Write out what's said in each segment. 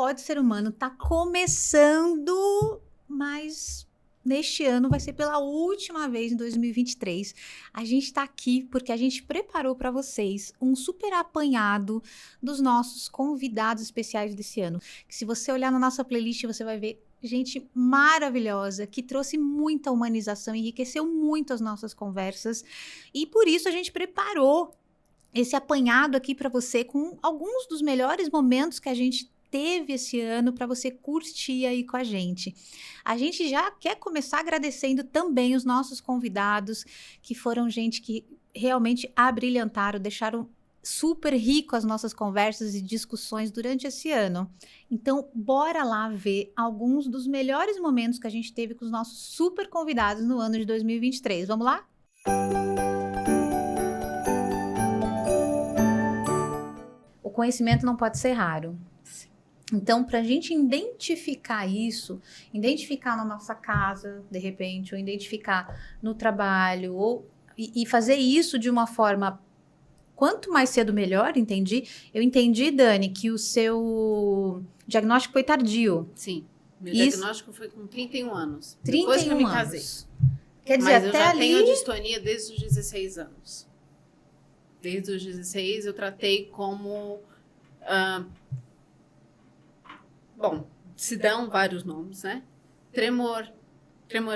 Pode Ser Humano tá começando, mas neste ano vai ser pela última vez em 2023. A gente tá aqui porque a gente preparou para vocês um super apanhado dos nossos convidados especiais desse ano. Que se você olhar na nossa playlist, você vai ver gente maravilhosa que trouxe muita humanização, enriqueceu muito as nossas conversas. E por isso a gente preparou esse apanhado aqui para você com alguns dos melhores momentos que a gente teve esse ano para você curtir aí com a gente. A gente já quer começar agradecendo também os nossos convidados, que foram gente que realmente abrilhantaram, deixaram super rico as nossas conversas e discussões durante esse ano. Então, bora lá ver alguns dos melhores momentos que a gente teve com os nossos super convidados no ano de 2023. Vamos lá? O conhecimento não pode ser raro. Então, para a gente identificar isso, identificar na nossa casa, de repente, ou identificar no trabalho, e fazer isso de uma forma quanto mais cedo melhor, entendi? Eu entendi, Dani, que o seu diagnóstico foi tardio. Sim, meu diagnóstico foi com 31 anos. 31 depois que eu me anos. casei. Quer dizer, Mas até eu já ali... tenho distonia desde os 16 anos. Desde os 16 eu tratei como... bom, se dão vários nomes, né? Tremor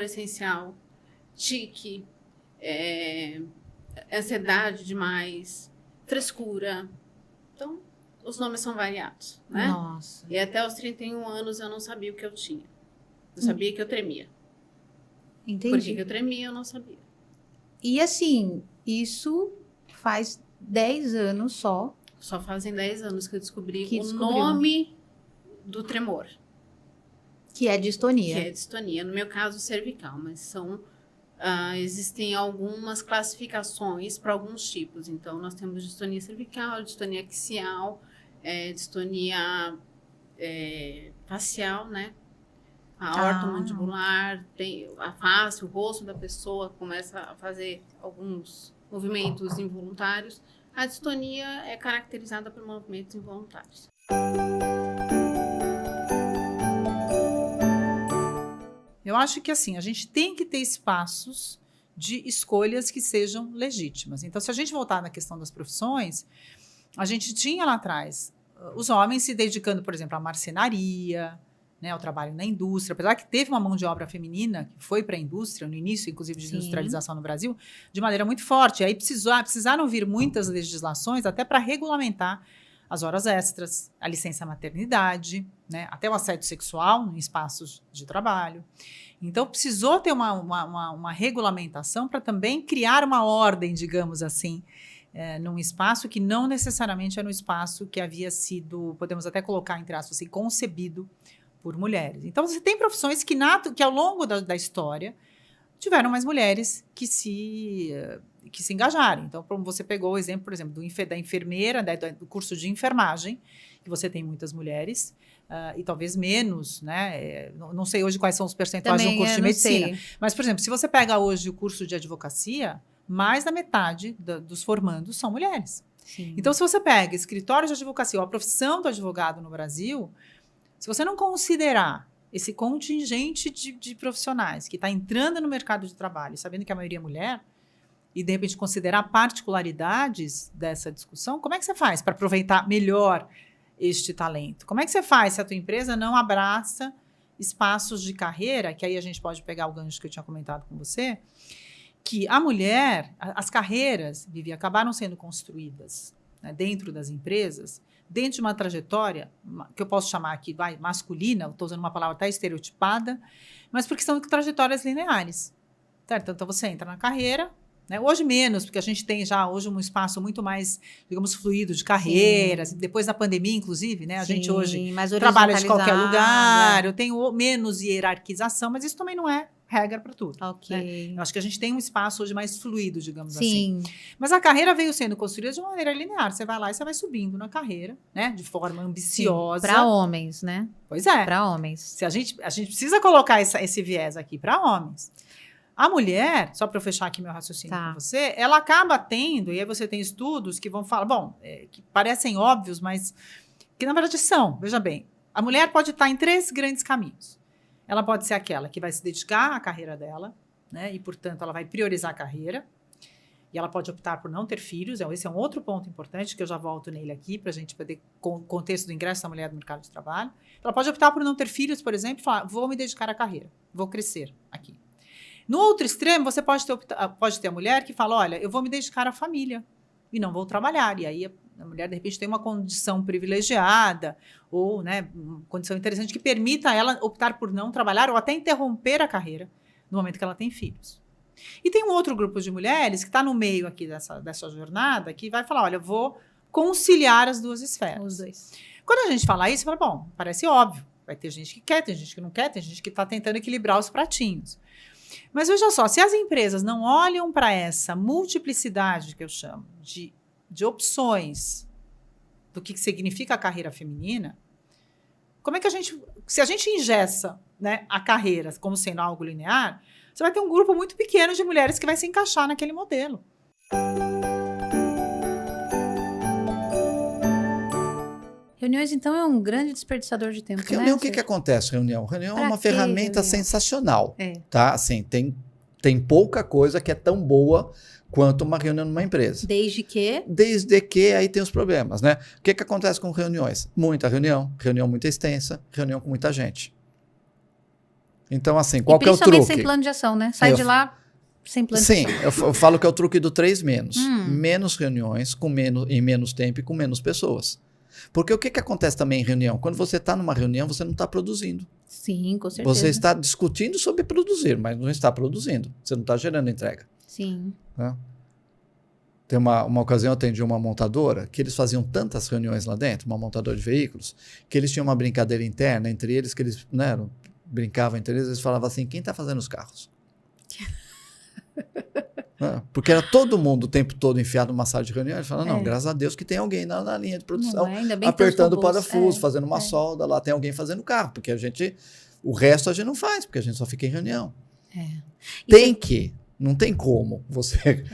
essencial, tique, ansiedade demais, frescura. Então, os nomes são variados, né? Nossa. E até os 31 anos eu não sabia o que eu tinha. Eu sabia que eu tremia. Entendi. Por que eu tremia, eu não sabia. E assim, isso faz 10 anos só. Só fazem 10 anos que eu descobri Que o descobriu. nome do tremor. Que é distonia. Que é distonia. No meu caso, cervical, mas são... existem algumas classificações para alguns tipos. Então, nós temos distonia cervical, distonia axial, distonia facial, né? A ortomandibular, tem a face, o rosto da pessoa começa a fazer alguns movimentos involuntários. A distonia é caracterizada por movimentos involuntários. Eu acho que assim, a gente tem que ter espaços de escolhas que sejam legítimas. Então, se a gente voltar na questão das profissões, a gente tinha lá atrás os homens se dedicando, por exemplo, à marcenaria, né, ao trabalho na indústria, apesar que teve uma mão de obra feminina que foi para a indústria, no início, inclusive, de industrialização no Brasil, de maneira muito forte. Aí precisaram vir muitas legislações até para regulamentar as horas extras, a licença maternidade, né, até o assédio sexual em espaços de trabalho. Então, precisou ter uma regulamentação para também criar uma ordem, digamos assim, num espaço que não necessariamente era um espaço que havia sido, podemos até colocar entre aspas assim, concebido por mulheres. Então, você tem profissões que ao longo da história tiveram mais mulheres que se engajaram. Então, você pegou o exemplo, por exemplo, da enfermeira, do curso de enfermagem, que você tem muitas mulheres, e talvez menos, né? Não sei hoje quais são os percentuais Também do curso de medicina. sei. Mas, por exemplo, se você pega hoje o curso de advocacia, mais da metade dos formandos são mulheres. Sim. Então, se você pega escritório de advocacia, ou a profissão do advogado no Brasil, se você não considerar esse contingente de profissionais que está entrando no mercado de trabalho, sabendo que a maioria é mulher, e de repente considerar particularidades dessa discussão, como é que você faz para aproveitar melhor este talento? Como é que você faz se a tua empresa não abraça espaços de carreira, que aí a gente pode pegar o gancho que eu tinha comentado com você, que a mulher, as carreiras, Vivi, acabaram sendo construídas, né, dentro das empresas, dentro de uma trajetória, que eu posso chamar aqui, masculina, estou usando uma palavra até estereotipada, mas porque são trajetórias lineares, certo? Então, você entra na carreira, né? Hoje menos, porque a gente tem já hoje um espaço muito mais, digamos, fluido de carreiras, depois da pandemia, inclusive, né? A gente hoje trabalha de qualquer lugar, eu tenho menos hierarquização, mas isso também não é regra para tudo. Ok. Né? Eu acho que a gente tem um espaço hoje mais fluido, digamos Sim. assim. Mas a carreira veio sendo construída de uma maneira linear. Você vai lá e você vai subindo na carreira, né? De forma ambiciosa. Para homens, né? Pois é. Para homens. Se a gente precisa colocar esse viés aqui para homens. A mulher, só para eu fechar aqui meu raciocínio com você, ela acaba tendo, e aí você tem estudos que vão falar, que parecem óbvios, mas que na verdade são, veja bem, A mulher pode estar em 3 grandes caminhos. Ela pode ser aquela que vai se dedicar à carreira dela, né? E, portanto, ela vai priorizar a carreira. E ela pode optar por não ter filhos. Esse é um outro ponto importante, que eu já volto nele aqui, para a gente poder, com o contexto do ingresso da mulher no mercado de trabalho. Ela pode optar por não ter filhos, por exemplo, e falar, vou me dedicar à carreira, vou crescer aqui. No outro extremo, você pode ter a mulher que fala, olha, eu vou me dedicar à família e não vou trabalhar. E aí a mulher, de repente, tem uma condição privilegiada ou, né, uma condição interessante que permita a ela optar por não trabalhar ou até interromper a carreira no momento que ela tem filhos. E tem um outro grupo de mulheres que está no meio aqui dessa jornada que vai falar, olha, eu vou conciliar as 2 esferas. Os 2. Quando a gente fala isso, fala, bom, parece óbvio. Vai ter gente que quer, tem gente que não quer, tem gente que está tentando equilibrar os pratinhos. Mas veja só, se as empresas não olham para essa multiplicidade que eu chamo de opções do que significa a carreira feminina, como é que se a gente engessa, né, a carreira como sendo algo linear, você vai ter um grupo muito pequeno de mulheres que vai se encaixar naquele modelo. Reuniões, então, é um grande desperdiçador de tempo, Reunião, né? o que acontece? Reunião é Pra uma que ferramenta reunião? sensacional, É. tá? Assim, tem pouca coisa que é tão boa quanto uma reunião numa empresa. Desde que... Desde que aí tem os problemas, né? O que acontece com reuniões? Muita reunião muito extensa, reunião com muita gente. Então, assim, qual que é o truque? Principalmente sem plano de ação, né? Sai de lá sem plano de Sim, ação. eu falo que é o truque do 3 menos. Menos reuniões, em menos tempo e com menos pessoas. Porque o que acontece também em reunião? Quando você está numa reunião, você não está produzindo. Sim, com certeza. Você está discutindo sobre produzir, mas não está produzindo. Você não está gerando entrega. Sim. Né? Tem uma ocasião, eu atendi uma montadora, que eles faziam tantas reuniões lá dentro, uma montadora de veículos, que eles tinham uma brincadeira interna entre eles, que eles, né, brincavam entre eles falavam assim, quem está fazendo os carros? Porque era todo mundo o tempo todo enfiado numa sala de reunião. Ele fala, não, graças a Deus que tem alguém na linha de produção Ainda bem apertando o robôs. parafuso, fazendo uma solda, lá tem alguém fazendo o carro, porque o resto a gente não faz, porque a gente só fica em reunião. Não tem como você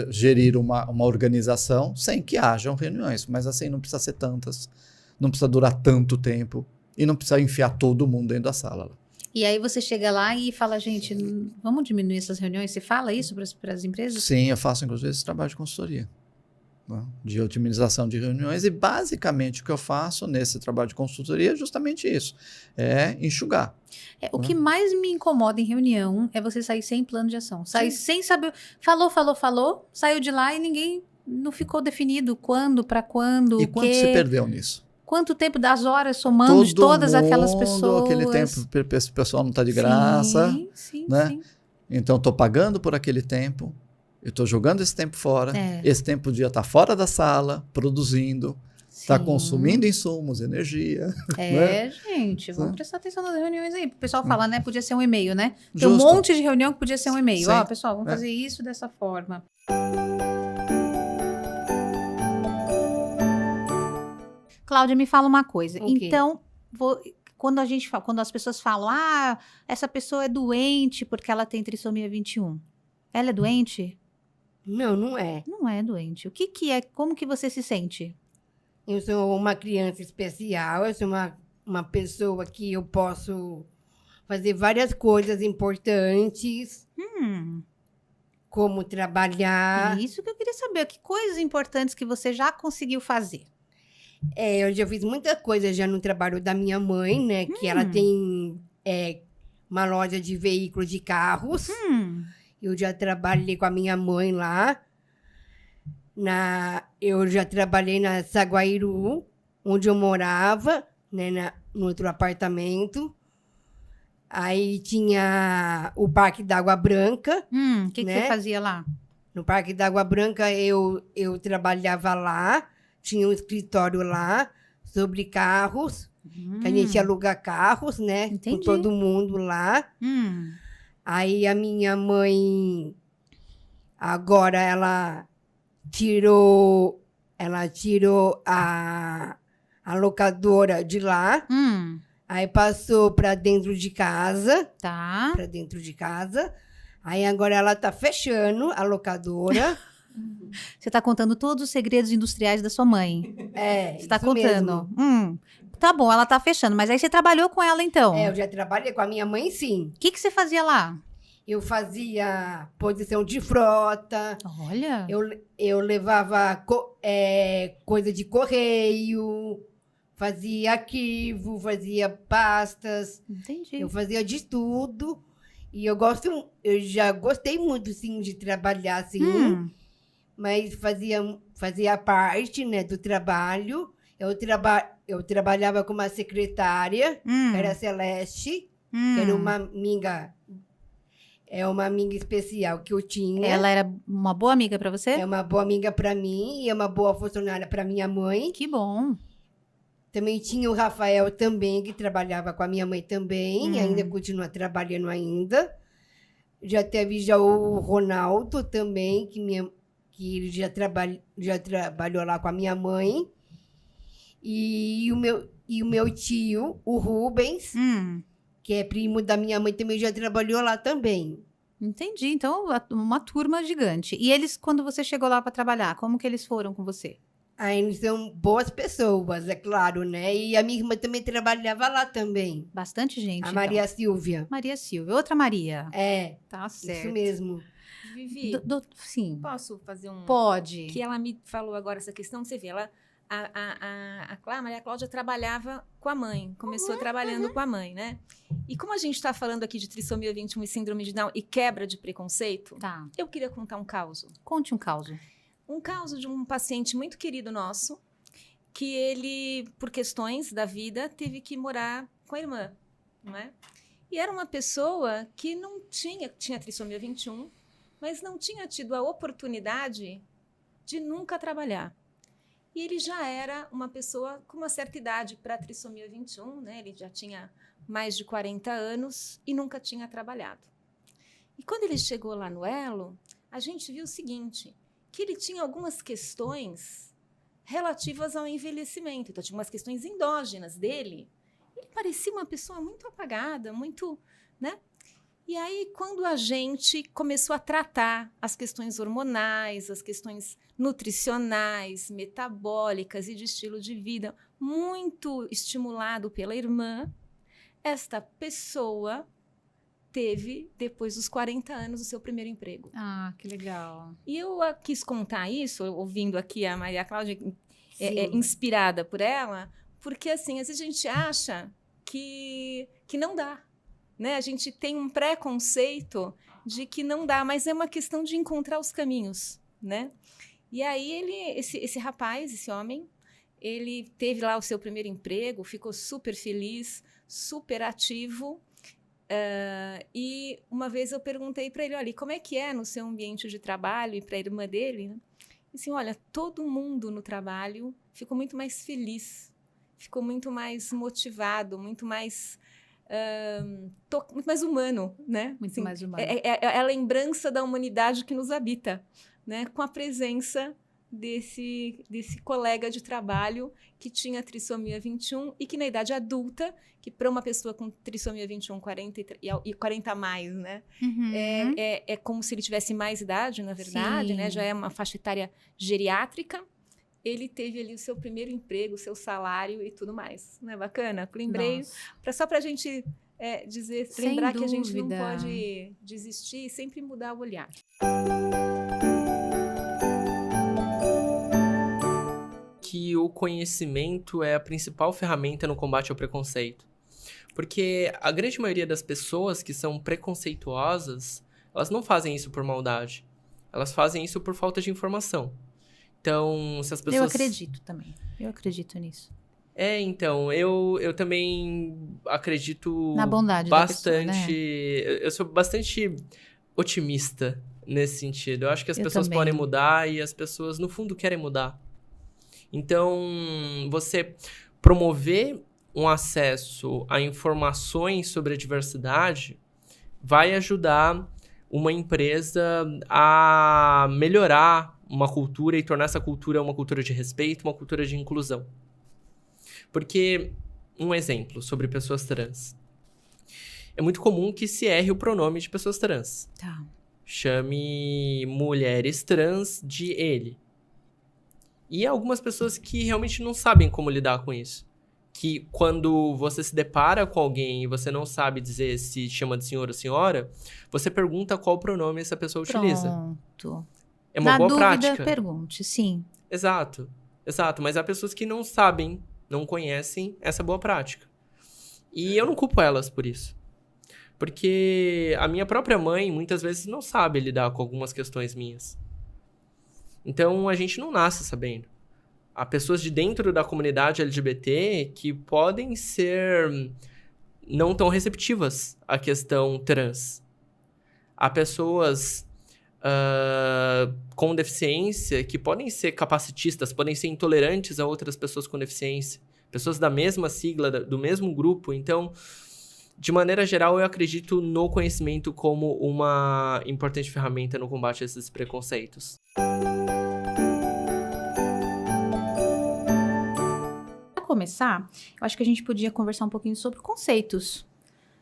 gerir uma organização sem que hajam reuniões, mas assim, não precisa ser tantas, não precisa durar tanto tempo e não precisa enfiar todo mundo dentro da sala. E aí você chega lá e fala, gente, vamos diminuir essas reuniões? Você fala isso para as empresas? Sim, eu faço inclusive esse trabalho de consultoria, né? De otimização de reuniões, e basicamente o que eu faço nesse trabalho de consultoria é justamente isso, é enxugar. O que mais me incomoda em reunião é você sair sem plano de ação, sair sem saber, falou, saiu de lá e ninguém não ficou definido quando, para quando, E quanto se perdeu nisso? Quanto tempo das horas somando de todas aquelas pessoas. Aquele tempo, esse pessoal não está de graça. Sim, né? sim. Então, estou pagando por aquele tempo, eu estou jogando esse tempo fora, esse tempo podia estar fora da sala, produzindo, está consumindo insumos, energia. Né? Gente, vamos prestar atenção nas reuniões aí. O pessoal fala, né? Podia ser um e-mail, né? Tem um monte de reunião que podia ser um e-mail. Ó, pessoal, vamos fazer isso dessa forma. Cláudia, me fala uma coisa. Okay. Então, quando as pessoas falam, essa pessoa é doente porque ela tem trissomia 21. Ela é doente? Não, não é. Não é doente. O que é? Como que você se sente? Eu sou uma criança especial, eu sou uma pessoa que eu posso fazer várias coisas importantes, como trabalhar. Isso que eu queria saber. Que coisas importantes que você já conseguiu fazer? Eu já fiz muita coisa já no trabalho da minha mãe, né? Que ela tem uma loja de veículos de carros. Eu já trabalhei com a minha mãe lá. Eu já trabalhei na Saguairu, onde eu morava, né, no outro apartamento. Aí tinha o Parque da Água Branca. O que você fazia lá? No Parque da Água Branca eu trabalhava lá. Tinha um escritório lá sobre carros, que a gente aluga carros, né? Entendi. Com todo mundo lá. Aí a minha mãe, agora ela tirou a locadora de lá. Aí passou para dentro de casa. Tá. Para dentro de casa. Aí agora ela tá fechando a locadora. Você está contando todos os segredos industriais da sua mãe. Você está contando. tá bom, ela tá fechando, mas aí você trabalhou com ela então. Eu já trabalhei com a minha mãe, sim. O que você fazia lá? Eu fazia posição de frota, Olha. eu levava coisa de correio, fazia arquivo, fazia pastas, Entendi. eu fazia de tudo. E eu já gostei muito, sim, de trabalhar assim, mas fazia parte, né, do trabalho. Eu trabalhava com uma secretária, que era a Celeste, que era uma amiga especial que eu tinha. Ela era uma boa amiga pra você? É uma boa amiga para mim e é uma boa funcionária para minha mãe. Que bom. Também tinha o Rafael também, que trabalhava com a minha mãe também, e ainda continua trabalhando ainda. Já teve o Ronaldo também, que ele já trabalhou lá com a minha mãe. E o meu tio, o Rubens, que é primo da minha mãe, também já trabalhou lá também. Entendi. Então, uma turma gigante. E eles, quando você chegou lá para trabalhar, como que eles foram com você? Aí eles são boas pessoas, é claro, né? E a minha irmã também trabalhava lá também. Bastante gente. A então. Maria Silvia. Maria Silvia. Outra Maria. Tá certo. isso mesmo. Vivi, Sim. posso fazer um... Pode. Que ela me falou agora essa questão, você vê, Maria Cláudia trabalhava com a mãe, começou trabalhando com a mãe, né? E como a gente está falando aqui de trissomia 21 e síndrome de Down e quebra de preconceito, Tá. eu queria contar um caso. Conte um caos. Um caso de um paciente muito querido nosso, que ele, por questões da vida, teve que morar com a irmã, não é? E era uma pessoa que não tinha trissomia 21, mas não tinha tido a oportunidade de nunca trabalhar. E ele já era uma pessoa com uma certa idade para a trissomia 21, né? Ele já tinha mais de 40 anos e nunca tinha trabalhado. E quando ele chegou lá no Elo, a gente viu o seguinte, que ele tinha algumas questões relativas ao envelhecimento. Então, tinha umas questões endógenas dele. Ele parecia uma pessoa muito apagada, muito, né? E aí, quando a gente começou a tratar as questões hormonais, as questões nutricionais, metabólicas e de estilo de vida, muito estimulado pela irmã, esta pessoa teve, depois dos 40 anos, o seu primeiro emprego. Ah, que legal. E eu quis contar isso, ouvindo aqui a Maria Cláudia, Sim. inspirada por ela, porque, assim, às vezes a gente acha que não dá, né? A gente tem um preconceito de que não dá, mas é uma questão de encontrar os caminhos, né? E aí, esse rapaz, esse homem, ele teve lá o seu primeiro emprego, ficou super feliz, super ativo. E uma vez eu perguntei para ele, olha, como é que é no seu ambiente de trabalho? E para a irmã dele, né? E assim, olha, todo mundo no trabalho ficou muito mais feliz, ficou muito mais motivado, muito mais humano, né? Muito Assim, mais humano. É a lembrança da humanidade que nos habita, né? Com a presença desse colega de trabalho que tinha trissomia 21 e que na idade adulta, que para uma pessoa com trissomia 21, 40 e 40 a mais, né? É como se ele tivesse mais idade, na verdade, Sim. né? Já é uma faixa etária geriátrica. Ele teve ali o seu primeiro emprego, o seu salário e tudo mais. Não é bacana? Lembrei, só para a gente Sem lembrar que a gente não dúvida. pode desistir e sempre mudar o olhar. Que o conhecimento é a principal ferramenta no combate ao preconceito. Porque a grande maioria das pessoas que são preconceituosas, elas não fazem isso por maldade. Elas fazem isso por falta de informação. Então, se as pessoas... Eu acredito também. Eu acredito nisso. Então, eu também acredito Na bondade bastante... da pessoa, né? Eu sou bastante otimista nesse sentido. Eu acho que as Eu pessoas também. podem mudar e as pessoas, no fundo, querem mudar. Então, você promover um acesso a informações sobre a diversidade vai ajudar uma empresa a melhorar uma cultura e tornar essa cultura uma cultura de respeito, uma cultura de inclusão. Porque, um exemplo sobre pessoas trans. É muito comum que se erre o pronome de pessoas trans. Tá. Chame mulheres trans de ele. E há algumas pessoas que realmente não sabem como lidar com isso. que quando você se depara com alguém e você não sabe dizer se chama de senhor ou senhora, você pergunta qual pronome essa pessoa utiliza. Pronto. É uma Na boa dúvida, prática. pergunte, sim. Exato. Mas há pessoas que não sabem, não conhecem essa boa prática. E eu não culpo elas por isso. Porque a minha própria mãe, muitas vezes, não sabe lidar com algumas questões minhas. Então, a gente não nasce sabendo. Há pessoas de dentro da comunidade LGBT que podem ser não tão receptivas à questão trans. Há pessoas com deficiência que podem ser capacitistas, podem ser intolerantes a outras pessoas com deficiência. Pessoas da mesma sigla, do mesmo grupo. Então, de maneira geral, eu acredito no conhecimento como uma importante ferramenta no combate a esses preconceitos. Para começar, eu acho que a gente podia conversar um pouquinho sobre conceitos.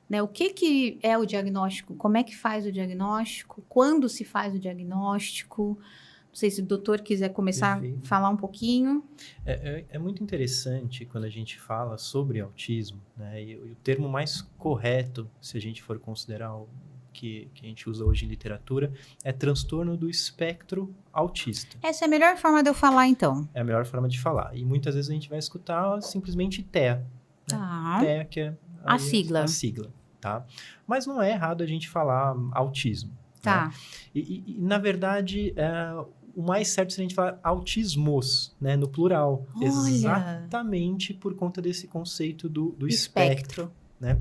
Né? O que é o diagnóstico? Como é que faz o diagnóstico? Quando se faz o diagnóstico? Não sei se o doutor quiser começar a falar um pouquinho. É muito interessante quando a gente fala sobre autismo, né? E o termo mais correto, se a gente for considerar o que a gente usa hoje em literatura, é transtorno do espectro autista. Essa é a melhor forma de eu falar, então. É a melhor forma de falar. E muitas vezes a gente vai escutar simplesmente TEA. Né? Tá. TEA, que é A sigla. A sigla, tá? Mas não é errado a gente falar autismo. Tá. Né? E, na verdade, o mais certo seria a gente falar autismos, né, no plural. Olha. Exatamente por conta desse conceito do espectro, né?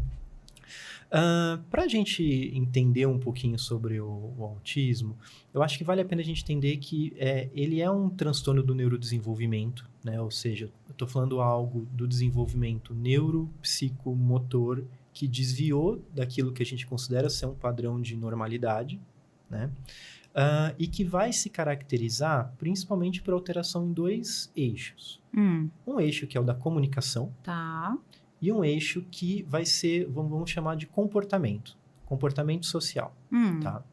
Para a gente entender um pouquinho sobre o autismo, eu acho que vale a pena a gente entender que ele é um transtorno do neurodesenvolvimento, né? Ou seja, eu estou falando algo do desenvolvimento neuropsicomotor que desviou daquilo que a gente considera ser um padrão de normalidade, né? E que vai se caracterizar principalmente por alteração em 2 eixos. Um eixo que é o da comunicação. Tá. E um eixo que vai ser, vamos chamar de comportamento social, tá?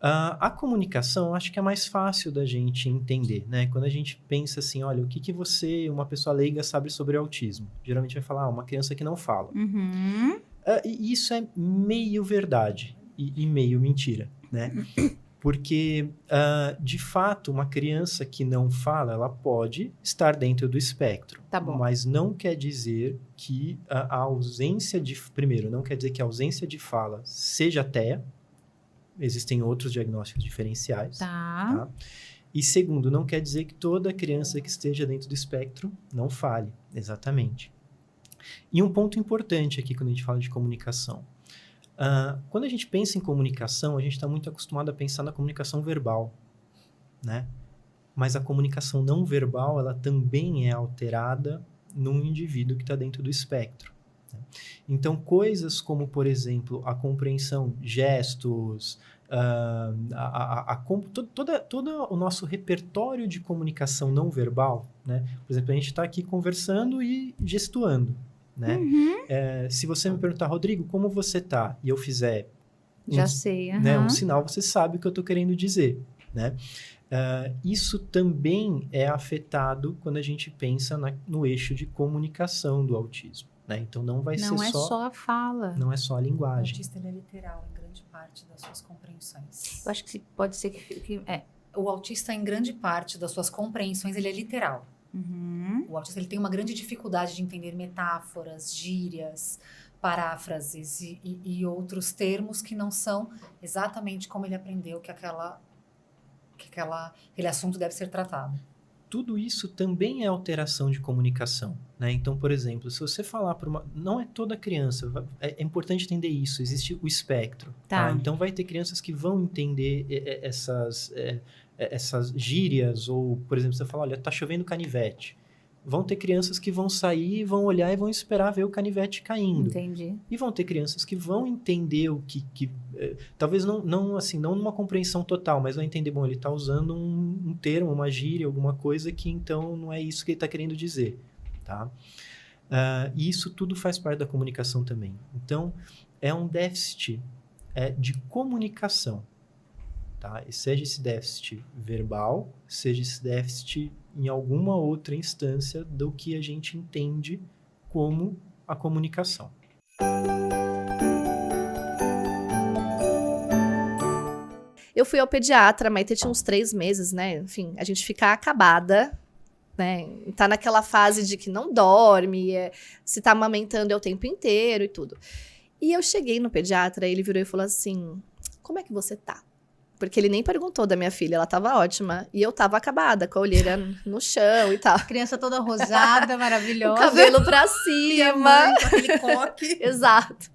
A comunicação, acho que é mais fácil da gente entender, né? Quando a gente pensa assim, olha, o que você, uma pessoa leiga, sabe sobre autismo? Geralmente vai falar, uma criança que não fala. E isso é meio verdade e meio mentira, né? Porque, de fato, uma criança que não fala, ela pode estar dentro do espectro. Tá bom. Mas não quer dizer que a ausência de... Primeiro, não quer dizer que a ausência de fala seja TEA. Existem outros diagnósticos diferenciais. Tá. E segundo, não quer dizer que toda criança que esteja dentro do espectro não fale. Exatamente. E um ponto importante aqui quando a gente fala de comunicação. Quando a gente pensa em comunicação, a gente está muito acostumado a pensar na comunicação verbal, né? Mas a comunicação não verbal, ela também é alterada num indivíduo que está dentro do espectro. Né? Então, coisas como, por exemplo, a compreensão, gestos, todo o nosso repertório de comunicação não verbal, né? Por exemplo, a gente está aqui conversando e gestuando. Né? Se você me perguntar, Rodrigo, como você tá? E eu fizer Já sei. né, um sinal, você sabe o que eu estou querendo dizer. Né? Isso também é afetado quando a gente pensa no eixo de comunicação do autismo. Né? Então não vai ser Não é só a fala. Não é só a O linguagem. autista ele é literal em grande parte das suas compreensões. Eu acho que pode ser que O autista, em grande parte das suas compreensões, ele é literal. O autista ele tem uma grande dificuldade de entender metáforas, gírias, paráfrases e outros termos que não são exatamente como ele aprendeu que aquele assunto deve ser tratado. Tudo isso também é alteração de comunicação. Né? Então, por exemplo, se você falar para uma... Não é toda criança, é importante entender isso, existe o espectro. Tá. Então, vai ter crianças que vão entender essas gírias, ou, por exemplo, você fala, olha, tá chovendo canivete. Vão ter crianças que vão sair, vão olhar e vão esperar ver o canivete caindo. Entendi. E vão ter crianças que vão entender o que talvez não numa compreensão total, mas vão entender, bom, ele está usando um termo, uma gíria, alguma coisa que então não é isso que ele está querendo dizer, tá? E isso tudo faz parte da comunicação também. Então, é um déficit de comunicação, tá? E seja esse déficit verbal, seja esse déficit em alguma outra instância do que a gente entende como a comunicação. Eu fui ao pediatra, mas tinha uns 3 meses, né? Enfim, a gente fica acabada, né? Tá naquela fase de que não dorme, se tá amamentando o tempo inteiro e tudo. E eu cheguei no pediatra, ele virou e falou assim, como é que você tá? Porque ele nem perguntou da minha filha, ela tava ótima. E eu tava acabada, com a olheira no chão e tal. Criança toda rosada, O maravilhosa. cabelo pra E a cima. mãe com aquele coque. Exato.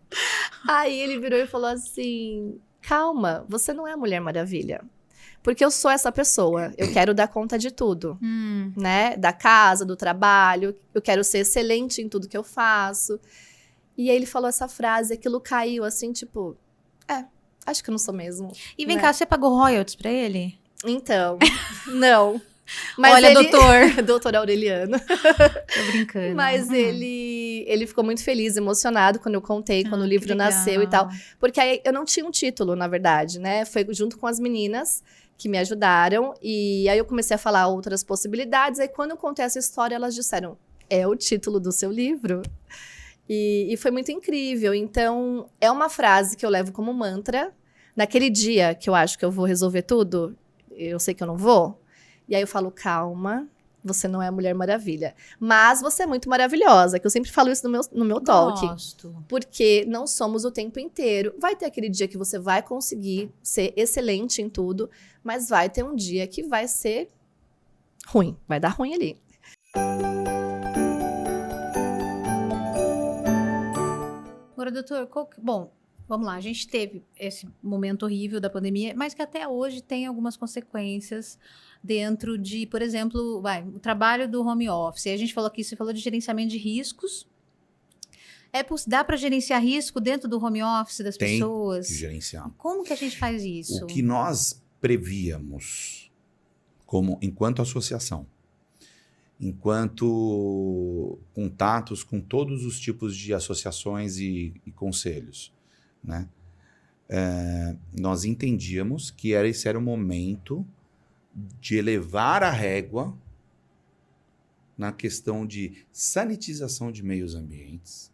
Aí ele virou e falou assim, calma, você não é a Mulher Maravilha. Porque eu sou essa pessoa, eu quero dar conta de tudo, né? Da casa, do trabalho, eu quero ser excelente em tudo que eu faço. E aí ele falou essa frase, aquilo caiu assim, tipo, acho que eu não sou mesmo. E vem né? cá, você pagou royalties pra ele? Então, não. Mas Olha, doutor. doutor Aureliano. Tô brincando. Mas ele ficou muito feliz, emocionado quando eu contei, quando o livro que nasceu e legal. tal. Porque aí eu não tinha um título, na verdade, né? Foi junto com as meninas que me ajudaram. E aí eu comecei a falar outras possibilidades. Aí quando eu contei essa história, elas disseram, é o título do seu livro? E foi muito incrível. Então, é uma frase que eu levo como mantra. Naquele dia que eu acho que eu vou resolver tudo, eu sei que eu não vou. E aí eu falo, calma, você não é a Mulher Maravilha. Mas você é muito maravilhosa, que eu sempre falo isso no meu talk. Gosto. Porque não somos o tempo inteiro. Vai ter aquele dia que você vai conseguir ser excelente em tudo, mas vai ter um dia que vai ser ruim. Vai dar ruim ali. Agora, doutor, bom, vamos lá, a gente teve esse momento horrível da pandemia, mas que até hoje tem algumas consequências dentro de, por exemplo, o trabalho do home office. A gente falou aqui, você falou de gerenciamento de riscos. Dá para gerenciar risco dentro do home office das Tem pessoas? que gerenciar. Como que a gente faz isso? O que nós prevíamos enquanto associação, enquanto contatos com todos os tipos de associações e conselhos, né? Nós entendíamos que esse era o momento de elevar a régua na questão de sanitização de meios ambientes.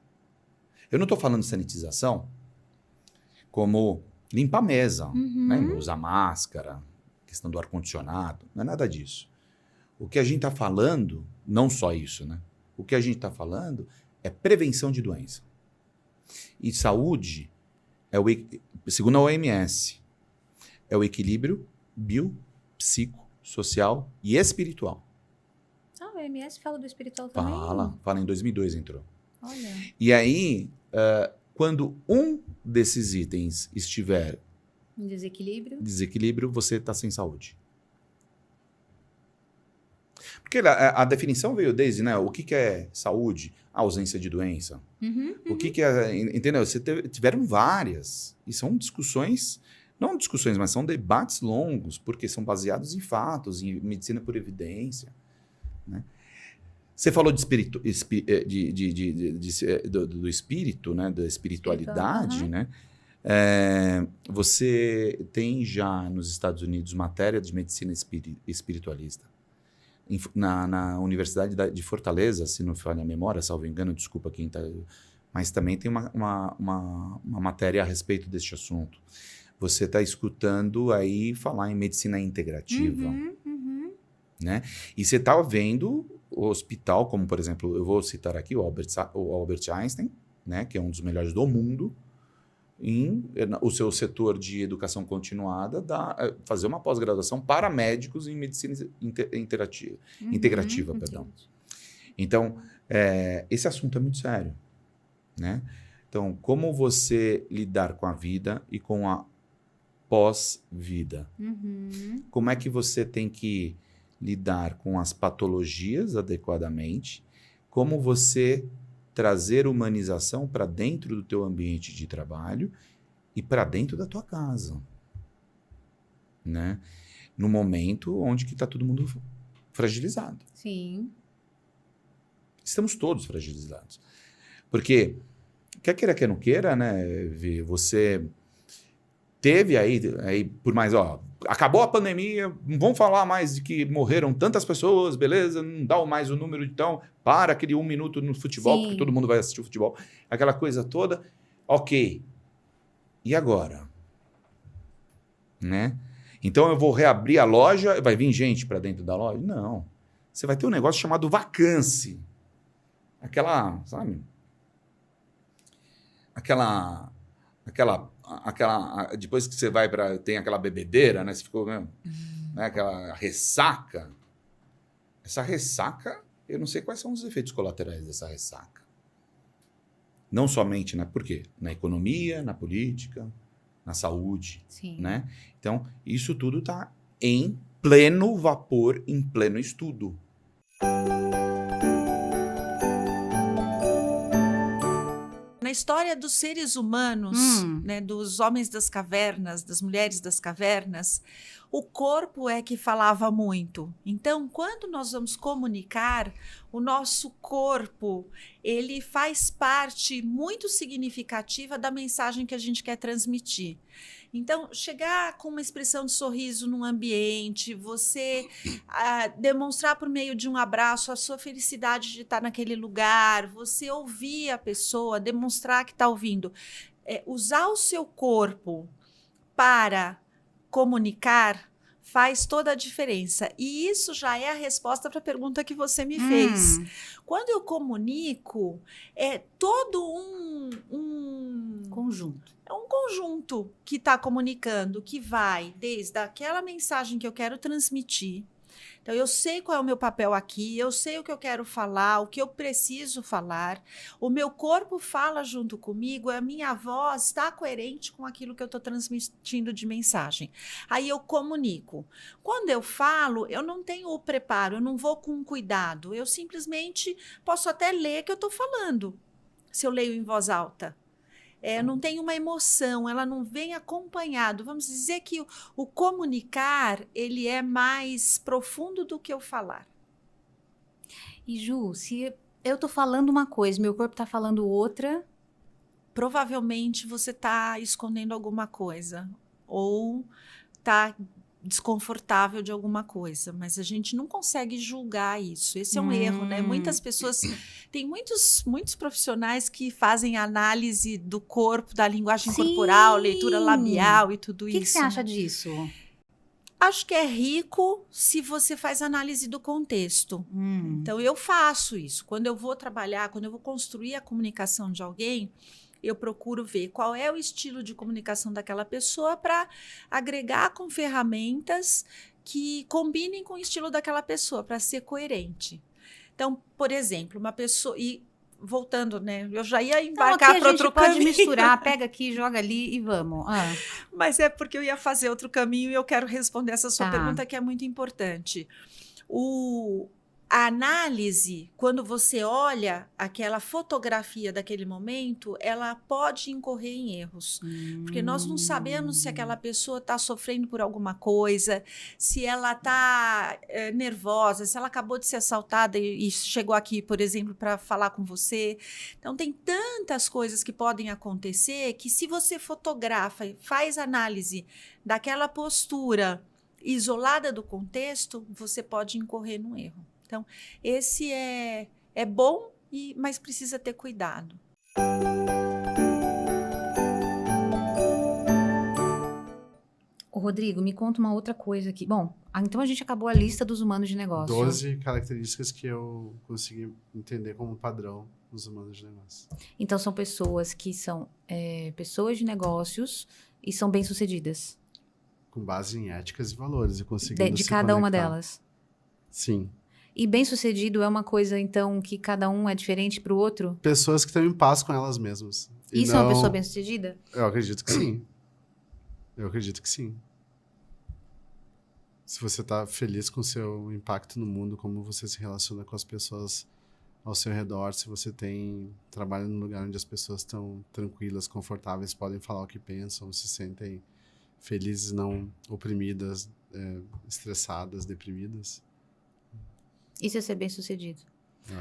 Eu não estou falando de sanitização como limpar a mesa, né? Usar máscara, questão do ar-condicionado, não é nada disso. O que a gente está falando, não só isso, né? O que a gente está falando é prevenção de doença. E saúde, segundo a OMS, é o equilíbrio psico, social e espiritual. Ah, o OMS fala do espiritual também? Fala, em 2002 entrou. Olha. E aí, quando um desses itens estiver Um desequilíbrio, você está sem saúde. Porque a definição veio desde, né? O que é saúde? A ausência de doença. O que é... Entendeu? Tiveram várias. E são discussões... Não discussões, mas são debates longos, porque são baseados em fatos, em medicina por evidência. Né? Você falou de do espírito, né? Da espiritualidade, né? Você tem já nos Estados Unidos matéria de medicina espiritualista. Na Universidade de Fortaleza, se não falha a memória, salvo engano, desculpa quem está... Mas também tem uma matéria a respeito deste assunto. Você está escutando aí falar em medicina integrativa. Né? E você está vendo o hospital, como por exemplo, eu vou citar aqui o Albert Einstein, né? Que é um dos melhores do mundo, o seu setor de educação continuada, fazer uma pós-graduação para médicos em medicina integrativa. Perdão. Então, esse assunto é muito sério. Né? Então, como você lidar com a vida e com a pós-vida? Como é que você tem que lidar com as patologias adequadamente? Como você trazer humanização para dentro do teu ambiente de trabalho e para dentro da tua casa, né? No momento onde que está todo mundo fragilizado. Sim. Estamos todos fragilizados. Porque, quer queira, quer não queira, né, Vi, você teve aí por mais, ó, acabou a pandemia, não vamos falar mais de que morreram tantas pessoas, beleza, não dá mais o número, então, para aquele 1 minuto no futebol, Sim. porque todo mundo vai assistir o futebol, aquela coisa toda, ok. E agora? Né? Então eu vou reabrir a loja, vai vir gente para dentro da loja? Não. Você vai ter um negócio chamado vacância. Aquela, sabe? Aquela depois que você vai para tem aquela bebedeira, né? Você ficou mesmo, né? Aquela ressaca. Essa ressaca, eu não sei quais são os efeitos colaterais dessa ressaca. Não somente, né? Por quê? Na economia, na política, na saúde, Sim. né? Então, isso tudo está em pleno vapor, em pleno estudo. Na história dos seres humanos, né, dos homens das cavernas, das mulheres das cavernas, o corpo é que falava muito. Então, quando nós vamos comunicar, o nosso corpo, ele faz parte muito significativa da mensagem que a gente quer transmitir. Então, chegar com uma expressão de sorriso num ambiente, você demonstrar por meio de um abraço a sua felicidade de estar naquele lugar, você ouvir a pessoa, demonstrar que está ouvindo. Usar o seu corpo para comunicar faz toda a diferença. E isso já é a resposta para a pergunta que você me fez. Quando eu comunico, é todo um conjunto. É um conjunto que está comunicando, que vai desde aquela mensagem que eu quero transmitir. Então, eu sei qual é o meu papel aqui, eu sei o que eu quero falar, o que eu preciso falar. O meu corpo fala junto comigo, a minha voz está coerente com aquilo que eu estou transmitindo de mensagem. Aí eu comunico. Quando eu falo, eu não tenho o preparo, eu não vou com cuidado. Eu simplesmente posso até ler que eu estou falando, se eu leio em voz alta. Não tem uma emoção, ela não vem acompanhado. Vamos dizer que o comunicar, ele é mais profundo do que o falar. E Ju, se eu tô falando uma coisa, meu corpo tá falando outra, provavelmente você tá escondendo alguma coisa ou tá desconfortável de alguma coisa, mas a gente não consegue julgar isso. Esse é um erro, né? Muitas pessoas, tem muitos profissionais que fazem análise do corpo, da linguagem corporal, leitura labial e tudo isso. O que você acha disso? Acho que é rico se você faz análise do contexto. Então, eu faço isso. Quando eu vou trabalhar, quando eu vou construir a comunicação de alguém, eu procuro ver qual é o estilo de comunicação daquela pessoa para agregar com ferramentas que combinem com o estilo daquela pessoa, para ser coerente. Então, por exemplo, uma pessoa... E voltando, né? Eu já ia embarcar para outro caminho. A gente pode misturar, pega aqui, joga ali e vamos. Mas é porque eu ia fazer outro caminho e eu quero responder essa sua pergunta, que é muito importante. A análise, quando você olha aquela fotografia daquele momento, ela pode incorrer em erros. Porque nós não sabemos se aquela pessoa está sofrendo por alguma coisa, se ela está nervosa, se ela acabou de ser assaltada e chegou aqui, por exemplo, para falar com você. Então, tem tantas coisas que podem acontecer que se você fotografa e faz análise daquela postura isolada do contexto, você pode incorrer num erro. Então, esse é bom, mas precisa ter cuidado. Rodrigo, me conta uma outra coisa aqui. Bom, então a gente acabou a lista dos humanos de negócio. 12 características que eu consegui entender como padrão dos humanos de negócio. Então, são pessoas que são pessoas de negócios e são bem-sucedidas. Com base em éticas e valores. E conseguindo de se cada uma conectar. delas. Sim. E bem-sucedido é uma coisa, então, que cada um é diferente para o outro? Pessoas que estão em paz com elas mesmas. Isso é uma pessoa bem-sucedida? Eu acredito que sim. Se você está feliz com o seu impacto no mundo, como você se relaciona com as pessoas ao seu redor, se você trabalha num lugar onde as pessoas estão tranquilas, confortáveis, podem falar o que pensam, se sentem felizes, não oprimidas, estressadas, deprimidas. Isso é ser bem-sucedido.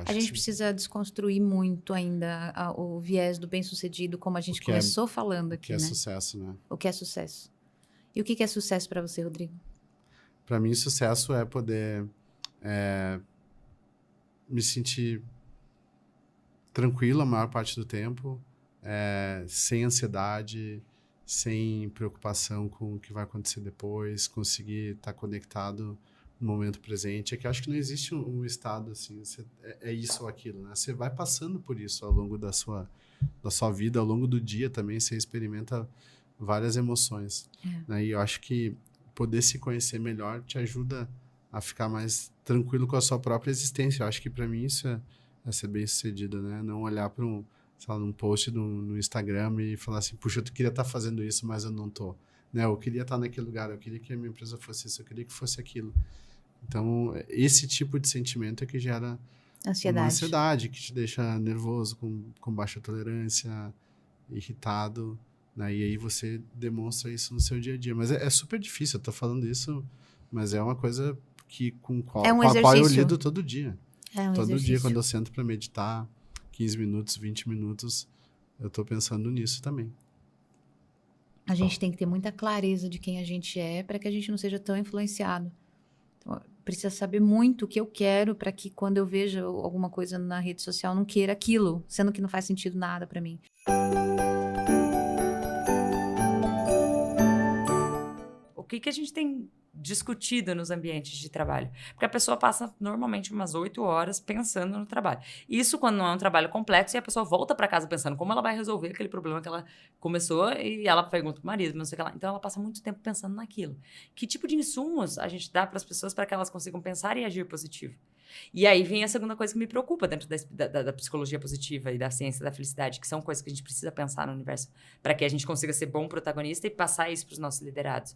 A gente precisa desconstruir muito ainda o viés do bem-sucedido, como a gente começou falando aqui, né? O que é né? sucesso, né? O que é sucesso. E o que é sucesso para você, Rodrigo? Para mim, sucesso é poder me sentir tranquilo a maior parte do tempo, sem ansiedade, sem preocupação com o que vai acontecer depois, conseguir estar conectado no momento presente. É que eu acho que não existe um estado assim, é isso ou aquilo, né? Você vai passando por isso ao longo da sua vida, ao longo do dia também, você experimenta várias emoções. Né? E eu acho que poder se conhecer melhor te ajuda a ficar mais tranquilo com a sua própria existência. Eu acho que para mim isso é ser bem-sucedido, né? Não olhar para um post no Instagram e falar assim, puxa, eu queria estar fazendo isso, mas eu não tô. Né? Eu queria estar naquele lugar, eu queria que a minha empresa fosse isso, eu queria que fosse aquilo. Então, esse tipo de sentimento é que gera uma ansiedade, que te deixa nervoso, com baixa tolerância, irritado, né? E aí você demonstra isso no seu dia a dia. Mas é super difícil, eu tô falando isso, mas é uma coisa com a qual eu lido todo dia. Todo dia, quando eu sento para meditar, 15 minutos, 20 minutos, eu tô pensando nisso também. A gente tem que ter muita clareza de quem a gente é para que a gente não seja tão influenciado. Então, precisa saber muito o que eu quero para que quando eu veja alguma coisa na rede social não queira aquilo, sendo que não faz sentido nada para mim. O que a gente tem discutido nos ambientes de trabalho? Porque a pessoa passa normalmente umas 8 horas pensando no trabalho. Isso quando não é um trabalho complexo e a pessoa volta para casa pensando como ela vai resolver aquele problema que ela começou e ela pergunta pro marido, não sei o que lá. Então ela passa muito tempo pensando naquilo. Que tipo de insumos a gente dá para as pessoas para que elas consigam pensar e agir positivo? E aí vem a segunda coisa que me preocupa dentro da psicologia positiva e da ciência da felicidade, que são coisas que a gente precisa pensar no universo para que a gente consiga ser bom protagonista e passar isso para os nossos liderados.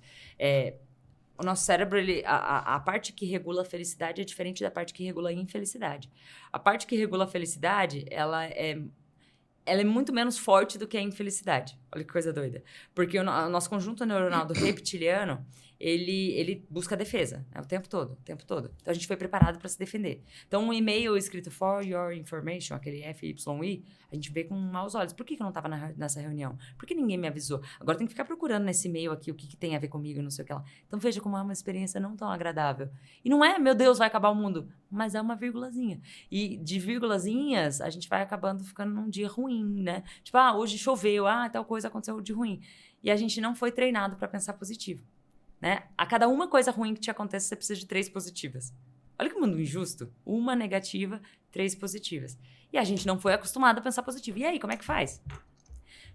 O nosso cérebro, a parte que regula a felicidade é diferente da parte que regula a infelicidade. A parte que regula a felicidade, ela é muito menos forte do que a infelicidade. Olha que coisa doida. Porque o nosso conjunto neuronal do reptiliano, ele busca defesa, né? O tempo todo. Então, a gente foi preparado para se defender. Então, um e-mail escrito for your information, aquele FYI, a gente vê com maus olhos. Por que eu não estava nessa reunião? Por que ninguém me avisou? Agora tem que ficar procurando nesse e-mail aqui o que tem a ver comigo, não sei o que lá. Então, veja como é uma experiência não tão agradável. E não é, meu Deus, vai acabar o mundo. Mas é uma vírgulazinha. E de vírgulazinhas, a gente vai acabando ficando num dia ruim, né? Tipo, hoje choveu, tal coisa aconteceu de ruim. E a gente não foi treinado para pensar positivo. Né? A cada uma coisa ruim que te acontece, você precisa de 3 positivas. Olha que mundo injusto. Uma negativa, 3 positivas. E a gente não foi acostumado a pensar positivo. E aí, como é que faz?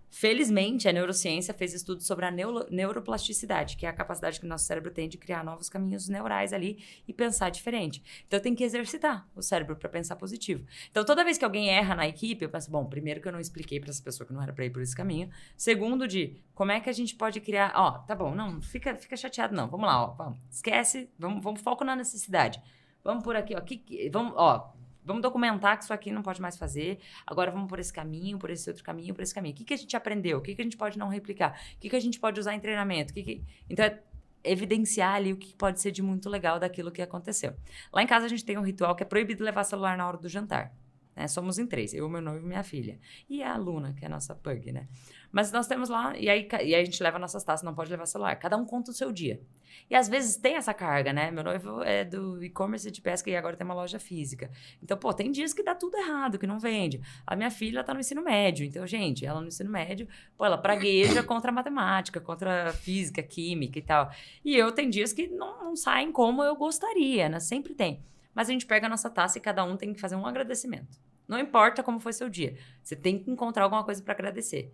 Felizmente, a neurociência fez estudos sobre a neuroplasticidade, que é a capacidade que o nosso cérebro tem de criar novos caminhos neurais ali e pensar diferente. Então, tem que exercitar o cérebro para pensar positivo. Então, toda vez que alguém erra na equipe, eu penso, bom, primeiro que eu não expliquei para essa pessoa que não era para ir por esse caminho. Segundo, como é que a gente pode criar... tá bom, não fica chateado não. Vamos lá, vamos. Esquece, vamos foco na necessidade. Vamos por aqui, vamos documentar que isso aqui não pode mais fazer. Agora vamos por esse caminho, por esse outro caminho, por esse caminho. O que a gente aprendeu? O que a gente pode não replicar? O que a gente pode usar em treinamento? Então, é evidenciar ali o que pode ser de muito legal daquilo que aconteceu. Lá em casa a gente tem um ritual que é proibido levar celular na hora do jantar. Né? Somos em 3, eu, meu noivo e minha filha. E a Luna, que é a nossa pug, né? Mas nós temos lá, e aí a gente leva nossas taças, não pode levar celular. Cada um conta o seu dia. E às vezes tem essa carga, né? Meu noivo é do e-commerce de pesca e agora tem uma loja física. Então, tem dias que dá tudo errado, que não vende. A minha filha tá no ensino médio. Então, gente, ela no ensino médio, ela pragueja contra a matemática, contra a física, química e tal. E eu tem dias que não saem como eu gostaria, né? Sempre tem. Mas a gente pega a nossa taça e cada um tem que fazer um agradecimento. Não importa como foi seu dia. Você tem que encontrar alguma coisa para agradecer.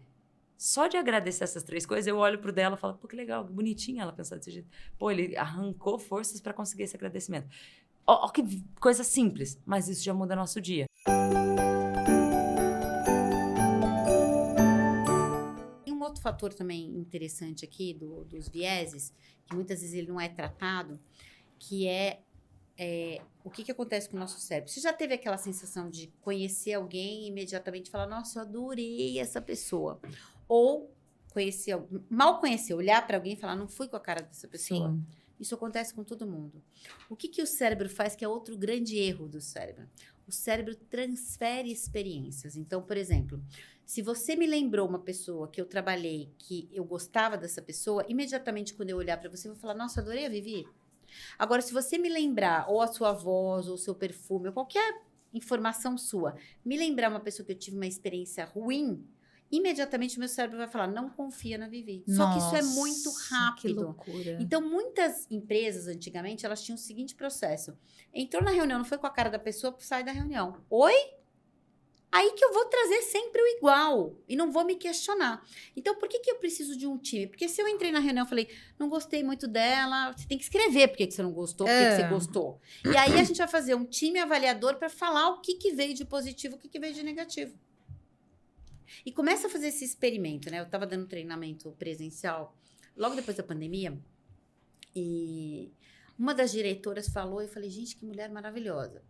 Só de agradecer essas 3 coisas, eu olho pro dela e falo, que legal, que bonitinha ela pensar desse jeito. Ele arrancou forças para conseguir esse agradecimento. Que coisa simples, mas isso já muda nosso dia. Tem um outro fator também interessante aqui dos vieses, que muitas vezes ele não é tratado, que é o que acontece com o nosso cérebro. Você já teve aquela sensação de conhecer alguém e imediatamente falar, nossa, eu adorei essa pessoa. Ou mal conhecer, olhar para alguém e falar, não fui com a cara dessa pessoa. Sim. Isso acontece com todo mundo. O que o cérebro faz, que é outro grande erro do cérebro? o cérebro transfere experiências. Então, por exemplo, se você me lembrou uma pessoa que eu trabalhei, que eu gostava dessa pessoa, imediatamente quando eu olhar para você, eu vou falar, nossa, adorei a Vivi. Agora, se você me lembrar, ou a sua voz, ou o seu perfume, ou qualquer informação sua, me lembrar uma pessoa que eu tive uma experiência ruim, imediatamente o meu cérebro vai falar, não confia na Vivi. Só que isso é muito rápido. Que loucura. Então, muitas empresas, antigamente, elas tinham o seguinte processo. Entrou na reunião, não foi com a cara da pessoa, sai da reunião. Oi? Aí que eu vou trazer sempre o igual e não vou me questionar. Então, por que eu preciso de um time? Porque se eu entrei na reunião e falei, não gostei muito dela, você tem que escrever por que você não gostou, por que você gostou. E aí a gente vai fazer um time avaliador para falar o que veio de positivo, o que veio de negativo. E começa a fazer esse experimento, né? Eu estava dando treinamento presencial logo depois da pandemia e uma das diretoras falou, eu falei, gente, que mulher maravilhosa.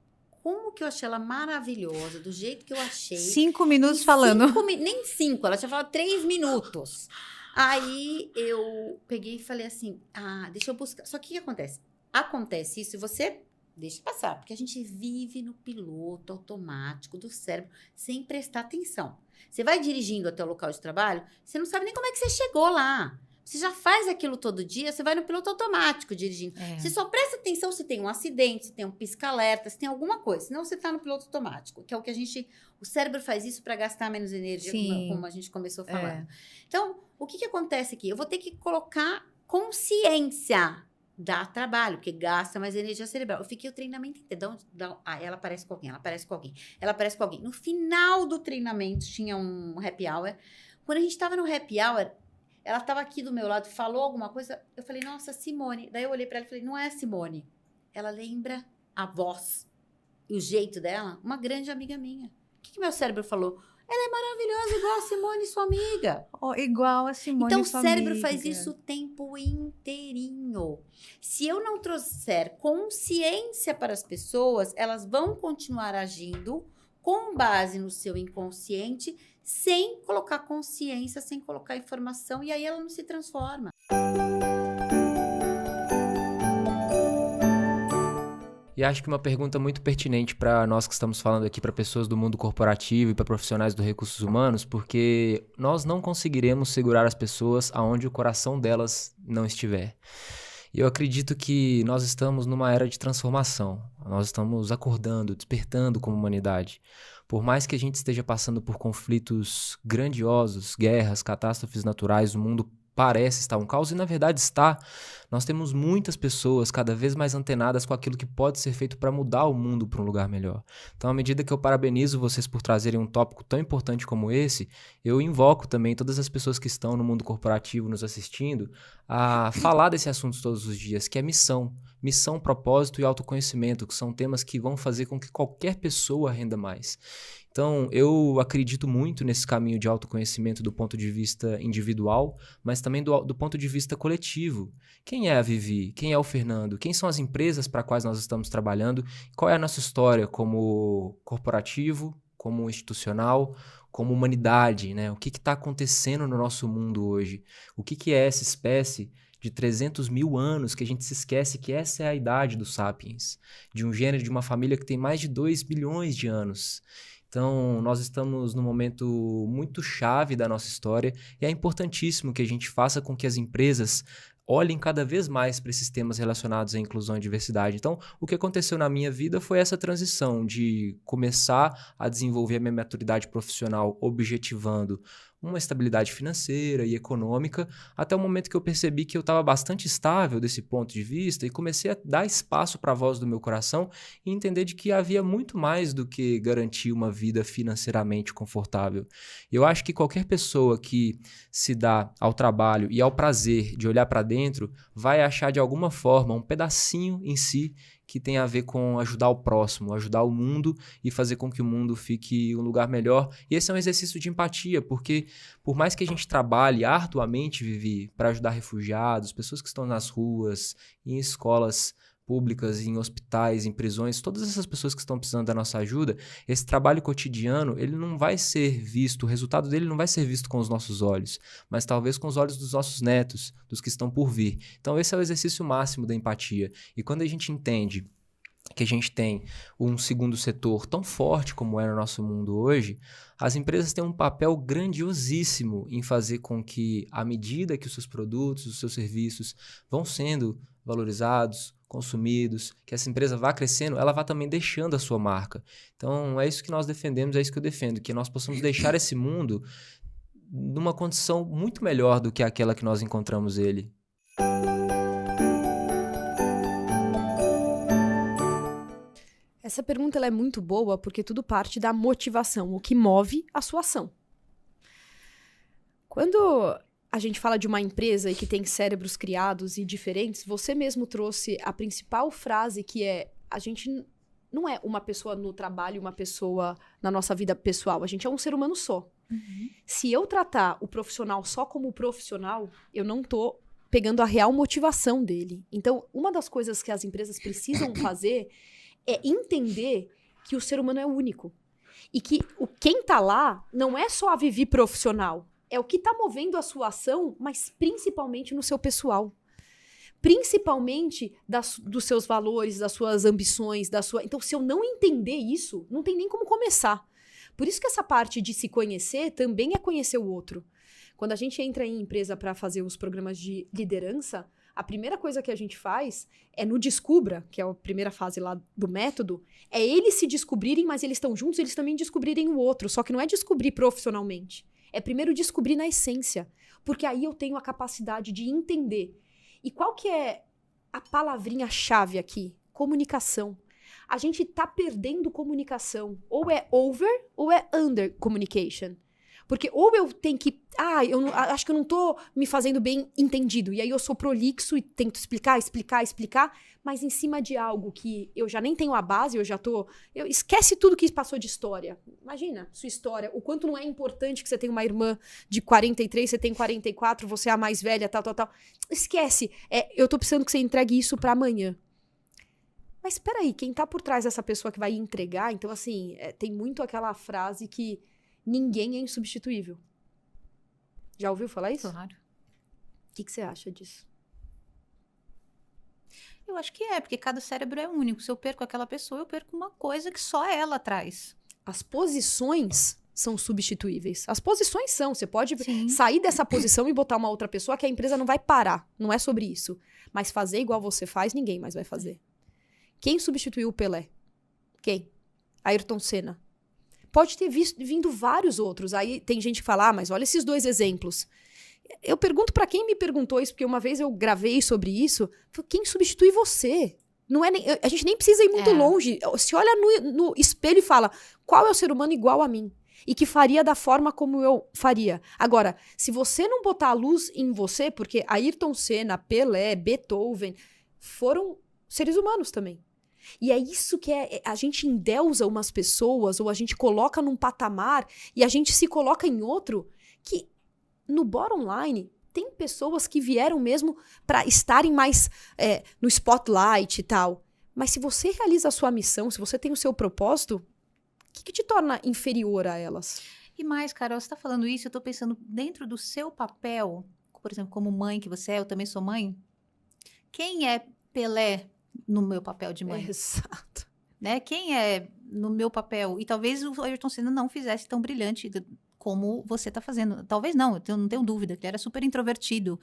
Como que eu achei ela maravilhosa, do jeito que eu achei. 5 minutos falando. Nem 5, ela tinha falado 3 minutos. Aí eu peguei e falei assim, deixa eu buscar. Só que o que acontece? Acontece isso e você deixa passar, porque a gente vive no piloto automático do cérebro sem prestar atenção. Você vai dirigindo até o local de trabalho, você não sabe nem como é que você chegou lá. Você já faz aquilo todo dia, você vai no piloto automático dirigindo. Você só presta atenção se tem um acidente, se tem um pisca-alerta, se tem alguma coisa. Senão você está no piloto automático, que é o que o cérebro faz isso para gastar menos energia, como a gente começou falando. Então, o que acontece aqui? Eu vou ter que colocar consciência. Dá trabalho, porque gasta mais energia cerebral. Eu fiquei o treinamento inteiro. Ela aparece com alguém, ela aparece com alguém, ela aparece com alguém. No final do treinamento, tinha um happy hour. Quando a gente estava no happy hour, ela estava aqui do meu lado, falou alguma coisa. Eu falei, nossa, Simone. Daí eu olhei para ela e falei, não é a Simone. Ela lembra a voz e o jeito dela, uma grande amiga minha. O que meu cérebro falou? Ela é maravilhosa, igual a Simone, sua amiga. Igual a Simone, então, sua o cérebro amiga. faz isso o tempo inteirinho. Se eu não trouxer consciência para as pessoas, elas vão continuar agindo com base no seu inconsciente, sem colocar consciência, sem colocar informação, e aí ela não se transforma. E acho que uma pergunta muito pertinente para nós que estamos falando aqui, para pessoas do mundo corporativo e para profissionais dos recursos humanos, porque nós não conseguiremos segurar as pessoas aonde o coração delas não estiver. E eu acredito que nós estamos numa era de transformação. Nós estamos acordando, despertando como humanidade. Por mais que a gente esteja passando por conflitos grandiosos, guerras, catástrofes naturais, o mundo parece estar um caos e na verdade está. Nós temos muitas pessoas cada vez mais antenadas com aquilo que pode ser feito para mudar o mundo para um lugar melhor. Então, à medida que eu parabenizo vocês por trazerem um tópico tão importante como esse, eu invoco também todas as pessoas que estão no mundo corporativo nos assistindo a falar desse assunto todos os dias, que é missão. Missão, propósito e autoconhecimento, que são temas que vão fazer com que qualquer pessoa renda mais. Então, eu acredito muito nesse caminho de autoconhecimento do ponto de vista individual, mas também do ponto de vista coletivo. Quem é a Vivi? Quem é o Fernando? Quem são as empresas para quais nós estamos trabalhando? Qual é a nossa história como corporativo, como institucional, como humanidade, né? O que está acontecendo no nosso mundo hoje? O que é essa espécie de 300 mil anos que a gente se esquece que essa é a idade dos sapiens, de um gênero, de uma família que tem mais de 2 bilhões de anos. Então, nós estamos num momento muito chave da nossa história e é importantíssimo que a gente faça com que as empresas olhem cada vez mais para esses temas relacionados à inclusão e diversidade. Então, o que aconteceu na minha vida foi essa transição de começar a desenvolver a minha maturidade profissional objetivando uma estabilidade financeira e econômica, até o momento que eu percebi que eu estava bastante estável desse ponto de vista e comecei a dar espaço para a voz do meu coração e entender de que havia muito mais do que garantir uma vida financeiramente confortável. Eu acho que qualquer pessoa que se dá ao trabalho e ao prazer de olhar para dentro vai achar de alguma forma um pedacinho em si que tem a ver com ajudar o próximo, ajudar o mundo e fazer com que o mundo fique um lugar melhor. E esse é um exercício de empatia, porque por mais que a gente trabalhe arduamente, Vivi, para ajudar refugiados, pessoas que estão nas ruas, em escolas públicas, em hospitais, em prisões, todas essas pessoas que estão precisando da nossa ajuda, esse trabalho cotidiano, ele não vai ser visto, o resultado dele não vai ser visto com os nossos olhos, mas talvez com os olhos dos nossos netos, dos que estão por vir. Então esse é o exercício máximo da empatia. E quando a gente entende que a gente tem um segundo setor tão forte como é no nosso mundo hoje, as empresas têm um papel grandiosíssimo em fazer com que, à medida que os seus produtos, os seus serviços vão sendo valorizados, consumidos, que essa empresa vá crescendo, ela vá também deixando a sua marca. Então, é isso que nós defendemos, é isso que eu defendo, que nós possamos deixar esse mundo numa condição muito melhor do que aquela que nós encontramos ele. Essa pergunta ela é muito boa porque tudo parte da motivação, o que move a sua ação. Quando a gente fala de uma empresa e que tem cérebros criados e diferentes, você mesmo trouxe a principal frase que é: a gente não é uma pessoa no trabalho, uma pessoa na nossa vida pessoal, a gente é um ser humano só. Se eu tratar o profissional só como profissional, eu não tô pegando a real motivação dele. Então, uma das coisas que as empresas precisam fazer é entender que o ser humano é único. E que quem tá lá não é só a Vivi profissional. É o que tá movendo a sua ação, mas principalmente no seu pessoal. Principalmente dos seus valores, das suas ambições, Então, se eu não entender isso, não tem nem como começar. Por isso que essa parte de se conhecer também é conhecer o outro. Quando a gente entra em empresa para fazer os programas de liderança, a primeira coisa que a gente faz é no Descubra, que é a primeira fase lá do método, é eles se descobrirem, mas eles estão juntos, eles também descobrirem o outro. Só que não é descobrir profissionalmente. É primeiro descobrir na essência. Porque aí eu tenho a capacidade de entender. E qual que é a palavrinha-chave aqui? Comunicação. A gente tá perdendo comunicação. Ou é over ou é under communication. Porque ou eu tenho que... acho que eu não tô me fazendo bem entendido. E aí eu sou prolixo e tento explicar, mas em cima de algo que eu já nem tenho a base, esquece tudo que passou de história. Imagina, sua história, o quanto não é importante que você tem uma irmã de 43, você tem 44, você é a mais velha, tal. Esquece. Eu tô precisando que você entregue isso pra amanhã. Mas espera aí, quem tá por trás dessa pessoa que vai entregar, então assim, tem muito aquela frase que ninguém é insubstituível. Já ouviu falar isso? Claro. O que você acha disso? Eu acho que porque cada cérebro é único. Se eu perco aquela pessoa, eu perco uma coisa que só ela traz. As posições são substituíveis. As posições são. Você pode sair dessa posição e botar uma outra pessoa que a empresa não vai parar. Não é sobre isso. Mas fazer igual você faz, ninguém mais vai fazer. Quem substituiu o Pelé? Quem? Ayrton Senna. Pode ter vindo vários outros. Aí tem gente que fala, mas olha esses dois exemplos. Eu pergunto para quem me perguntou isso, porque uma vez eu gravei sobre isso. Quem substitui você? Não é a gente nem precisa ir muito longe. Se olha no espelho e fala, qual é o ser humano igual a mim? E que faria da forma como eu faria. Agora, se você não botar a luz em você, porque Ayrton Senna, Pelé, Beethoven, foram seres humanos também. E é isso que a gente endeusa umas pessoas, ou a gente coloca num patamar, e a gente se coloca em outro, que no bottom line, tem pessoas que vieram mesmo para estarem mais no spotlight e tal. Mas se você realiza a sua missão, se você tem o seu propósito, o que te torna inferior a elas? E mais, Carol, você tá falando isso, eu tô pensando dentro do seu papel, por exemplo, como mãe que você é, eu também sou mãe. Quem é Pelé no meu papel de mãe? Exato. Né? Quem é no meu papel? E talvez o Ayrton Senna não fizesse tão brilhante como você está fazendo. Talvez não, eu não tenho dúvida, que ele era super introvertido.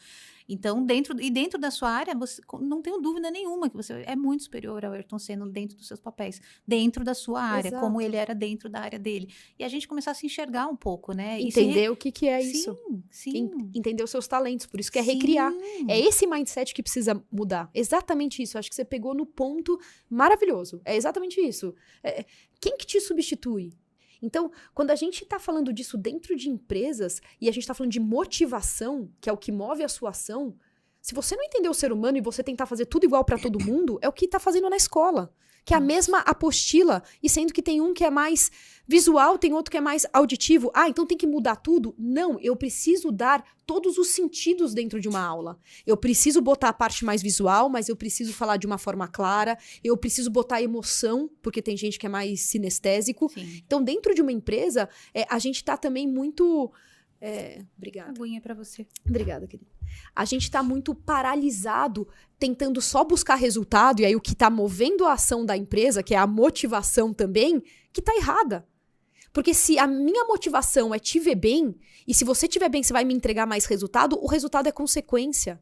Então, dentro da sua área, você não tenho dúvida nenhuma que você é muito superior ao Ayrton Senna dentro dos seus papéis, dentro da sua área, Exato. como ele era dentro da área dele. E a gente começar a se enxergar um pouco, né? Entender o que é isso. Sim. Entender os seus talentos, por isso que é recriar. É esse mindset que precisa mudar. Exatamente isso. Acho que você pegou no ponto maravilhoso. É exatamente isso. Quem que te substitui? Então, quando a gente está falando disso dentro de empresas e a gente está falando de motivação, que é o que move a sua ação, se você não entender o ser humano e você tentar fazer tudo igual para todo mundo, é o que está fazendo na escola. Que é a mesma apostila, e sendo que tem um que é mais visual, tem outro que é mais auditivo. Então tem que mudar tudo? Não, eu preciso dar todos os sentidos dentro de uma aula. Eu preciso botar a parte mais visual, mas eu preciso falar de uma forma clara. Eu preciso botar emoção, porque tem gente que é mais sinestésico. Sim. Então, dentro de uma empresa, a gente tá também muito... Obrigada. Aguinha para você. Obrigada, querida. A gente está muito paralisado, tentando só buscar resultado, e aí o que está movendo a ação da empresa, que é a motivação também, que está errada. Porque se a minha motivação é te ver bem, e se você estiver bem, você vai me entregar mais resultado, o resultado é consequência.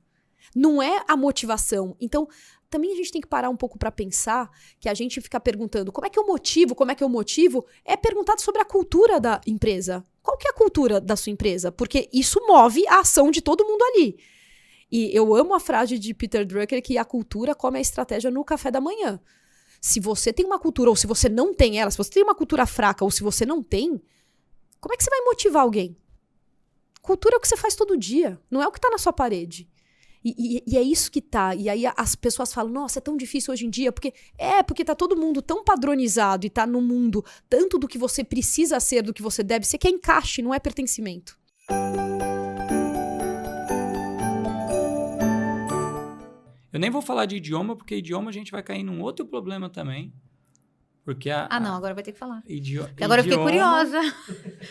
Não é a motivação. Então, também a gente tem que parar um pouco para pensar que a gente fica perguntando como é que eu motivo, é perguntado sobre a cultura da empresa. Qual que é a cultura da sua empresa? Porque isso move a ação de todo mundo ali. E eu amo a frase de Peter Drucker que a cultura come a estratégia no café da manhã. Se você tem uma cultura ou se você não tem ela, se você tem uma cultura fraca ou se você não tem, como é que você vai motivar alguém? Cultura é o que você faz todo dia, não é o que tá na sua parede. E é isso que tá. E aí as pessoas falam, nossa, é tão difícil hoje em dia, porque tá todo mundo tão padronizado e tá no mundo tanto do que você precisa ser, do que você deve ser, que é encaixe, não é pertencimento. Eu nem vou falar de idioma, porque idioma a gente vai cair num outro problema também. Porque não, agora vai ter que falar. Porque agora eu fiquei curiosa.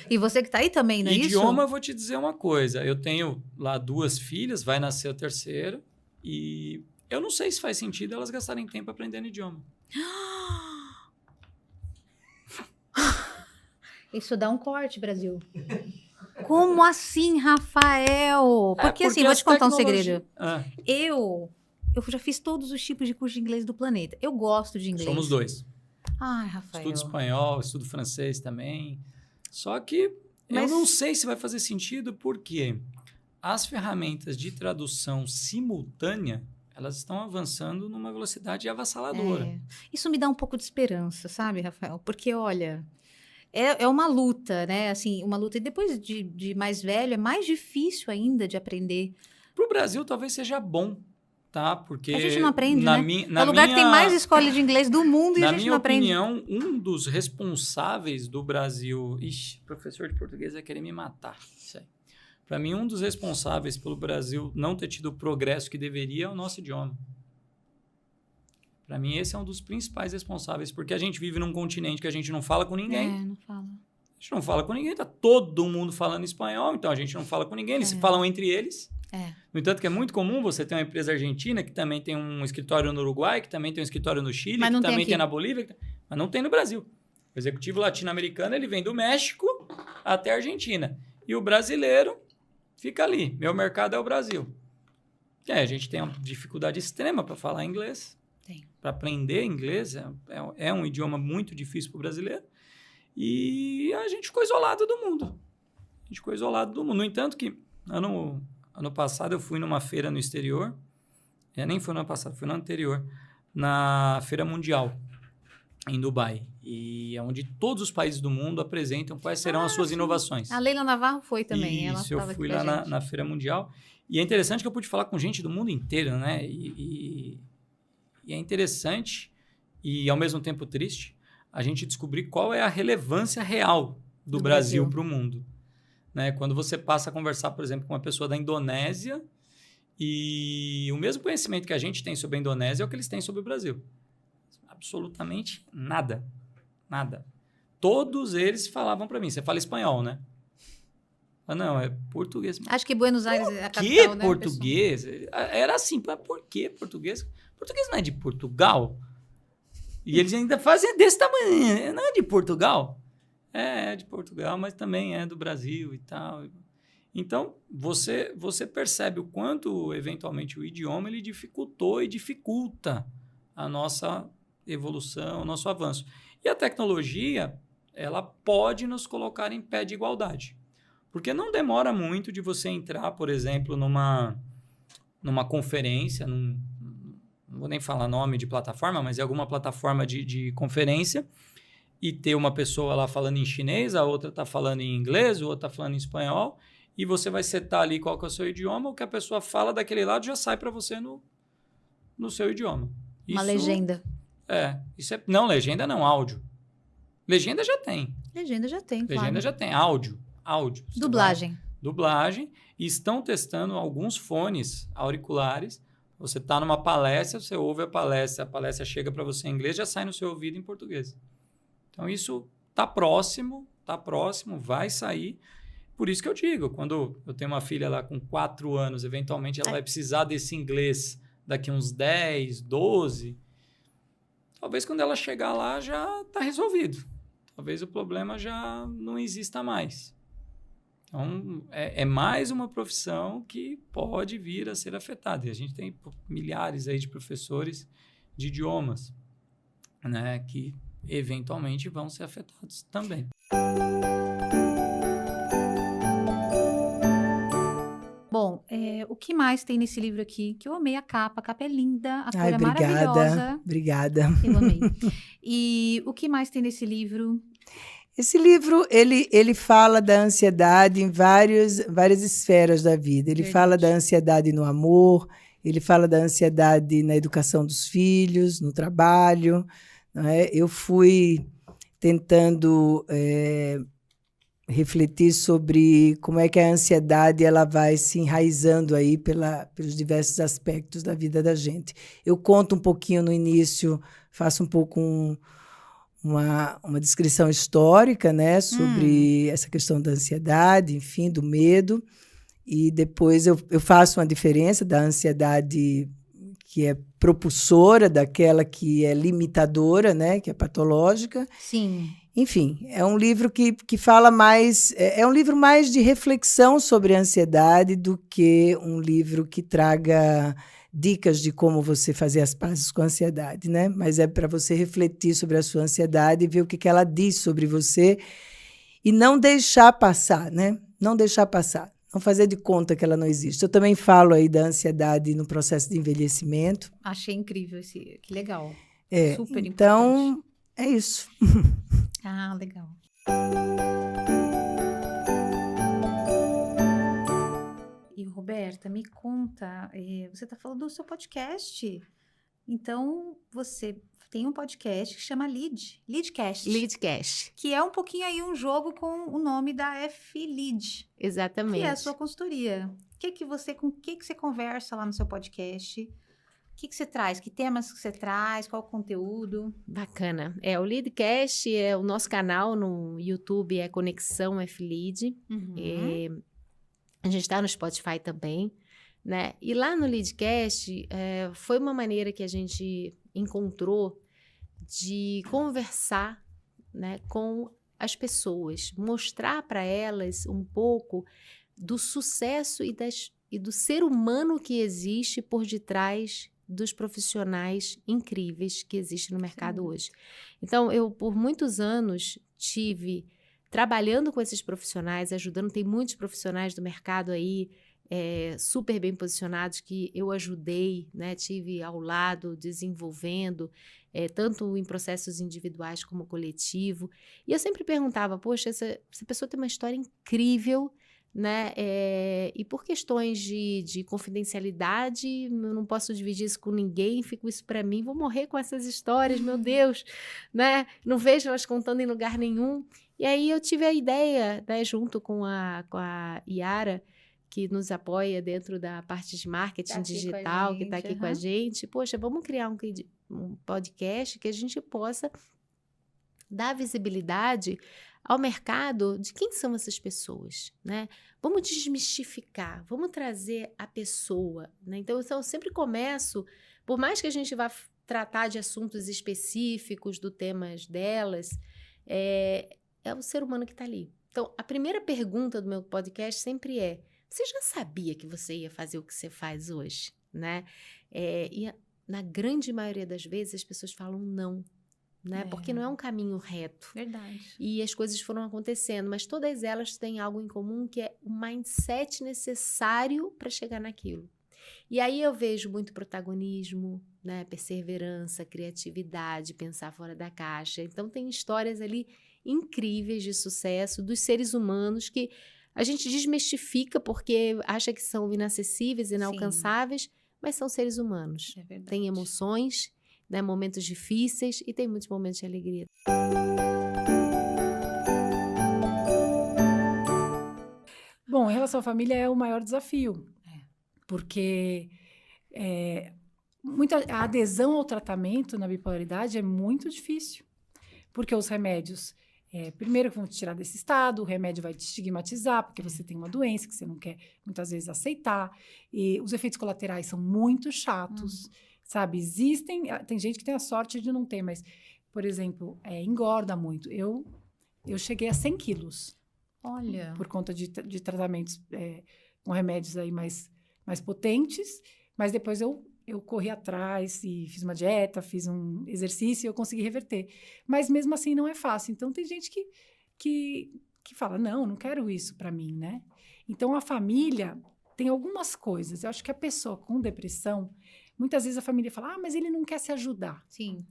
E você que tá aí também, não é isso? Idioma, eu vou te dizer uma coisa. Eu tenho lá 2 filhas, vai nascer a terceira, e eu não sei se faz sentido elas gastarem tempo aprendendo idioma. Isso dá um corte, Brasil. Como assim, Rafael? Porque assim, vou te contar um segredo. Eu já fiz todos os tipos de curso de inglês do planeta. Eu gosto de inglês. Somos 2. Ai, Rafael. Estudo espanhol, estudo francês também. Só que eu não sei se vai fazer sentido, porque as ferramentas de tradução simultânea, elas estão avançando numa velocidade avassaladora. Isso me dá um pouco de esperança, sabe, Rafael? Porque, olha, é uma luta, né? Assim, uma luta. E depois de mais velho, é mais difícil ainda de aprender. Para o Brasil, talvez seja bom. Tá, porque a gente não aprende, né? É o lugar que tem mais escola de inglês do mundo e a gente não aprende. Na minha opinião, um dos responsáveis do Brasil... Ixi, professor de português vai querer me matar. Para mim, um dos responsáveis pelo Brasil não ter tido o progresso que deveria é o nosso idioma. Para mim, esse é um dos principais responsáveis, porque a gente vive num continente que a gente não fala com ninguém. Não fala. A gente não fala com ninguém, tá todo mundo falando espanhol, então a gente não fala com ninguém, eles se falam entre eles. No entanto, que é muito comum você ter uma empresa argentina que também tem um escritório no Uruguai, que também tem um escritório no Chile, que também tem na Bolívia, mas não tem no Brasil. O executivo latino-americano, ele vem do México até a Argentina. E o brasileiro fica ali. Meu mercado é o Brasil. A gente tem uma dificuldade extrema para falar inglês. Para aprender inglês, é um idioma muito difícil para o brasileiro. E a gente ficou isolado do mundo. No entanto, que ano passado eu fui numa feira no exterior, nem foi no ano passado, foi no ano anterior, na Feira Mundial, em Dubai, e é onde todos os países do mundo apresentam quais serão as suas inovações. A Leila Navarro foi também. Isso, eu fui lá na Feira Mundial, e é interessante que eu pude falar com gente do mundo inteiro, né? E é interessante, e ao mesmo tempo triste, a gente descobrir qual é a relevância real do Brasil para o mundo. Né? Quando você passa a conversar, por exemplo, com uma pessoa da Indonésia, e o mesmo conhecimento que a gente tem sobre a Indonésia é o que eles têm sobre o Brasil. Absolutamente nada. Nada. Todos eles falavam para mim, você fala espanhol, né? Não, é português. Acho que Buenos Aires é a capital, né? Por que português? Era assim, mas por que português? Português não é de Portugal? E eles ainda fazem desse tamanho, não é de Portugal? É de Portugal, mas também é do Brasil e tal. Então, você percebe o quanto, eventualmente, o idioma ele dificultou e dificulta a nossa evolução, o nosso avanço. E a tecnologia, ela pode nos colocar em pé de igualdade. Porque não demora muito de você entrar, por exemplo, numa conferência, não vou nem falar nome de plataforma, mas é alguma plataforma de conferência, e ter uma pessoa lá falando em chinês, a outra está falando em inglês, o outro está falando em espanhol, e você vai setar ali qual que é o seu idioma, o que a pessoa fala daquele lado já sai para você no seu idioma. Uma legenda. Não, legenda não, áudio. Legenda já tem. Legenda já tem, claro. Legenda já tem, áudio. Dublagem. Dublagem. E estão testando alguns fones auriculares. Você está numa palestra, você ouve a palestra chega para você em inglês, já sai no seu ouvido em português. Então, isso está próximo, vai sair. Por isso que eu digo, quando eu tenho uma filha lá com 4 anos, eventualmente ela vai precisar desse inglês daqui uns 10, 12, talvez quando ela chegar lá já está resolvido. Talvez o problema já não exista mais. Então, é mais uma profissão que pode vir a ser afetada. E a gente tem milhares aí de professores de idiomas, né, que eventualmente vão ser afetados também. Bom, o que mais tem nesse livro aqui? Que eu amei a capa é linda, a cor é obrigada, maravilhosa. Obrigada. Eu amei. E o que mais tem nesse livro? Esse livro, ele fala da ansiedade em várias esferas da vida. Ele fala da ansiedade no amor, ele fala da ansiedade na educação dos filhos, no trabalho. Não é? Eu fui tentando refletir sobre como é que a ansiedade ela vai se enraizando aí pelos diversos aspectos da vida da gente. Eu conto um pouquinho no início, faço um pouco uma descrição histórica, né, sobre essa questão da ansiedade, enfim, do medo, e depois eu faço uma diferença da ansiedade que é propulsora, daquela que é limitadora, né, que é patológica. Sim. Enfim, é um livro que fala mais... É um livro mais de reflexão sobre a ansiedade do que um livro que traga dicas de como você fazer as pazes com a ansiedade, né? Mas é para você refletir sobre a sua ansiedade e ver o que ela diz sobre você e não deixar passar, né? Não deixar passar. Não fazer de conta que ela não existe. Eu também falo aí da ansiedade no processo de envelhecimento. Achei incrível que legal. Super importante. Então, é isso. Ah, legal. E, Roberta, me conta, você está falando do seu podcast. Então, você tem um podcast que chama Leadcast. Leadcast. Que é um pouquinho aí um jogo com o nome da F-Lead. Exatamente. Que é a sua consultoria. Com o que você conversa lá no seu podcast? O que você traz? Que temas que você traz? Qual o conteúdo? Bacana. O Leadcast é o nosso canal no YouTube, é Conexão F-Lead. A gente está no Spotify também, né? E lá no Leadcast foi uma maneira que a gente encontrou de conversar, né, com as pessoas, mostrar para elas um pouco do sucesso e do ser humano que existe por detrás dos profissionais incríveis que existem no mercado hoje. Então, eu, por muitos anos, tive trabalhando com esses profissionais, ajudando, tem muitos profissionais do mercado aí super bem posicionados que eu ajudei, né, tive ao lado, desenvolvendo, tanto em processos individuais como coletivo. E eu sempre perguntava, poxa, essa pessoa tem uma história incrível, né? E por questões de confidencialidade, eu não posso dividir isso com ninguém, fico isso para mim, vou morrer com essas histórias, meu Deus, né? Não vejo elas contando em lugar nenhum. E aí eu tive a ideia, né, junto com a Yara, que nos apoia dentro da parte de marketing digital, que está aqui com a gente. Poxa, vamos criar um podcast que a gente possa dar visibilidade ao mercado de quem são essas pessoas, né? Vamos desmistificar, vamos trazer a pessoa, né? Então, eu sempre começo, por mais que a gente vá tratar de assuntos específicos, do temas delas, é o ser humano que está ali. Então, a primeira pergunta do meu podcast sempre é: você já sabia que você ia fazer o que você faz hoje, né? Na grande maioria das vezes, as pessoas falam não, né? Porque não é um caminho reto. Verdade. E as coisas foram acontecendo, mas todas elas têm algo em comum, que é o mindset necessário para chegar naquilo. E aí eu vejo muito protagonismo, né? Perseverança, criatividade, pensar fora da caixa. Então, tem histórias ali incríveis de sucesso dos seres humanos que a gente desmistifica porque acha que são inacessíveis, inalcançáveis, sim, mas são seres humanos. É verdade. Tem emoções, né, momentos difíceis e tem muitos momentos de alegria. Bom, em relação à família é o maior desafio, porque a adesão ao tratamento na bipolaridade é muito difícil, porque os remédios Primeiro que vão te tirar desse estado, o remédio vai te estigmatizar, porque você tem uma doença que você não quer, muitas vezes, aceitar. E os efeitos colaterais são muito chatos, sabe? Tem gente que tem a sorte de não ter, mas, por exemplo, engorda muito. Eu cheguei a 100 quilos. Olha. Por conta de tratamentos com remédios aí mais potentes, mas depois eu corri atrás e fiz uma dieta, fiz um exercício e eu consegui reverter. Mas mesmo assim não é fácil. Então tem gente que fala, não quero isso para mim, né? Então a família tem algumas coisas. Eu acho que a pessoa com depressão, muitas vezes a família fala, mas ele não quer se ajudar. Sim.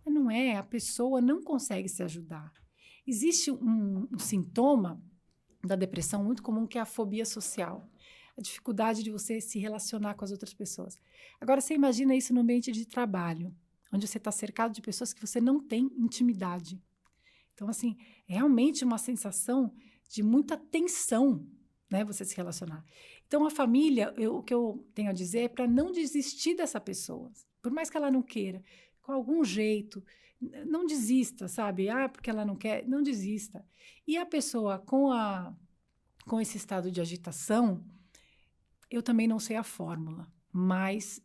Mas não é, a pessoa não consegue se ajudar. Existe um sintoma da depressão muito comum, que é a fobia social. A dificuldade de você se relacionar com as outras pessoas. Agora, você imagina isso no ambiente de trabalho, onde você está cercado de pessoas que você não tem intimidade. Então, assim, é realmente uma sensação de muita tensão, né, você se relacionar. Então, a família, o que eu tenho a dizer é para não desistir dessa pessoa. Por mais que ela não queira, com algum jeito, não desista, sabe? Porque ela não quer, não desista. E a pessoa com esse estado de agitação, eu também não sei a fórmula, mas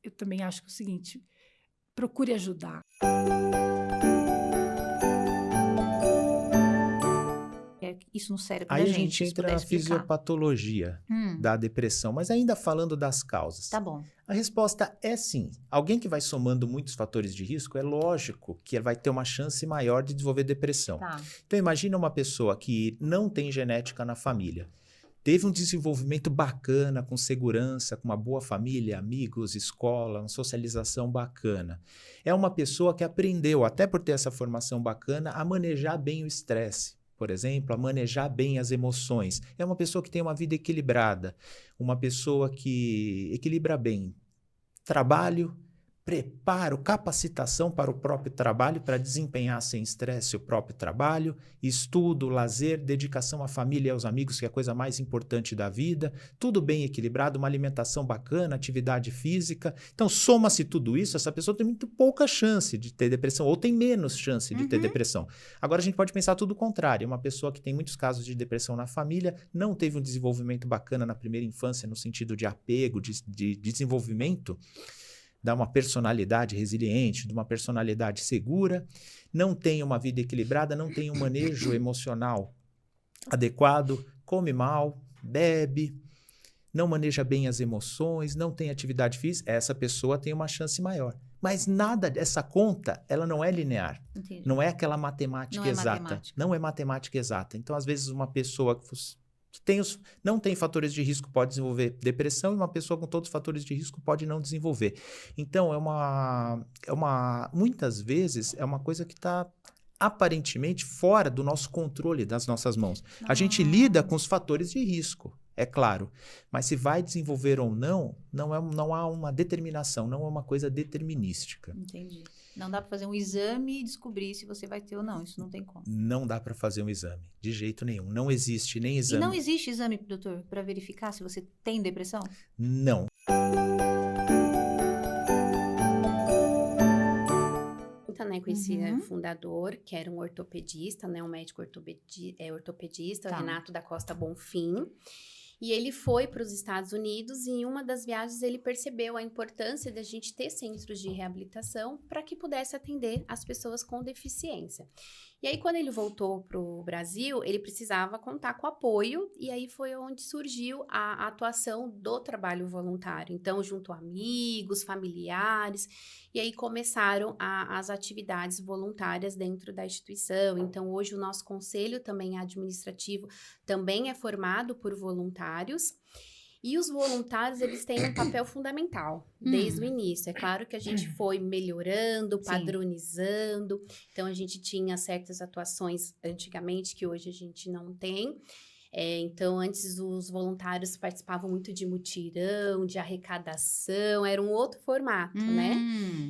eu também acho que é o seguinte, procure ajudar. Isso no cérebro Aí da a gente entra na fisiopatologia da depressão, mas ainda falando das causas. Tá bom. A resposta é sim. Alguém que vai somando muitos fatores de risco, é lógico que vai ter uma chance maior de desenvolver depressão. Tá. Então imagina uma pessoa que não tem genética na família. Teve um desenvolvimento bacana, com segurança, com uma boa família, amigos, escola, uma socialização bacana. É uma pessoa que aprendeu, até por ter essa formação bacana, a manejar bem o estresse. Por exemplo, a manejar bem as emoções. É uma pessoa que tem uma vida equilibrada, uma pessoa que equilibra bem trabalho, preparo, capacitação para o próprio trabalho, para desempenhar sem estresse o próprio trabalho, estudo, lazer, dedicação à família e aos amigos, que é a coisa mais importante da vida, tudo bem equilibrado, uma alimentação bacana, atividade física. Então, soma-se tudo isso, essa pessoa tem muito pouca chance de ter depressão, ou tem menos chance de ter depressão. Agora, a gente pode pensar tudo o contrário, uma pessoa que tem muitos casos de depressão na família, não teve um desenvolvimento bacana na primeira infância, no sentido de apego, de desenvolvimento, dá uma personalidade resiliente, de uma personalidade segura, não tem uma vida equilibrada, não tem um manejo emocional adequado, come mal, bebe, não maneja bem as emoções, não tem atividade física, essa pessoa tem uma chance maior. Mas nada dessa conta, ela não é linear. Entendi. Não é aquela matemática exata. Matemática. Não é matemática exata. Então, às vezes, uma pessoa que não tem fatores de risco pode desenvolver depressão e uma pessoa com todos os fatores de risco pode não desenvolver. Então, muitas vezes, é uma coisa que está aparentemente fora do nosso controle, das nossas mãos. A gente lida com os fatores de risco, é claro, mas se vai desenvolver ou não há uma determinação, não é uma coisa determinística. Entendi. Não dá para fazer um exame e descobrir se você vai ter ou não, isso não tem como. Não dá para fazer um exame, de jeito nenhum. Não existe nem exame. E não existe exame, doutor, para verificar se você tem depressão? Não. Então, né, conheci o fundador, que era um ortopedista, né, um médico ortopedista, Tá. Renato da Costa Bonfim. E ele foi para os Estados Unidos e em uma das viagens ele percebeu a importância da gente ter centros de reabilitação para que pudesse atender as pessoas com deficiência. E aí, quando ele voltou para o Brasil, ele precisava contar com apoio e aí foi onde surgiu a atuação do trabalho voluntário. Então, junto a amigos, familiares, e aí começaram as atividades voluntárias dentro da instituição. Então, hoje o nosso conselho também administrativo também é formado por voluntários. E os voluntários, eles têm um papel fundamental desde o início. É claro que a gente foi melhorando, padronizando. Então, a gente tinha certas atuações antigamente que hoje a gente não tem. Então, antes os voluntários participavam muito de mutirão, de arrecadação, era um outro formato, né?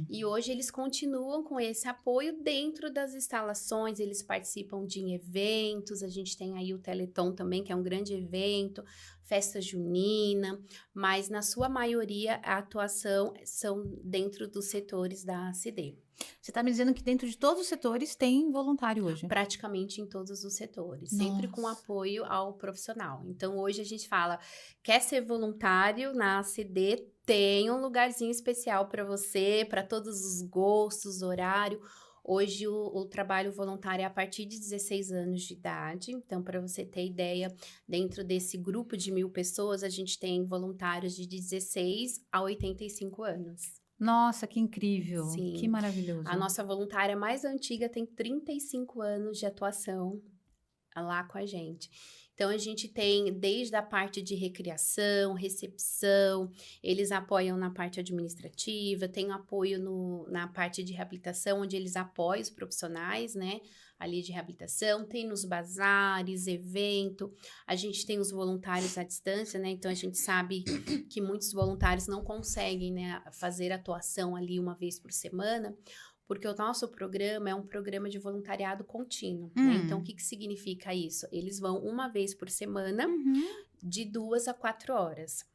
E hoje hoje eles continuam com esse apoio dentro das instalações, eles participam de eventos, a gente tem aí o Teleton também, que é um grande evento, festa junina, mas na sua maioria a atuação são dentro dos setores da ACD. Você está me dizendo que dentro de todos os setores tem voluntário hoje? Praticamente em todos os setores, sempre com apoio ao profissional. Então, hoje a gente fala, quer ser voluntário na ACD, tem um lugarzinho especial para você, para todos os gostos, horário. Hoje o trabalho voluntário é a partir de 16 anos de idade. Então, para você ter ideia, dentro desse grupo de 1.000 pessoas, a gente tem voluntários de 16 a 85 anos. Nossa, que incrível, Sim. Que maravilhoso. A nossa voluntária mais antiga tem 35 anos de atuação lá com a gente. Então, a gente tem desde a parte de recreação, recepção, eles apoiam na parte administrativa, tem apoio na parte de reabilitação, onde eles apoiam os profissionais, né, ali de reabilitação, tem nos bazares, evento, a gente tem os voluntários à distância, né, então a gente sabe que muitos voluntários não conseguem, né, fazer atuação ali uma vez por semana, porque o nosso programa é um programa de voluntariado contínuo, né? Então, o que significa isso? Eles vão uma vez por semana, de 2 a 4 horas.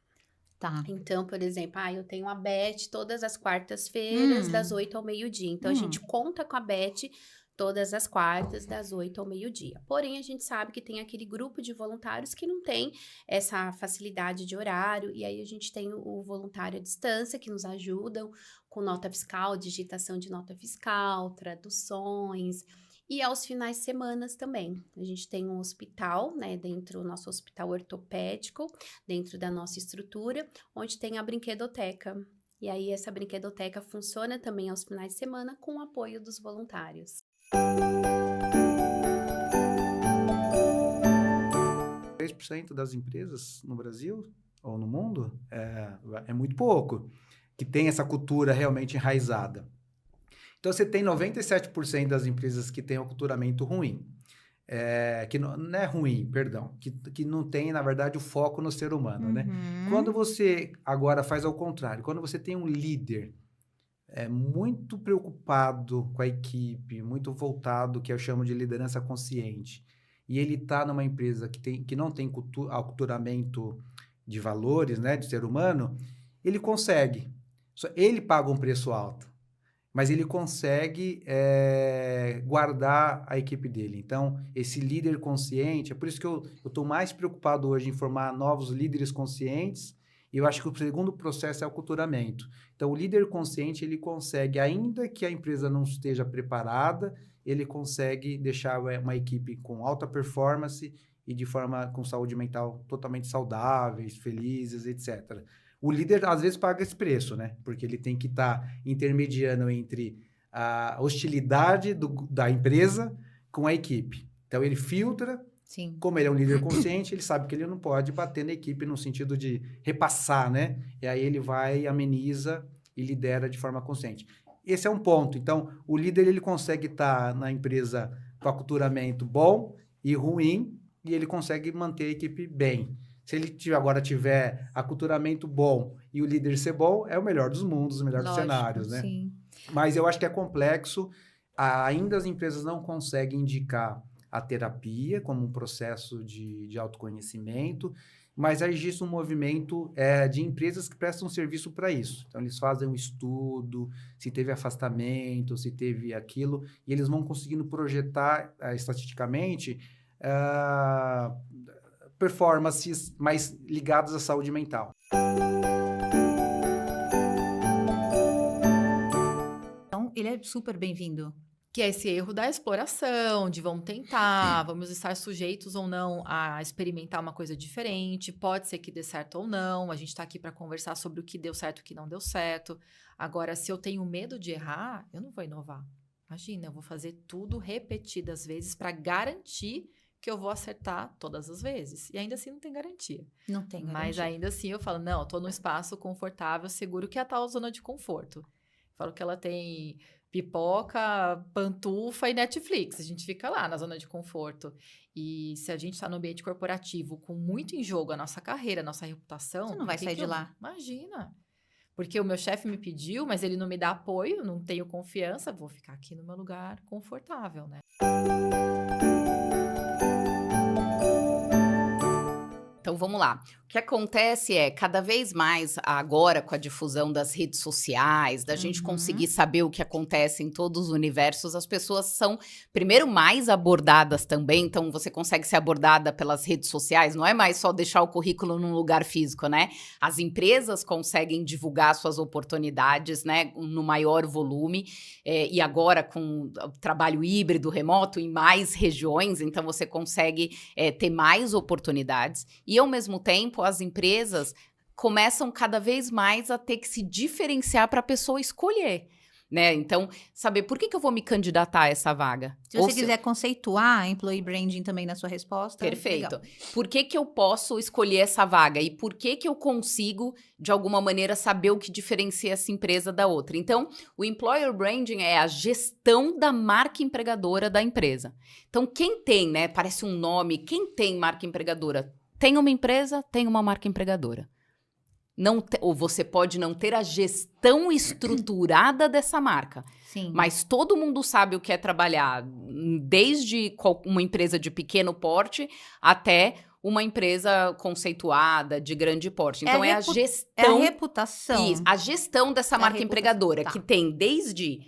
Tá. Então, por exemplo, eu tenho a Beth todas as quartas-feiras, das 8 ao meio-dia. Então, a gente conta com a Beth todas as quartas, das 8 ao meio-dia. Porém, a gente sabe que tem aquele grupo de voluntários que não tem essa facilidade de horário, e aí a gente tem o voluntário à distância, que nos ajudam com nota fiscal, digitação de nota fiscal, traduções, e aos finais de semana também. A gente tem um hospital, né, dentro do nosso hospital ortopédico, dentro da nossa estrutura, onde tem a brinquedoteca. E aí, essa brinquedoteca funciona também aos finais de semana com o apoio dos voluntários. 3% das empresas no Brasil ou no mundo é muito pouco, que tem essa cultura realmente enraizada. Então, você tem 97% das empresas que têm um aculturamento ruim. Que não é ruim, perdão, que não tem, na verdade, o foco no ser humano, né? Quando você agora faz ao contrário, quando você tem um líder muito preocupado com a equipe, muito voltado, que eu chamo de liderança consciente, e ele está numa empresa que não tem aculturamento de valores, né, de ser humano, ele consegue. Ele paga um preço alto, mas ele consegue guardar a equipe dele. Então, esse líder consciente, é por isso que eu estou mais preocupado hoje em formar novos líderes conscientes, e eu acho que o segundo processo é o aculturamento. Então, o líder consciente, ele consegue, ainda que a empresa não esteja preparada, ele consegue deixar uma equipe com alta performance e de forma com saúde mental totalmente saudáveis, felizes, etc. O líder, às vezes, paga esse preço, né? Porque ele tem que estar intermediando entre a hostilidade da empresa com a equipe. Então, ele filtra. Sim. Como ele é um líder consciente, ele sabe que ele não pode bater na equipe no sentido de repassar, né? E aí ele vai, ameniza e lidera de forma consciente. Esse é um ponto. Então, o líder ele consegue estar na empresa com aculturamento bom e ruim, e ele consegue manter a equipe bem. Se ele agora tiver aculturamento bom e o líder ser bom, é o melhor dos mundos, o melhor dos cenários, né? Sim. Mas eu acho que é complexo. Ainda as empresas não conseguem indicar a terapia como um processo de autoconhecimento, mas existe um movimento de empresas que prestam serviço para isso. Então, eles fazem um estudo, se teve afastamento, se teve aquilo, e eles vão conseguindo projetar estatisticamente performances mais ligadas à saúde mental. Então, ele é super bem-vindo. Que é esse erro da exploração, de vamos tentar, vamos estar sujeitos ou não a experimentar uma coisa diferente, pode ser que dê certo ou não, a gente está aqui para conversar sobre o que deu certo e o que não deu certo. Agora, se eu tenho medo de errar, eu não vou inovar. Imagina, eu vou fazer tudo repetidas vezes para garantir que eu vou acertar todas as vezes. E ainda assim não tem garantia. Não tem garantia. Mas ainda assim eu falo, não, eu tô num espaço confortável, seguro, que é a tal zona de conforto. Falo que ela tem pipoca, pantufa e Netflix. A gente fica lá na zona de conforto. E se a gente está no ambiente corporativo com muito em jogo a nossa carreira, a nossa reputação... Você não vai sair de lá. Imagina. Porque o meu chefe me pediu, mas ele não me dá apoio, não tenho confiança, vou ficar aqui no meu lugar confortável, né? Então vamos lá. O que acontece é, cada vez mais agora com a difusão das redes sociais, da gente conseguir saber o que acontece em todos os universos, as pessoas são, primeiro, mais abordadas também. Então você consegue ser abordada pelas redes sociais, não é mais só deixar o currículo num lugar físico, né? As empresas conseguem divulgar suas oportunidades, né, no maior volume, e agora com o trabalho híbrido, remoto, em mais regiões, então você consegue ter mais oportunidades. E, ao mesmo tempo, as empresas começam cada vez mais a ter que se diferenciar para a pessoa escolher, né? Então, saber por que eu vou me candidatar a essa vaga? Se você quiser conceituar employee branding também na sua resposta. Perfeito. Legal. Por que eu posso escolher essa vaga? E por que eu consigo, de alguma maneira, saber o que diferencia essa empresa da outra? Então, o employer branding é a gestão da marca empregadora da empresa. Então, quem tem, né? Parece um nome. Quem tem marca empregadora? Tem uma empresa, tem uma marca empregadora. Ou você pode não ter a gestão estruturada dessa marca. Sim. Mas todo mundo sabe o que é trabalhar, desde uma empresa de pequeno porte até uma empresa conceituada, de grande porte. Então, é a gestão... É a reputação. Isso, a gestão dessa marca empregadora, que tem desde...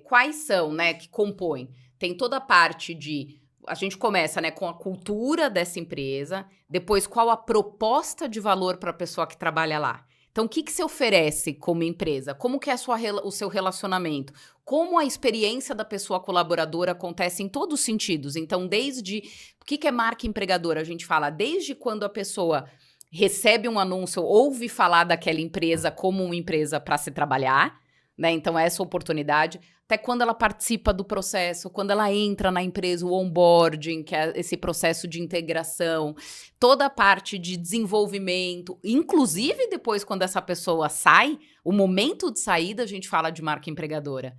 quais são, né, que compõem? Tem toda a parte de... A gente começa, né, com a cultura dessa empresa, depois qual a proposta de valor para a pessoa que trabalha lá. Então, o que você oferece como empresa? Como que é o seu relacionamento? Como a experiência da pessoa colaboradora acontece em todos os sentidos? Então, desde... O que é marca empregadora? A gente fala desde quando a pessoa recebe um anúncio, ouve falar daquela empresa como uma empresa para se trabalhar, né? Então, essa oportunidade... Até quando ela participa do processo, quando ela entra na empresa, o onboarding, que é esse processo de integração, toda a parte de desenvolvimento, inclusive depois quando essa pessoa sai, o momento de saída a gente fala de marca empregadora.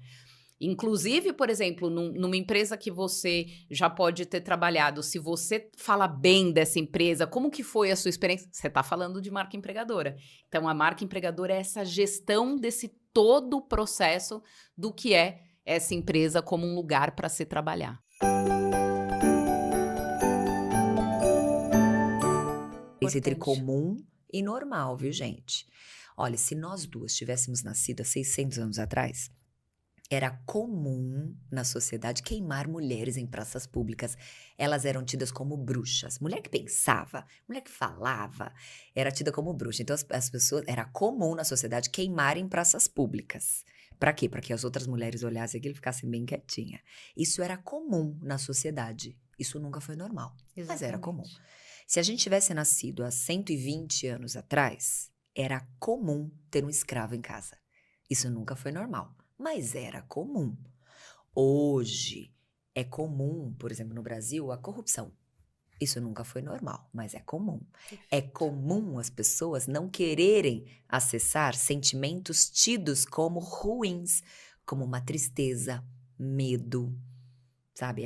Inclusive, por exemplo, numa empresa que você já pode ter trabalhado, se você fala bem dessa empresa, como que foi a sua experiência? Você está falando de marca empregadora. Então, a marca empregadora é essa gestão desse todo o processo do que é essa empresa como um lugar para se trabalhar. Entre comum e normal, viu, gente? Olha, se nós duas tivéssemos nascido há 600 anos atrás, era comum na sociedade queimar mulheres em praças públicas. Elas eram tidas como bruxas. Mulher que pensava, mulher que falava, era tida como bruxa. Então, as pessoas... Era comum na sociedade queimarem praças públicas. Para quê? Para que as outras mulheres olhassem aquilo e ficassem bem quietinha. Isso era comum na sociedade. Isso nunca foi normal, mas era comum. Se a gente tivesse nascido há 120 anos atrás, era comum ter um escravo em casa. Isso nunca foi normal. Mas era comum. Hoje, é comum, por exemplo, no Brasil, a corrupção. Isso nunca foi normal, mas é comum. É comum as pessoas não quererem acessar sentimentos tidos como ruins, como uma tristeza, medo, sabe?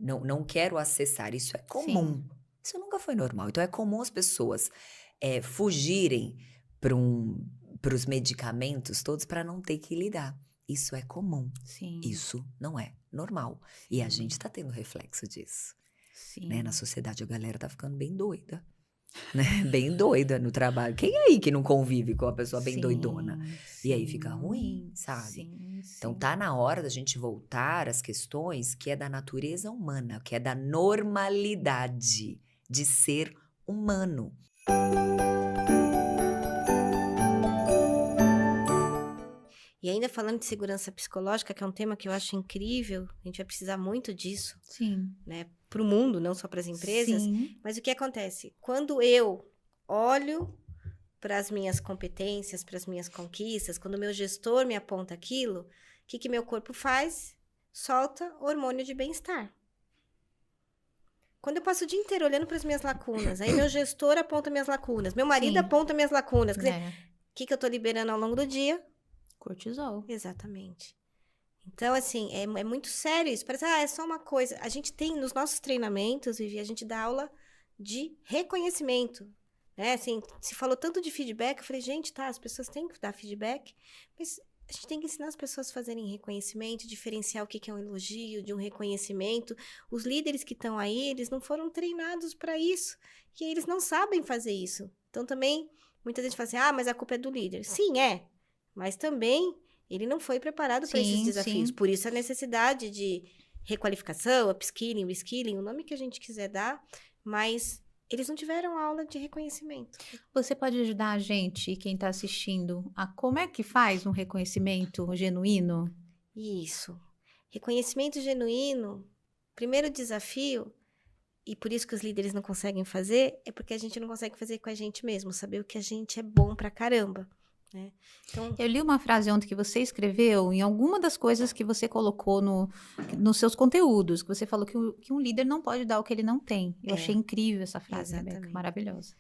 Não quero acessar, isso é comum. Sim. Isso nunca foi normal. Então, é comum as pessoas fugirem para os medicamentos todos para não ter que lidar. Isso é comum. Sim. Isso não é normal. E a gente tá tendo reflexo disso. Sim. Né? Na sociedade, a galera tá ficando bem doida. Né? Bem doida no trabalho. Quem aí que não convive com uma pessoa bem doidona? Sim. E aí fica ruim, sabe? Sim. Então tá na hora da gente voltar às questões que é da natureza humana, que é da normalidade de ser humano. E ainda falando de segurança psicológica, que é um tema que eu acho incrível, a gente vai precisar muito disso. Sim. Né, para o mundo, não só para as empresas. Sim. Mas o que acontece? Quando eu olho para as minhas competências, para as minhas conquistas, quando o meu gestor me aponta aquilo, o que meu corpo faz? Solta hormônio de bem-estar. Quando eu passo o dia inteiro olhando para as minhas lacunas, aí meu gestor aponta minhas lacunas, meu marido aponta minhas lacunas. Quer dizer, o que eu estou liberando ao longo do dia? Cortisol. Exatamente. Então, assim, é muito sério isso. Parece, é só uma coisa. A gente tem, nos nossos treinamentos, Vivi, a gente dá aula de reconhecimento. né? Assim, se falou tanto de feedback, eu falei, gente, tá, as pessoas têm que dar feedback, mas a gente tem que ensinar as pessoas a fazerem reconhecimento, diferenciar o que é um elogio de um reconhecimento. Os líderes que estão aí, eles não foram treinados para isso, e eles não sabem fazer isso. Então, também, muita gente fala assim, mas a culpa é do líder. Sim, mas também ele não foi preparado para esses desafios. Sim. Por isso a necessidade de requalificação, upskilling, reskilling, o nome que a gente quiser dar, mas eles não tiveram aula de reconhecimento. Você pode ajudar a gente, quem está assistindo, a como é que faz um reconhecimento genuíno? Isso. Reconhecimento genuíno, primeiro desafio, e por isso que os líderes não conseguem fazer, é porque a gente não consegue fazer com a gente mesmo, saber o que a gente é bom pra caramba. Né? Então, eu li uma frase ontem que você escreveu em alguma das coisas que você colocou nos seus conteúdos, que você falou que um líder não pode dar o que ele não tem. Eu achei incrível essa frase, Rebeca, maravilhosa.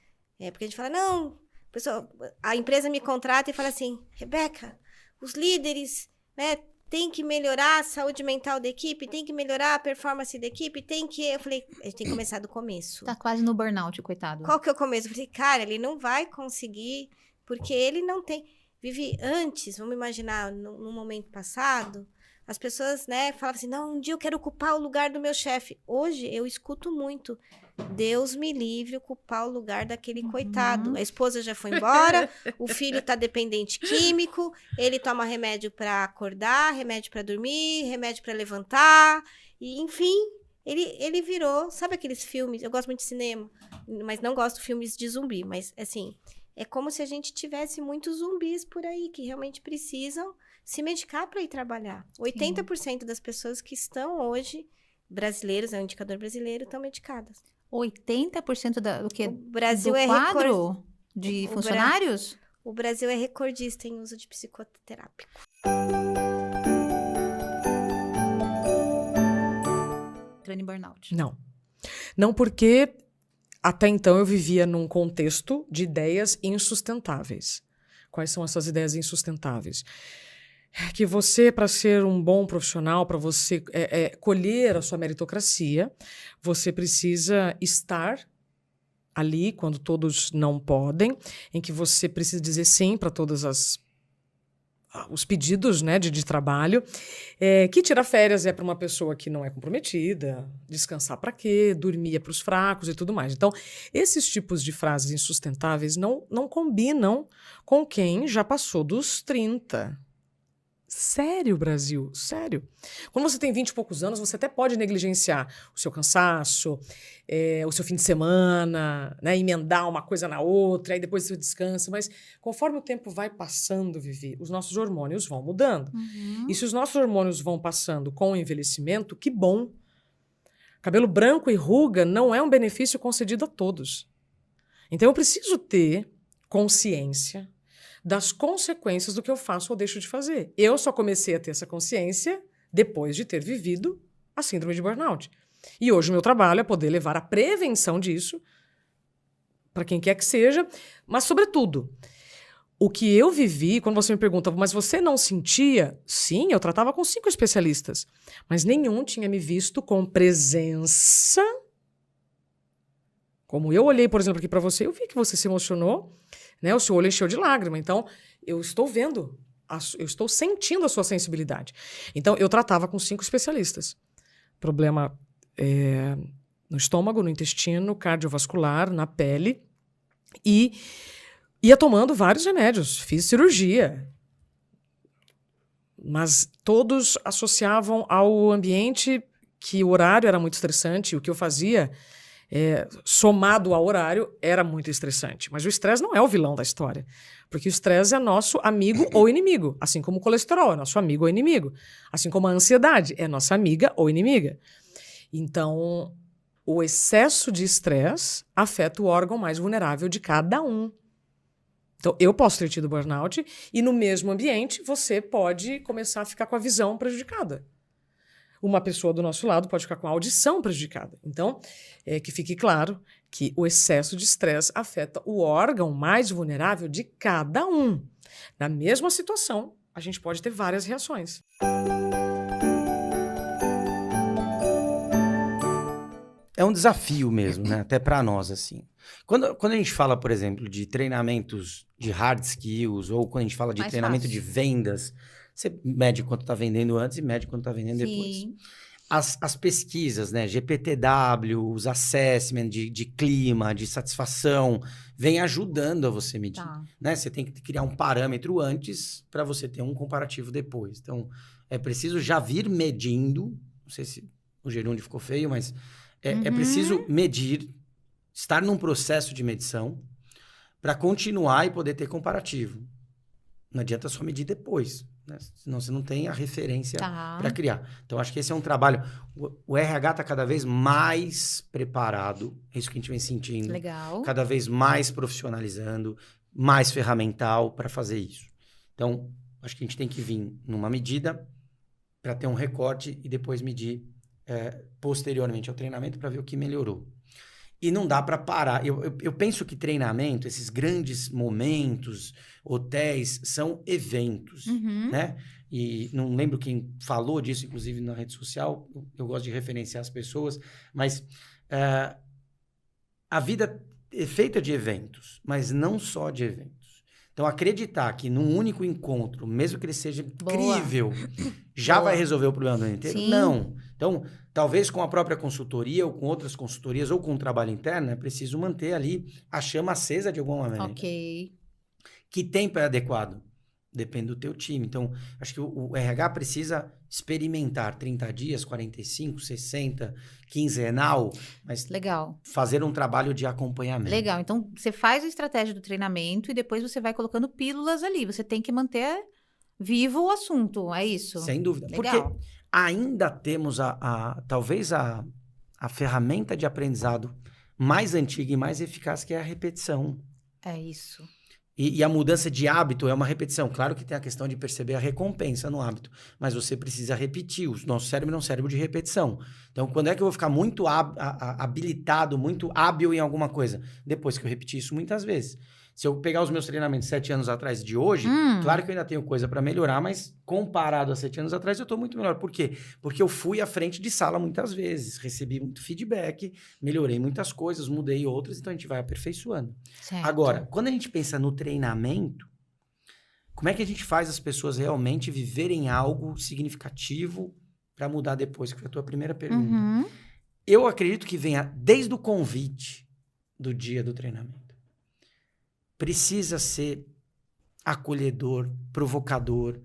Porque a gente fala, não, pessoal, a empresa me contrata e fala assim, Rebeca, os líderes, né, tem que melhorar a saúde mental da equipe, tem que melhorar a performance da equipe, Eu falei, a gente tem que começar do começo. Tá quase no burnout, coitado. Qual que é o começo? Eu falei, cara, ele não vai conseguir... Porque ele não tem... Vivi antes, vamos imaginar, no momento passado, as pessoas, né, falavam assim, não, um dia eu quero ocupar o lugar do meu chefe. Hoje, eu escuto muito, Deus me livre ocupar o lugar daquele coitado. A esposa já foi embora, o filho tá dependente químico, ele toma remédio para acordar, remédio para dormir, remédio para levantar, e enfim... Ele virou... Sabe aqueles filmes... Eu gosto muito de cinema, mas não gosto de filmes de zumbi, mas, assim... É como se a gente tivesse muitos zumbis por aí, que realmente precisam se medicar para ir trabalhar. 80% das pessoas que estão hoje, brasileiros, é um indicador brasileiro, estão medicadas. 80% do quê? O Brasil do quadro de funcionários? O Brasil é recordista em uso de psicoterápico. Entrando em burnout. Não, porque... Até então, eu vivia num contexto de ideias insustentáveis. Quais são essas ideias insustentáveis? Que você, para ser um bom profissional, para você colher a sua meritocracia, você precisa estar ali quando todos não podem, em que você precisa dizer sim para todas os pedidos, né, de trabalho, que tirar férias é para uma pessoa que não é comprometida, descansar para quê, dormir é para os fracos e tudo mais. Então, esses tipos de frases insustentáveis não combinam com quem já passou dos 30. Sério, Brasil, sério. Quando você tem 20 e poucos anos, você até pode negligenciar o seu cansaço, o seu fim de semana, né, emendar uma coisa na outra, aí depois você descansa. Mas conforme o tempo vai passando, Vivi, os nossos hormônios vão mudando. E se os nossos hormônios vão passando com o envelhecimento, que bom. Cabelo branco e ruga não é um benefício concedido a todos. Então eu preciso ter consciência das consequências do que eu faço ou deixo de fazer. Eu só comecei a ter essa consciência depois de ter vivido a síndrome de burnout. E hoje o meu trabalho é poder levar a prevenção disso para quem quer que seja, mas sobretudo, o que eu vivi, quando você me pergunta, mas você não sentia? Sim, eu tratava com 5 especialistas, mas nenhum tinha me visto com presença. Como eu olhei, por exemplo, aqui para você, eu vi que você se emocionou, né? O seu olho encheu de lágrima. Então, eu estou vendo, eu estou sentindo a sua sensibilidade. Então, eu tratava com 5 especialistas. Problema no estômago, no intestino, cardiovascular, na pele. E ia tomando vários remédios. Fiz cirurgia. Mas todos associavam ao ambiente que o horário era muito estressante. O que eu fazia... somado ao horário, era muito estressante. Mas o estresse não é o vilão da história. Porque o estresse é nosso amigo ou inimigo. Assim como o colesterol é nosso amigo ou inimigo. Assim como a ansiedade é nossa amiga ou inimiga. Então, o excesso de estresse afeta o órgão mais vulnerável de cada um. Então, eu posso ter tido burnout e no mesmo ambiente você pode começar a ficar com a visão prejudicada. Uma pessoa do nosso lado pode ficar com a audição prejudicada. Então, que fique claro que o excesso de estresse afeta o órgão mais vulnerável de cada um. Na mesma situação, a gente pode ter várias reações. é um desafio mesmo, né? Até para nós, assim. Quando a gente fala, por exemplo, de treinamentos de hard skills, ou quando a gente fala de treinamento de vendas, você mede quanto está vendendo antes e mede quanto está vendendo depois. As pesquisas, né? GPTW, os assessment de clima, de satisfação, vem ajudando a você medir. Né? Você tem que criar um parâmetro antes para você ter um comparativo depois. Então, é preciso já vir medindo. Não sei se o gerúndio ficou feio, mas é preciso medir, estar num processo de medição para continuar e poder ter comparativo. Não adianta só medir depois, né? Senão você não tem a referência para criar. Então, acho que esse é um trabalho... O RH está cada vez mais preparado, é isso que a gente vem sentindo. Legal. Cada vez mais profissionalizando, mais ferramental para fazer isso. Então, acho que a gente tem que vir numa medida para ter um recorte e depois medir posteriormente ao treinamento para ver o que melhorou. E não dá para parar. Eu penso que treinamento, esses grandes momentos, hotéis, são eventos, né? E não lembro quem falou disso, inclusive na rede social. Eu gosto de referenciar as pessoas. Mas a vida é feita de eventos, mas não só de eventos. Então, acreditar que num único encontro, mesmo que ele seja incrível, já vai resolver o problema do ano inteiro? Sim. Não. Então, talvez com a própria consultoria, ou com outras consultorias, ou com o trabalho interno, é preciso manter ali a chama acesa de alguma maneira. Ok. Que tempo é adequado? Depende do teu time. Então, acho que o RH precisa experimentar 30 dias, 45, 60, quinzenal, mas fazer um trabalho de acompanhamento. Legal. Então, você faz a estratégia do treinamento e depois você vai colocando pílulas ali. Você tem que manter vivo o assunto, é isso? Sem dúvida. Legal. Porque ainda temos talvez a ferramenta de aprendizado mais antiga e mais eficaz, que é a repetição. É isso. E a mudança de hábito é uma repetição. Claro que tem a questão de perceber a recompensa no hábito, mas você precisa repetir. O nosso cérebro é um cérebro de repetição. Então, quando é que eu vou ficar muito habilitado, muito hábil em alguma coisa? Depois que eu repetir isso muitas vezes. Se eu pegar os meus treinamentos 7 anos atrás de hoje, claro que eu ainda tenho coisa para melhorar, mas comparado a 7 anos atrás, eu estou muito melhor. Por quê? Porque eu fui à frente de sala muitas vezes, recebi muito feedback, melhorei muitas coisas, mudei outras, então a gente vai aperfeiçoando. Certo. Agora, quando a gente pensa no treinamento, como é que a gente faz as pessoas realmente viverem algo significativo para mudar depois, que foi a tua primeira pergunta? Eu acredito que venha desde o convite do dia do treinamento. Precisa ser acolhedor, provocador,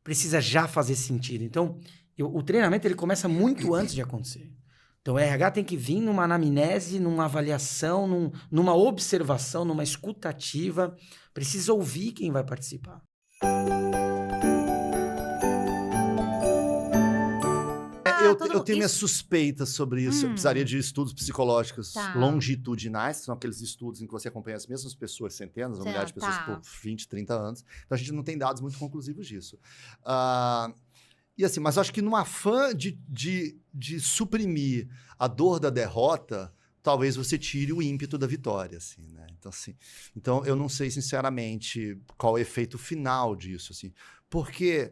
precisa já fazer sentido. Então, o treinamento ele começa muito antes de acontecer. Então, o RH tem que vir numa anamnese, numa avaliação, numa observação, numa escutativa. Precisa ouvir quem vai participar. Eu tenho minhas suspeitas sobre isso. Eu precisaria de estudos psicológicos longitudinais, que são aqueles estudos em que você acompanha as mesmas pessoas, centenas ou milhares de pessoas por 20, 30 anos. Então, a gente não tem dados muito conclusivos disso. E assim, mas eu acho que num afã de suprimir a dor da derrota, talvez você tire o ímpeto da vitória, assim, né? Então, eu não sei, sinceramente, qual é o efeito final disso, assim. Porque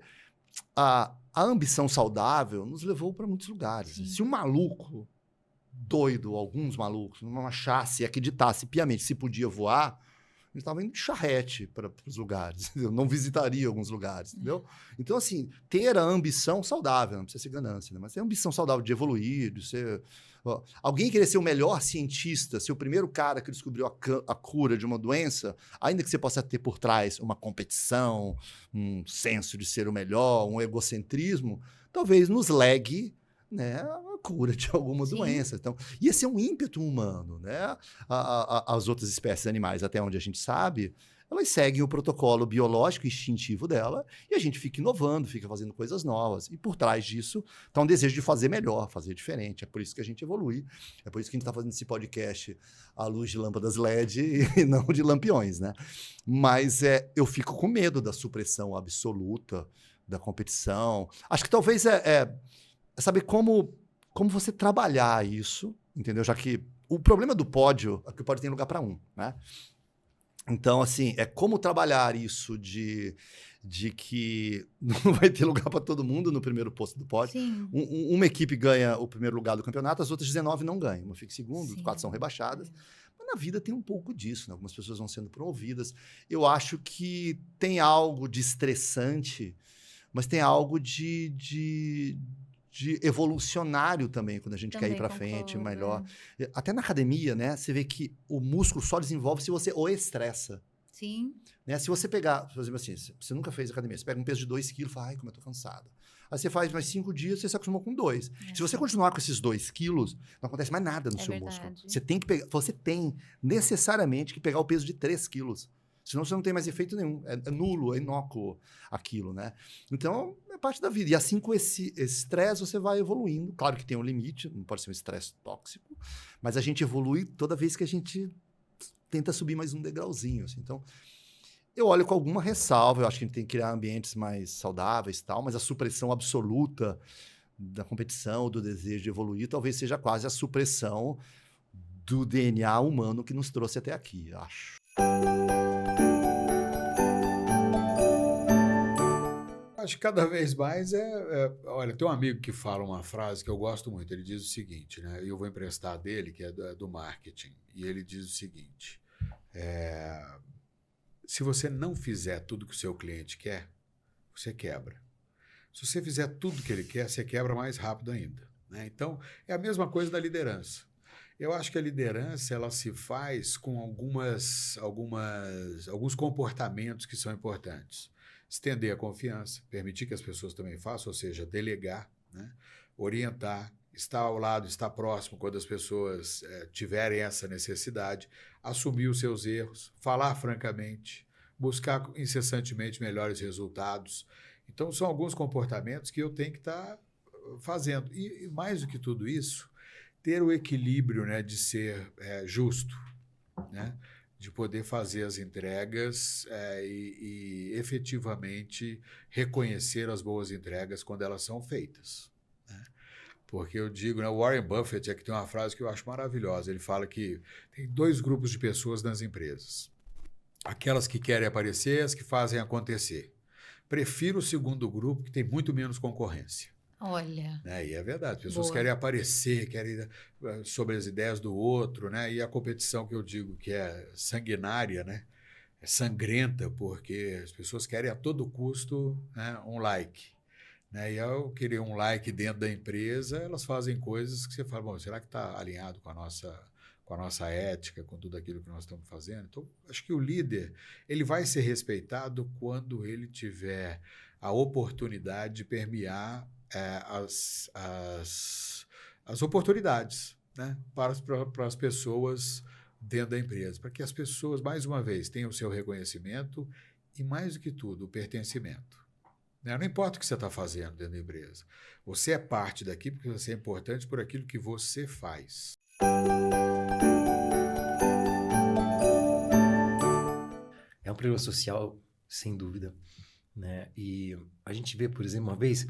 a ambição saudável nos levou para muitos lugares. Sim. Se um maluco doido, alguns malucos, não achasse e acreditasse piamente se podia voar, ele estava indo de charrete para os lugares, entendeu? Não visitaria alguns lugares, entendeu? Então, assim, ter a ambição saudável, não precisa ser ganância, né? Mas ter a ambição saudável de evoluir, de ser... Alguém querer ser o melhor cientista, ser o primeiro cara que descobriu a cura de uma doença, ainda que você possa ter por trás uma competição, um senso de ser o melhor, um egocentrismo, talvez nos legue, né, a cura de alguma doença. Então, e esse é um ímpeto humano, né? As outras espécies animais, até onde a gente sabe, elas seguem o protocolo biológico instintivo dela e a gente fica inovando, fica fazendo coisas novas. E por trás disso está um desejo de fazer melhor, fazer diferente. É por isso que a gente evolui. É por isso que a gente está fazendo esse podcast à luz de lâmpadas LED e não de lampiões, né? Mas eu fico com medo da supressão absoluta, da competição. Acho que talvez é saber como você trabalhar isso, entendeu? Já que o problema do pódio é que o pódio tem lugar para um, né? Então, assim, é como trabalhar isso de que não vai ter lugar para todo mundo no primeiro posto do pódio. Uma equipe ganha o primeiro lugar do campeonato, as outras 19 não ganham. Uma fica em segundo, 4 são rebaixadas. Mas na vida tem um pouco disso, né? Algumas pessoas vão sendo promovidas. Eu acho que tem algo de estressante, mas tem algo de evolucionário também, quando a gente quer ir para frente, melhor. Até na academia, né? Você vê que o músculo só desenvolve se você o estressa. Sim. Né? Se você pegar, por exemplo assim, você nunca fez academia, você pega um peso de 2 quilos e fala, ai, como eu tô cansado. Aí você faz mais 5 dias, você se acostumou com 2. Se você continuar com esses 2 quilos, não acontece mais nada no seu músculo. Você tem necessariamente que pegar o peso de 3 quilos. Senão você não tem mais efeito nenhum. É nulo, é inócuo aquilo, né? Então, é parte da vida. E assim, com esse estresse, você vai evoluindo. Claro que tem um limite, não pode ser um estresse tóxico, mas a gente evolui toda vez que a gente tenta subir mais um degrauzinho, assim. Então, eu olho com alguma ressalva, eu acho que a gente tem que criar ambientes mais saudáveis e tal, mas a supressão absoluta da competição, do desejo de evoluir, talvez seja quase a supressão do DNA humano que nos trouxe até aqui, acho. Acho que cada vez mais olha, tem um amigo que fala uma frase que eu gosto muito, ele diz o seguinte, né? Eu vou emprestar dele, que é do marketing, e ele diz o seguinte, se você não fizer tudo que o seu cliente quer, você quebra. Se você fizer tudo que ele quer, você quebra mais rápido ainda, né? Então, é a mesma coisa da liderança. Eu acho que a liderança ela se faz com alguns comportamentos que são importantes. Estender a confiança, permitir que as pessoas também façam, ou seja, delegar, né? Orientar, estar ao lado, estar próximo quando as pessoas tiverem essa necessidade, assumir os seus erros, falar francamente, buscar incessantemente melhores resultados. Então, são alguns comportamentos que eu tenho que estar fazendo. E mais do que tudo isso, ter o equilíbrio, né, de ser justo, né, de poder fazer as entregas e efetivamente reconhecer as boas entregas quando elas são feitas, né? Porque eu digo, né, o Warren Buffett aqui tem uma frase que eu acho maravilhosa. Ele fala que tem 2 grupos de pessoas nas empresas. Aquelas que querem aparecer e as que fazem acontecer. Prefiro o segundo grupo, que tem muito menos concorrência. Olha. Né? E é verdade, as pessoas querem aparecer, querem sobre as ideias do outro, né? E a competição que eu digo que é sanguinária, né? É sangrenta, porque as pessoas querem a todo custo, né, um like. Né? E ao querer um like dentro da empresa, elas fazem coisas que você fala, bom, será que está alinhado com a nossa ética, com tudo aquilo que nós estamos fazendo? Então, acho que o líder ele vai ser respeitado quando ele tiver a oportunidade de permear as oportunidades, né, para as pessoas dentro da empresa, para que as pessoas, mais uma vez, tenham o seu reconhecimento e, mais do que tudo, o pertencimento. Né? Não importa o que você está fazendo dentro da empresa, você é parte daqui porque você é importante por aquilo que você faz. É um problema social, sem dúvida, né? E a gente vê, por exemplo, uma vez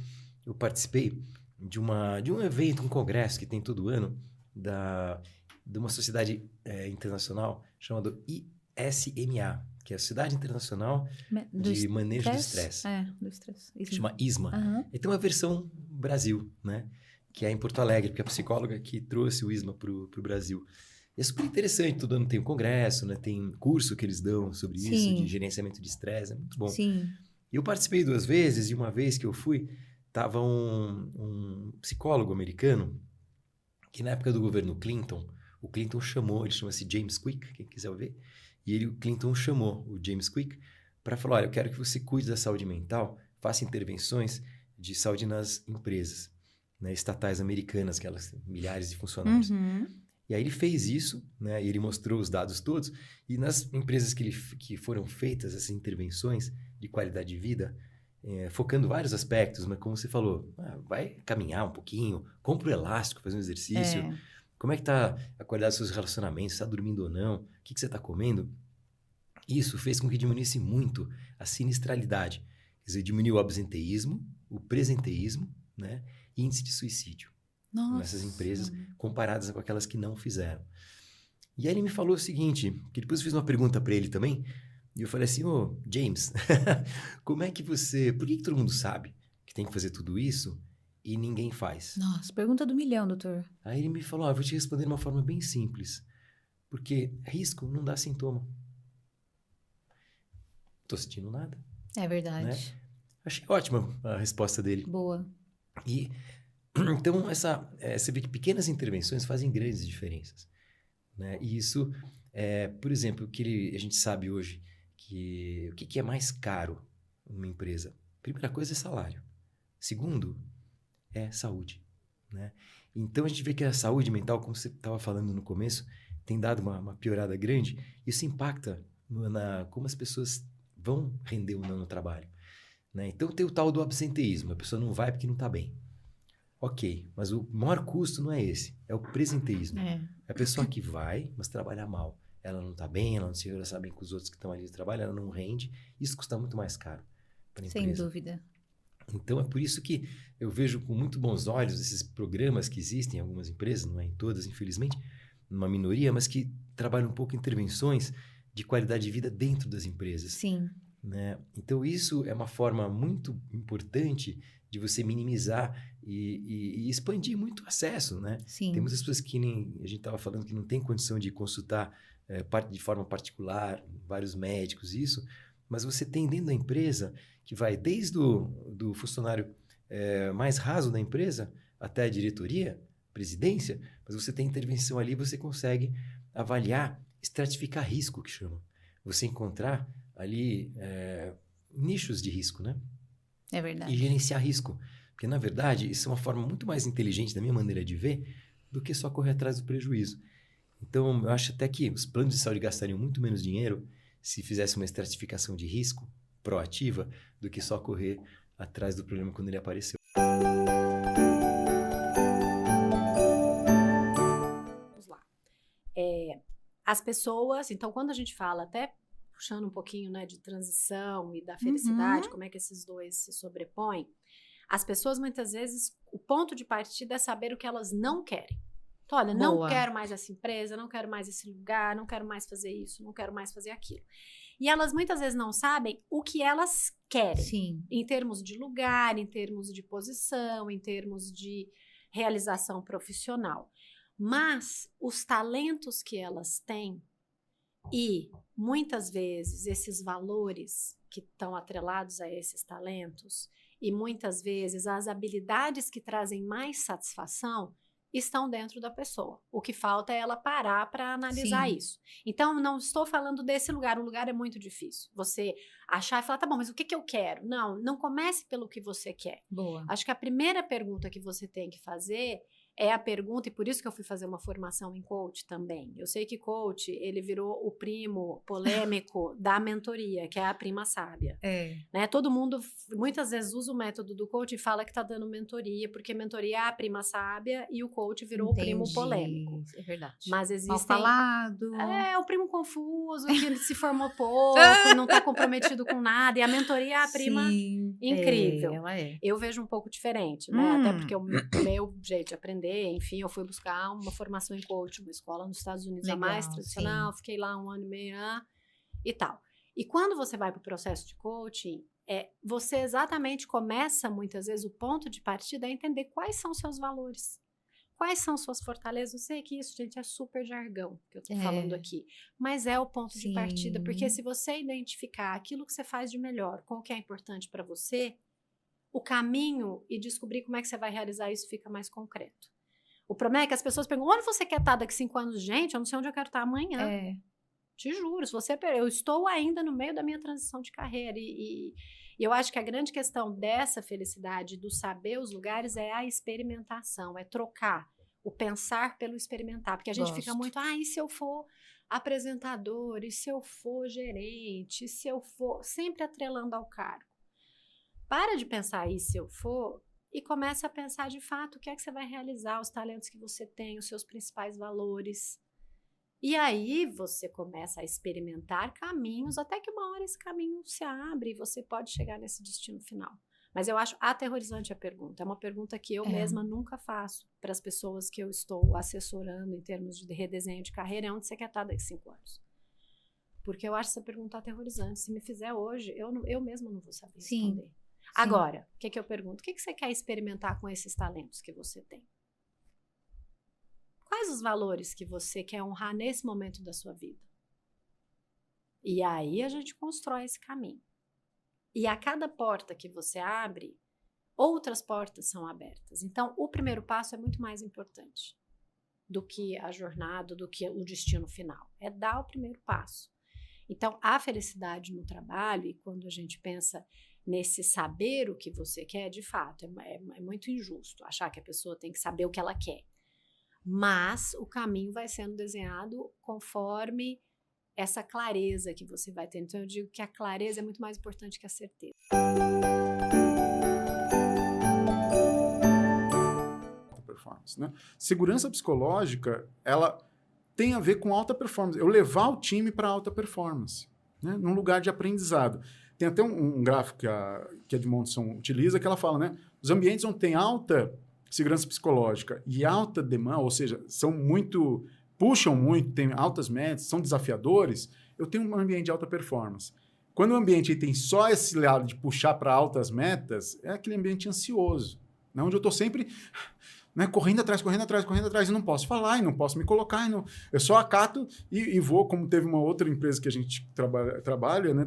eu participei de um evento, um congresso que tem todo ano, de uma sociedade internacional chamada ISMA, que é a Sociedade Internacional de Manejo do Estresse. Do estresse. Chama ISMA. E tem uma versão Brasil, né? Que é em Porto Alegre, porque a psicóloga que trouxe o ISMA para o Brasil. E é super interessante, todo ano tem um congresso, né? Tem curso que eles dão sobre isso, de gerenciamento de estresse, é muito bom. Sim. E eu participei 2 vezes, e uma vez que eu fui, estava um psicólogo americano, que na época do governo Clinton, o Clinton chamou, ele chama-se James Quick, quem quiser ver, e o Clinton chamou o James Quick para falar, olha, eu quero que você cuide da saúde mental, faça intervenções de saúde nas empresas, né, estatais americanas, aquelas milhares de funcionários. E aí ele fez isso, né, e ele mostrou os dados todos, e nas empresas que foram feitas essas intervenções de qualidade de vida, focando vários aspectos, mas como você falou, vai caminhar um pouquinho, compra o elástico, faz um exercício, como é que está a qualidade dos seus relacionamentos, está dormindo ou não, o que você está comendo? Isso fez com que diminuísse muito a sinistralidade, quer dizer, diminuiu o absenteísmo, o presenteísmo, né, e índice de suicídio nessas empresas comparadas com aquelas que não fizeram. E aí ele me falou o seguinte, que depois eu fiz uma pergunta para ele também, e eu falei assim, ô, James, como é que por que todo mundo sabe que tem que fazer tudo isso e ninguém faz? Nossa, pergunta do milhão, doutor. Aí ele me falou, eu vou te responder de uma forma bem simples, porque risco não dá sintoma. Tô sentindo nada. É verdade. Né? Achei ótima a resposta dele. Boa. E então, você vê que pequenas intervenções fazem grandes diferenças. Né? E isso, por exemplo, a gente sabe hoje que o que é mais caro numa empresa? Primeira coisa é salário. Segundo, é saúde. Né? Então, a gente vê que a saúde mental, como você estava falando no começo, tem dado uma piorada grande. Isso impacta como as pessoas vão render ou não no trabalho. Né? Então, tem o tal do absenteísmo. A pessoa não vai porque não está bem. Ok, mas o maior custo não é esse. É o presenteísmo. É a pessoa que vai, mas trabalha mal. Ela não está bem, ela não se relaciona bem com os outros que estão ali de trabalho, ela não rende. Isso custa muito mais caro para a empresa. Sem dúvida. Então, é por isso que eu vejo com muito bons olhos esses programas que existem em algumas empresas, não é em todas, infelizmente, numa minoria, mas que trabalham um pouco intervenções de qualidade de vida dentro das empresas. Sim. Né? Então, isso é uma forma muito importante de você minimizar e expandir muito o acesso, né? Sim. Tem muitas pessoas que a gente estava falando que não tem condição de consultar de forma particular, vários médicos, isso, mas você tem dentro da empresa que vai desde do funcionário mais raso da empresa até a diretoria, presidência, mas você tem intervenção ali, você consegue avaliar, estratificar risco, que chama. Você encontrar ali nichos de risco, né? É verdade. E gerenciar risco. Porque, na verdade, isso é uma forma muito mais inteligente, da minha maneira de ver, do que só correr atrás do prejuízo. Então, eu acho até que os planos de saúde gastariam muito menos dinheiro se fizesse uma estratificação de risco proativa do que só correr atrás do problema quando ele apareceu. Vamos lá. As pessoas, então, quando a gente fala, até puxando um pouquinho, né, de transição e da felicidade, como é que esses dois se sobrepõem, as pessoas, muitas vezes, o ponto de partida é saber o que elas não querem. Então, olha, não quero mais essa empresa, não quero mais esse lugar, não quero mais fazer isso, não quero mais fazer aquilo. E elas, muitas vezes, não sabem o que elas querem. Sim. Em termos de lugar, em termos de posição, em termos de realização profissional. Mas os talentos que elas têm e, muitas vezes, esses valores que estão atrelados a esses talentos e, muitas vezes, as habilidades que trazem mais satisfação estão dentro da pessoa. O que falta é ela parar para analisar isso. Então, não estou falando desse lugar. O lugar é muito difícil. Você achar e falar, tá bom, mas o que eu quero? Não comece pelo que você quer. Boa. Acho que a primeira pergunta que você tem que fazer é a pergunta, e por isso que eu fui fazer uma formação em coach também. Eu sei que coach, ele virou o primo polêmico da mentoria, que é a prima sábia. Né? Todo mundo, muitas vezes, usa o método do coach e fala que tá dando mentoria, porque mentoria é a prima sábia e o coach virou o primo polêmico. É verdade. Mas existem... Mal falado. O primo confuso, que se formou pouco, não tá comprometido com nada, e a mentoria é a prima incrível. Ela é. Eu vejo um pouco diferente, né? Até porque o meu jeito de aprender, enfim, eu fui buscar uma formação em coach, uma escola nos Estados Unidos, a mais tradicional, fiquei lá 1 ano e meio e tal. E quando você vai para o processo de coaching, você exatamente começa, muitas vezes, o ponto de partida é entender quais são seus valores. Quais são suas fortalezas? Eu sei que isso, gente, é super jargão que eu tô falando aqui, mas é o ponto de partida, porque se você identificar aquilo que você faz de melhor com o que é importante para você, o caminho e descobrir como é que você vai realizar isso fica mais concreto. O problema é que as pessoas perguntam, onde você quer estar daqui 5 anos? Gente, eu não sei onde eu quero estar amanhã. Te juro, eu estou ainda no meio da minha transição de carreira e eu acho que a grande questão dessa felicidade, do saber os lugares, é a experimentação, é trocar o pensar pelo experimentar, porque a gente fica muito, e se eu for apresentador, e se eu for gerente, e se eu for, sempre atrelando ao cargo. Para de pensar e se eu for e começa a pensar de fato o que é que você vai realizar, os talentos que você tem, os seus principais valores. E aí você começa a experimentar caminhos até que uma hora esse caminho se abre e você pode chegar nesse destino final. Mas eu acho aterrorizante a pergunta. É uma pergunta que eu mesma nunca faço para as pessoas que eu estou assessorando em termos de redesenho de carreira. É onde você quer estar daqui a 5 anos? Porque eu acho essa pergunta aterrorizante. Se me fizer hoje, eu mesma não vou saber responder. Agora, o que eu pergunto? O que você quer experimentar com esses talentos que você tem? Quais os valores que você quer honrar nesse momento da sua vida? E aí a gente constrói esse caminho. E a cada porta que você abre, outras portas são abertas. Então, o primeiro passo é muito mais importante do que a jornada, do que o destino final. É dar o primeiro passo. Então, a felicidade no trabalho, e quando a gente pensa nesse saber o que você quer, de fato, é muito injusto achar que a pessoa tem que saber o que ela quer. Mas o caminho vai sendo desenhado conforme essa clareza que você vai ter. Então, eu digo que a clareza é muito mais importante que a certeza. Performance, né? Segurança psicológica, ela tem a ver com alta performance. Eu levar o time para alta performance, né? Num lugar de aprendizado. Tem até um gráfico que a Edmondson utiliza, que ela fala, né? Os ambientes onde tem alta segurança psicológica e alta demanda, ou seja, puxam muito, têm altas metas, são desafiadores, eu tenho um ambiente de alta performance. Quando o ambiente tem só esse lado de puxar para altas metas, é aquele ambiente ansioso, né? Onde eu estou sempre, né, correndo atrás, e não posso falar, e não posso me colocar, eu só acato e vou, como teve uma outra empresa que a gente trabalha, né,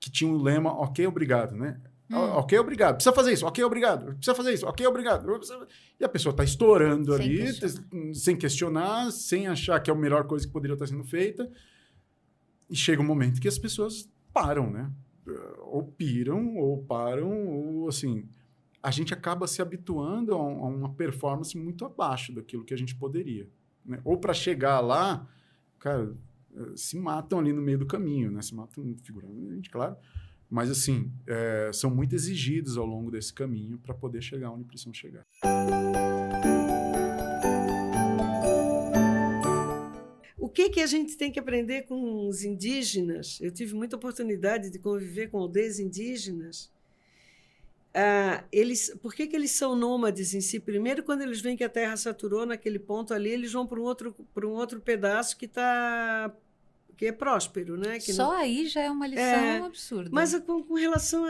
que tinha um lema, ok, obrigado, né? Ok, obrigado. Precisa fazer isso. Ok, obrigado. Precisa fazer isso. Ok, obrigado. E a pessoa está estourando sem questionar, sem achar que é a melhor coisa que poderia estar sendo feita. E chega um momento que as pessoas param, né? Ou piram, ou param, ou assim... A gente acaba se habituando a uma performance muito abaixo daquilo que a gente poderia, né? Ou para chegar lá, cara, se matam ali no meio do caminho, né? Se matam figurativamente, claro. Mas, assim, são muito exigidos ao longo desse caminho para poder chegar onde precisam chegar. O que a gente tem que aprender com os indígenas? Eu tive muita oportunidade de conviver com aldeias indígenas. Por que eles são nômades em si? Primeiro, quando eles veem que a terra saturou naquele ponto ali, eles vão para um outro pedaço que é próspero, né? Que Só aí já é uma lição absurda. Mas com relação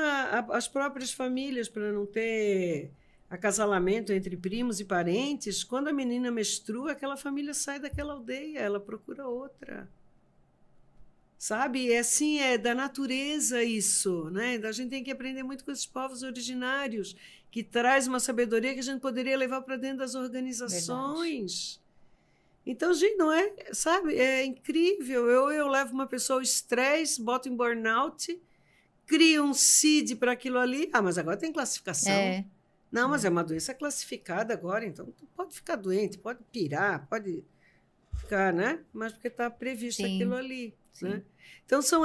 às próprias famílias, para não ter acasalamento entre primos e parentes, quando a menina menstrua, aquela família sai daquela aldeia, ela procura outra. Sabe? Assim, é da natureza isso, né? A gente tem que aprender muito com esses povos originários, que traz uma sabedoria que a gente poderia levar para dentro das organizações. Verdade. Então, gente, não é, sabe? É incrível. Eu levo uma pessoa ao estresse, boto em burnout, crio um CID para aquilo ali. Mas agora tem classificação. Não, mas é uma doença classificada agora, então pode ficar doente, pode pirar, pode ficar, né? Mas porque está previsto aquilo ali. Né? Então, são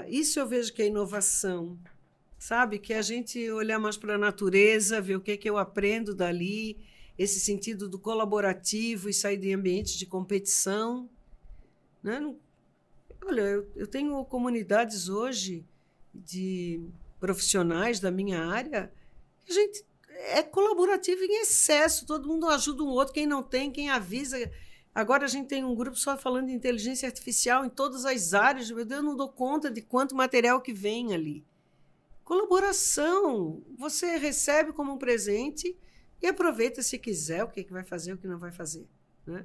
isso eu vejo que é inovação, sabe? Que é a gente olhar mais para a natureza, ver o que eu aprendo dali, esse sentido do colaborativo e sair de ambientes de competição. Né? Olha, eu tenho comunidades hoje de profissionais da minha área que a gente é colaborativo em excesso, todo mundo ajuda um outro, quem não tem, quem avisa. Agora a gente tem um grupo só falando de inteligência artificial em todas as áreas. Meu Deus, eu não dou conta de quanto material que vem ali. Colaboração. Você recebe como um presente e aproveita se quiser o que vai fazer, o que não vai fazer. Né?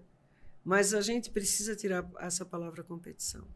Mas a gente precisa tirar essa palavra competição.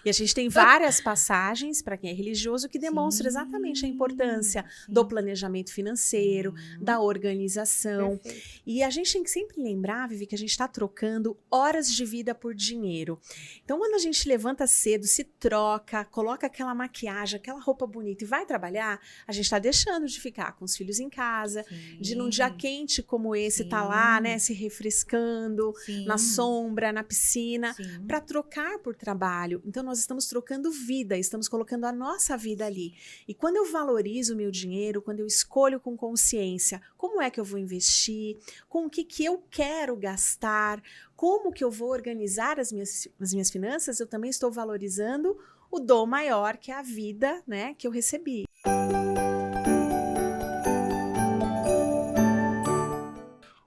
E a gente tem várias passagens, para quem é religioso, que demonstram exatamente a importância do planejamento financeiro, da organização. Perfeito. E a gente tem que sempre lembrar, Vivi, que a gente está trocando horas de vida por dinheiro. Então, quando a gente levanta cedo, se troca, coloca aquela maquiagem, aquela roupa bonita e vai trabalhar, a gente está deixando de ficar com os filhos em casa, de num dia quente como esse, tá lá, né, se refrescando, na sombra, na piscina, para trocar por trabalho. Então, nós nós estamos trocando vida, estamos colocando a nossa vida ali. E quando eu valorizo o meu dinheiro, quando eu escolho com consciência como é que eu vou investir, com o que eu quero gastar, como que eu vou organizar as minhas finanças, eu também estou valorizando o dom maior, que é a vida, né, que eu recebi.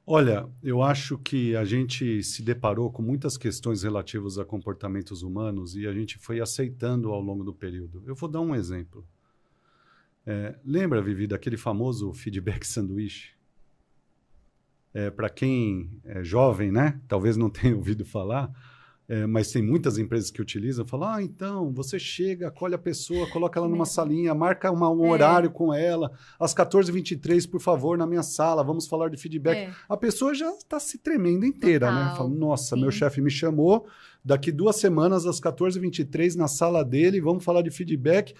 Olha, eu acho que a gente se deparou com muitas questões relativas a comportamentos humanos e a gente foi aceitando ao longo do período. Eu vou dar um exemplo. Lembra, Vivi, daquele famoso feedback sanduíche? Para quem é jovem, né? Talvez não tenha ouvido falar, mas tem muitas empresas que utilizam. Falam, então, você chega, acolhe a pessoa, coloca ela numa salinha, marca um horário com ela, às 14h23, por favor, na minha sala, vamos falar de feedback. A pessoa já está se tremendo inteira, né? Fala, nossa, meu chefe me chamou, daqui 2 semanas, às 14h23, na sala dele, vamos falar de feedback.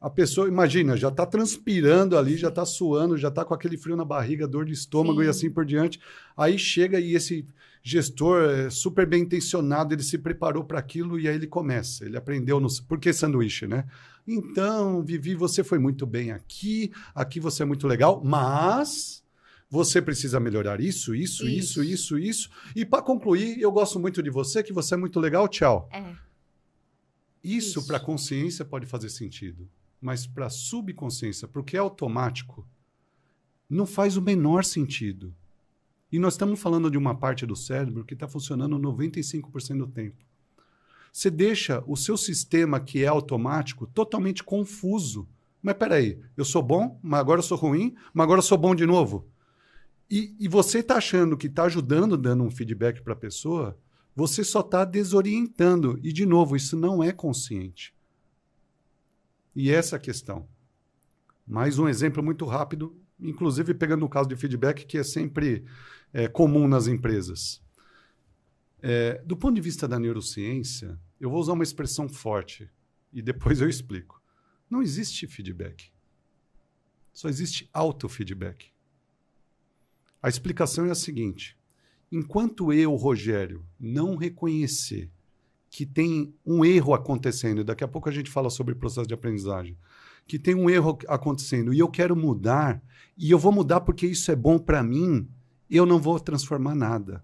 A pessoa, imagina, já está transpirando ali, já está suando, já está com aquele frio na barriga, dor de estômago e assim por diante. Aí chega e esse gestor super bem intencionado, ele se preparou para aquilo e aí ele começa. Ele aprendeu no... Por que sanduíche, né? Então, Vivi, você foi muito bem aqui você é muito legal, mas você precisa melhorar isso. E para concluir, eu gosto muito de você, que você é muito legal, tchau. Isso para a consciência pode fazer sentido. Mas para a subconsciência, porque é automático, não faz o menor sentido. E nós estamos falando de uma parte do cérebro que está funcionando 95% do tempo. Você deixa o seu sistema, que é automático, totalmente confuso. Mas peraí, eu sou bom, mas agora eu sou ruim, mas agora eu sou bom de novo. E você está achando que está ajudando, dando um feedback para a pessoa, você só está desorientando. E, de novo, isso não é consciente. E essa é a questão. Mais um exemplo muito rápido, inclusive pegando o caso de feedback, que é sempre comum nas empresas. Do ponto de vista da neurociência, eu vou usar uma expressão forte e depois eu explico. Não existe feedback. Só existe autofeedback. A explicação é a seguinte. Enquanto eu, Rogério, não reconhecer que tem um erro acontecendo, e daqui a pouco a gente fala sobre o processo de aprendizagem, que tem um erro acontecendo e eu quero mudar, e eu vou mudar porque isso é bom para mim, eu não vou transformar nada.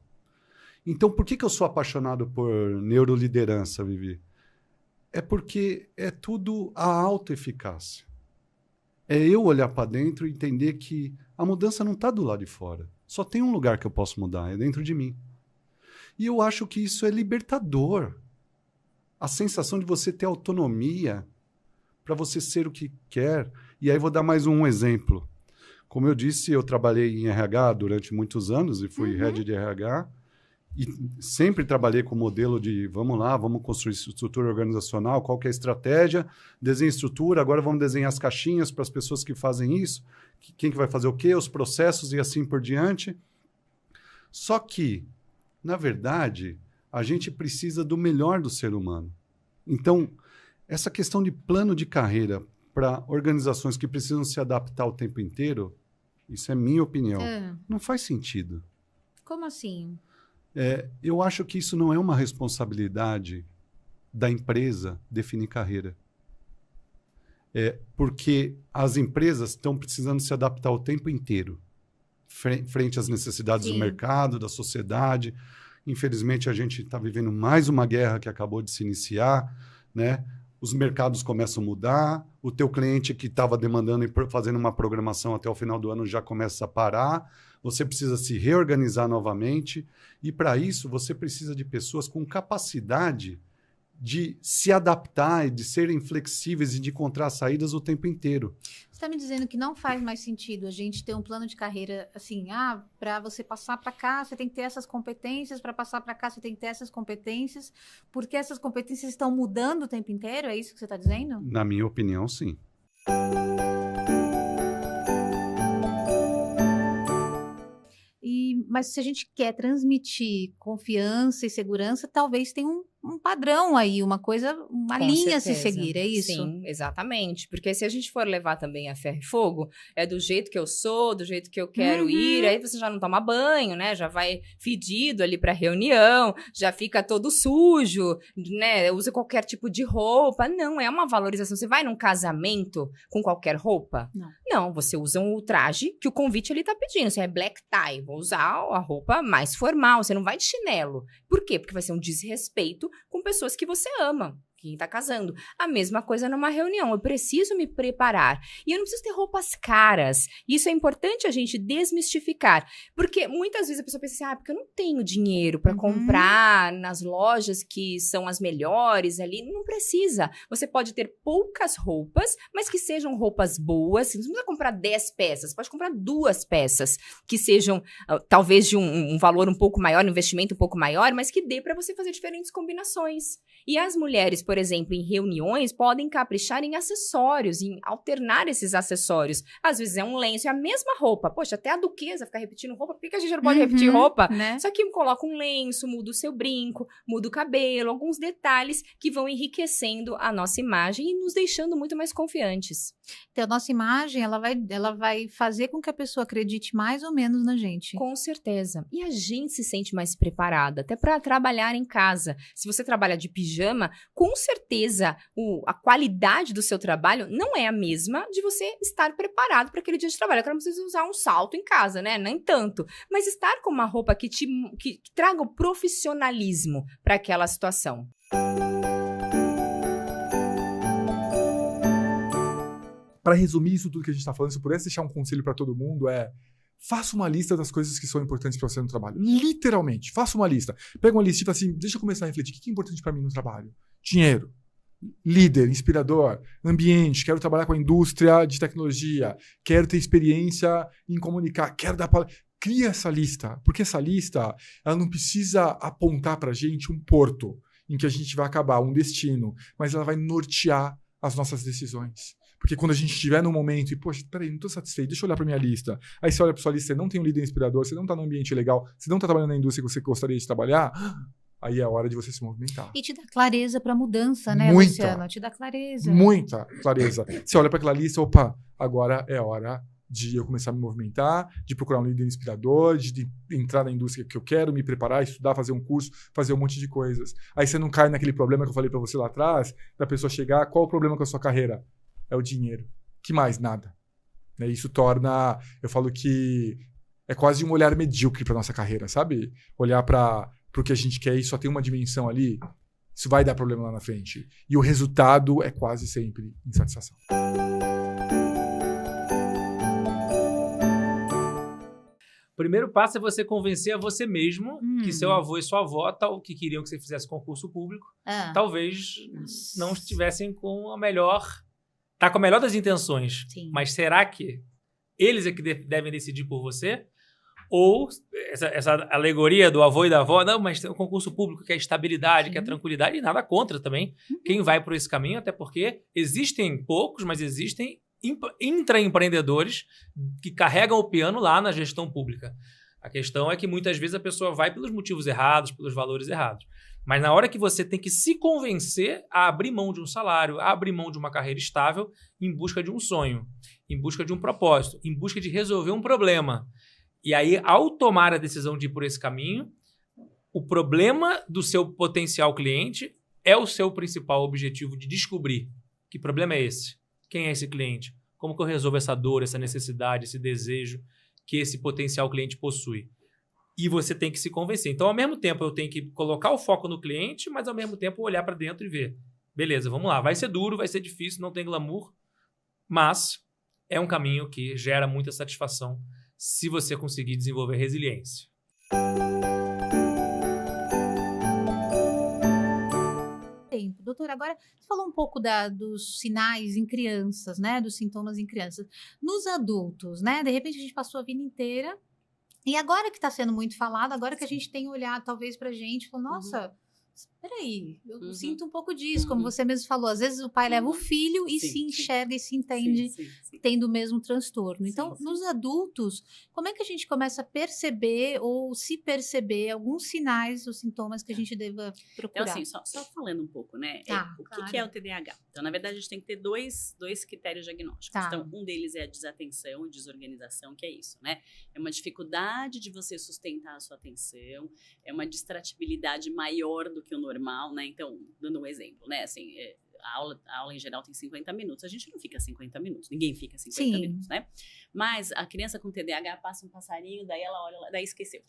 Então, por que eu sou apaixonado por neuroliderança, Vivi? É porque é tudo a autoeficácia. É eu olhar para dentro e entender que a mudança não está do lado de fora. Só tem um lugar que eu posso mudar, é dentro de mim. E eu acho que isso é libertador. A sensação de você ter autonomia para você ser o que quer. E aí vou dar mais um exemplo. Como eu disse, eu trabalhei em RH durante muitos anos e fui head de RH. E sempre trabalhei com o modelo de, vamos lá, vamos construir estrutura organizacional, qual que é a estratégia, desenha estrutura, agora vamos desenhar as caixinhas para as pessoas que fazem isso, quem que vai fazer o quê, os processos e assim por diante. Só que, na verdade, a gente precisa do melhor do ser humano. Então, essa questão de plano de carreira para organizações que precisam se adaptar o tempo inteiro, isso é minha opinião, não faz sentido. Como assim? Eu acho que isso não é uma responsabilidade da empresa definir carreira. Porque as empresas estão precisando se adaptar o tempo inteiro, frente às necessidades do mercado, da sociedade. Infelizmente, a gente está vivendo mais uma guerra que acabou de se iniciar, né? Os mercados começam a mudar, o teu cliente que estava demandando e fazendo uma programação até o final do ano já começa a parar, você precisa se reorganizar novamente, e para isso você precisa de pessoas com capacidade de se adaptar e de serem flexíveis e de encontrar saídas o tempo inteiro. Você está me dizendo que não faz mais sentido a gente ter um plano de carreira assim, para você passar para cá, você tem que ter essas competências, para passar para cá, você tem que ter essas competências, porque essas competências estão mudando o tempo inteiro? É isso que você está dizendo? Na minha opinião, sim. Mas se a gente quer transmitir confiança e segurança, talvez tenha um padrão aí, uma coisa, uma Com linha a certeza. se seguir, é isso? Sim, exatamente. Porque se a gente for levar também a ferro e fogo, é do jeito que eu sou, do jeito que eu quero ir, aí você já não toma banho, né? Já vai fedido ali pra reunião, já fica todo sujo, né? Usa qualquer tipo de roupa. Não, é uma valorização. Você vai num casamento com qualquer roupa? Não, você usa o traje que o convite ele tá pedindo. Você é black tie, vou usar a roupa mais formal, você não vai de chinelo. Por quê? Porque vai ser um desrespeito com pessoas que você ama, quem tá casando. A mesma coisa numa reunião, eu preciso me preparar. E eu não preciso ter roupas caras. Isso é importante a gente desmistificar. Porque muitas vezes a pessoa pensa assim, porque eu não tenho dinheiro para comprar nas lojas que são as melhores ali. Não precisa. Você pode ter poucas roupas, mas que sejam roupas boas. Você não precisa comprar 10 peças, pode comprar 2 peças, que sejam talvez de um valor um pouco maior, um investimento um pouco maior, mas que dê para você fazer diferentes combinações. E as mulheres, por exemplo, em reuniões, podem caprichar em acessórios, em alternar esses acessórios. Às vezes é um lenço, é a mesma roupa. Poxa, até a duquesa fica repetindo roupa. Por que a gente não pode repetir roupa? Né? Só que coloca um lenço, muda o seu brinco, muda o cabelo, alguns detalhes que vão enriquecendo a nossa imagem e nos deixando muito mais confiantes. Então, a nossa imagem, ela vai fazer com que a pessoa acredite mais ou menos na gente. Com certeza. E a gente se sente mais preparada, até para trabalhar em casa. Se você trabalha de pijama, com certeza a qualidade do seu trabalho não é a mesma de você estar preparado para aquele dia de trabalho. Eu não preciso usar um salto em casa, né? Nem tanto. Mas estar com uma roupa que traga o profissionalismo para aquela situação. Para resumir isso tudo que a gente está falando, se eu pudesse deixar um conselho para todo mundo, faça uma lista das coisas que são importantes para você no trabalho. Literalmente, faça uma lista. Pega uma lista e fala assim, deixa eu começar a refletir. O que é importante para mim no trabalho? Dinheiro, líder, inspirador, ambiente, quero trabalhar com a indústria de tecnologia, quero ter experiência em comunicar, quero dar palestra. Cria essa lista, porque essa lista ela não precisa apontar para a gente um porto em que a gente vai acabar, um destino, mas ela vai nortear as nossas decisões. Porque quando a gente estiver num momento e, poxa, peraí, não estou satisfeito, deixa eu olhar para minha lista. Aí você olha para sua lista, você não tem um líder inspirador, você não está num ambiente legal, você não está trabalhando na indústria que você gostaria de trabalhar, aí é a hora de você se movimentar. E te dá clareza para mudança, né, Muita. Luciano? Te dá clareza. Muita clareza. Você olha para aquela lista, opa, agora é hora de eu começar a me movimentar, de procurar um líder inspirador, de entrar na indústria que eu quero, me preparar, estudar, fazer um curso, fazer um monte de coisas. Aí você não cai naquele problema que eu falei para você lá atrás, da pessoa chegar, qual o problema com a sua carreira? É o dinheiro. Que mais? Nada. Isso torna, eu falo que é quase um olhar medíocre para nossa carreira, sabe? Olhar para o que a gente quer e só tem uma dimensão ali, isso vai dar problema lá na frente. E o resultado é quase sempre insatisfação. O primeiro passo é você convencer a você mesmo que seu avô e sua avó, que queriam que você fizesse concurso público, talvez não estivessem com a melhor... Tá com a melhor das intenções, mas será que eles é que devem decidir por você? Ou essa alegoria do avô e da avó, não, mas tem um concurso público que é estabilidade, que é tranquilidade, e nada contra também quem vai por esse caminho, até porque existem poucos, mas existem intraempreendedores que carregam o piano lá na gestão pública. A questão é que muitas vezes a pessoa vai pelos motivos errados, pelos valores errados. Mas na hora que você tem que se convencer a abrir mão de um salário, a abrir mão de uma carreira estável em busca de um sonho, em busca de um propósito, em busca de resolver um problema. E aí, ao tomar a decisão de ir por esse caminho, o problema do seu potencial cliente é o seu principal objetivo de descobrir. Que problema é esse? Quem é esse cliente? Como que eu resolvo essa dor, essa necessidade, esse desejo que esse potencial cliente possui? E você tem que se convencer. Então, ao mesmo tempo, eu tenho que colocar o foco no cliente, mas ao mesmo tempo olhar para dentro e ver. Beleza, vamos lá. Vai ser duro, vai ser difícil, não tem glamour, mas é um caminho que gera muita satisfação se você conseguir desenvolver resiliência. Doutora, agora você falou um pouco dos sinais em crianças, né? Dos sintomas em crianças. Nos adultos, né? De repente a gente passou a vida inteira e agora que está sendo muito falado, agora que a gente tem olhado talvez pra gente, falou, nossa, peraí, eu sinto um pouco disso, como você mesmo falou. Às vezes o pai leva o filho e se enxerga e se entende tendo o mesmo transtorno. Então, nos adultos, como é que a gente começa a perceber ou se perceber alguns sinais ou sintomas que a gente deva procurar? Então, assim, só falando um pouco, né? O que é o TDAH? Então, na verdade, a gente tem que ter dois critérios diagnósticos. Então, um deles é a desatenção, desorganização, que é isso, né? É uma dificuldade de você sustentar a sua atenção, é uma distratibilidade maior do que o normal, né? Então, dando um exemplo, né? Assim, a aula em geral tem 50 minutos. A gente não fica 50 minutos. Ninguém fica 50 minutos, né? Mas a criança com TDAH passa um passarinho, daí ela olha, daí esqueceu,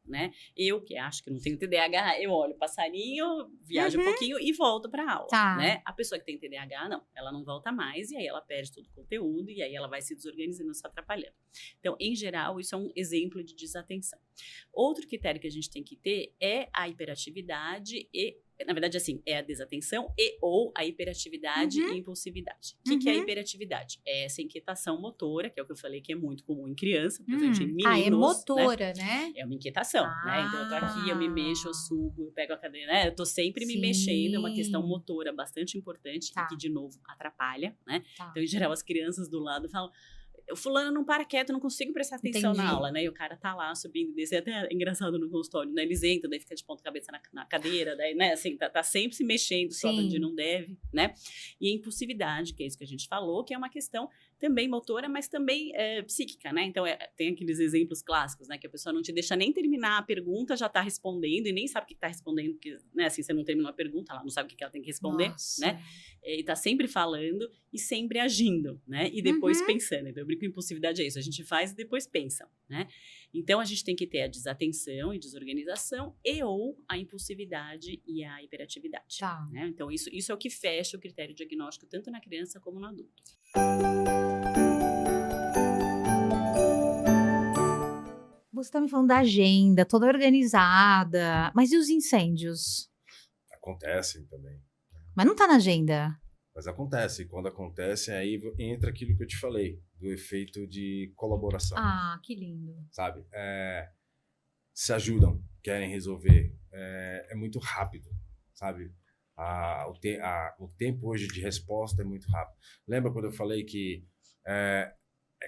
né? Eu, que acho que não tenho TDAH, eu olho o passarinho, viajo um pouquinho e volto pra aula, né? A pessoa que tem TDAH, não. Ela não volta mais e aí ela perde todo o conteúdo e aí ela vai se desorganizando, se atrapalhando. Então, em geral, isso é um exemplo de desatenção. Outro critério que a gente tem que ter é a hiperatividade e, na verdade, assim, é a desatenção e ou a hiperatividade e impulsividade. O que é a hiperatividade? É essa inquietação motora, que é o que eu falei que é muito comum em criança, por exemplo, em meninos. É motora, né? É uma inquietação, né? Então, eu tô aqui, eu me mexo, eu subo, eu pego a cadeira, né? Eu tô sempre me mexendo, é uma questão motora bastante importante e que, de novo, atrapalha, né? Então, em geral, as crianças do lado falam... O fulano não para quieto, não consigo prestar atenção na aula, né? E o cara tá lá subindo, descendo, até é engraçado no consultório, né? Eles entram, daí fica de ponta cabeça na cadeira, daí, né? Assim, tá sempre se mexendo, só onde não deve, né? E a impulsividade, que é isso que a gente falou, que é uma questão também motora, mas também psíquica, né? Então, tem aqueles exemplos clássicos, né? Que a pessoa não te deixa nem terminar a pergunta, já tá respondendo, e nem sabe o que tá respondendo, porque, né? Assim, você não terminou a pergunta, ela não sabe o que ela tem que responder, né? E tá sempre falando e sempre agindo, né? E depois pensando. Então, eu brinco com impulsividade é isso, a gente faz e depois pensa, né? Então, a gente tem que ter a desatenção e desorganização e ou a impulsividade e a hiperatividade, né? Então, isso é o que fecha o critério diagnóstico tanto na criança como no adulto. Você está me falando da agenda, toda organizada, mas e os incêndios? Acontecem também. Mas não está na agenda. Mas acontece. Quando acontece, aí entra aquilo que eu te falei, do efeito de colaboração. Ah, que lindo. Sabe? Se ajudam, querem resolver. É muito rápido, sabe? O tempo hoje de resposta é muito rápido. Lembra quando eu falei que é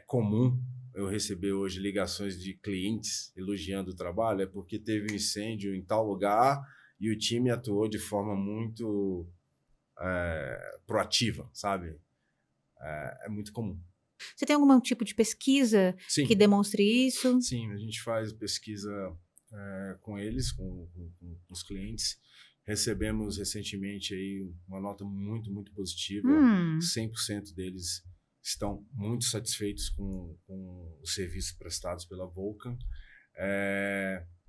comum eu receber hoje ligações de clientes elogiando o trabalho? É porque teve um incêndio em tal lugar e o time atuou de forma muito proativa, sabe? É muito comum. Você tem algum tipo de pesquisa que demonstre isso? Sim, a gente faz pesquisa com eles, com os clientes. Recebemos recentemente aí uma nota muito, muito positiva. 100% deles estão muito satisfeitos com os serviços prestados pela Vulcan.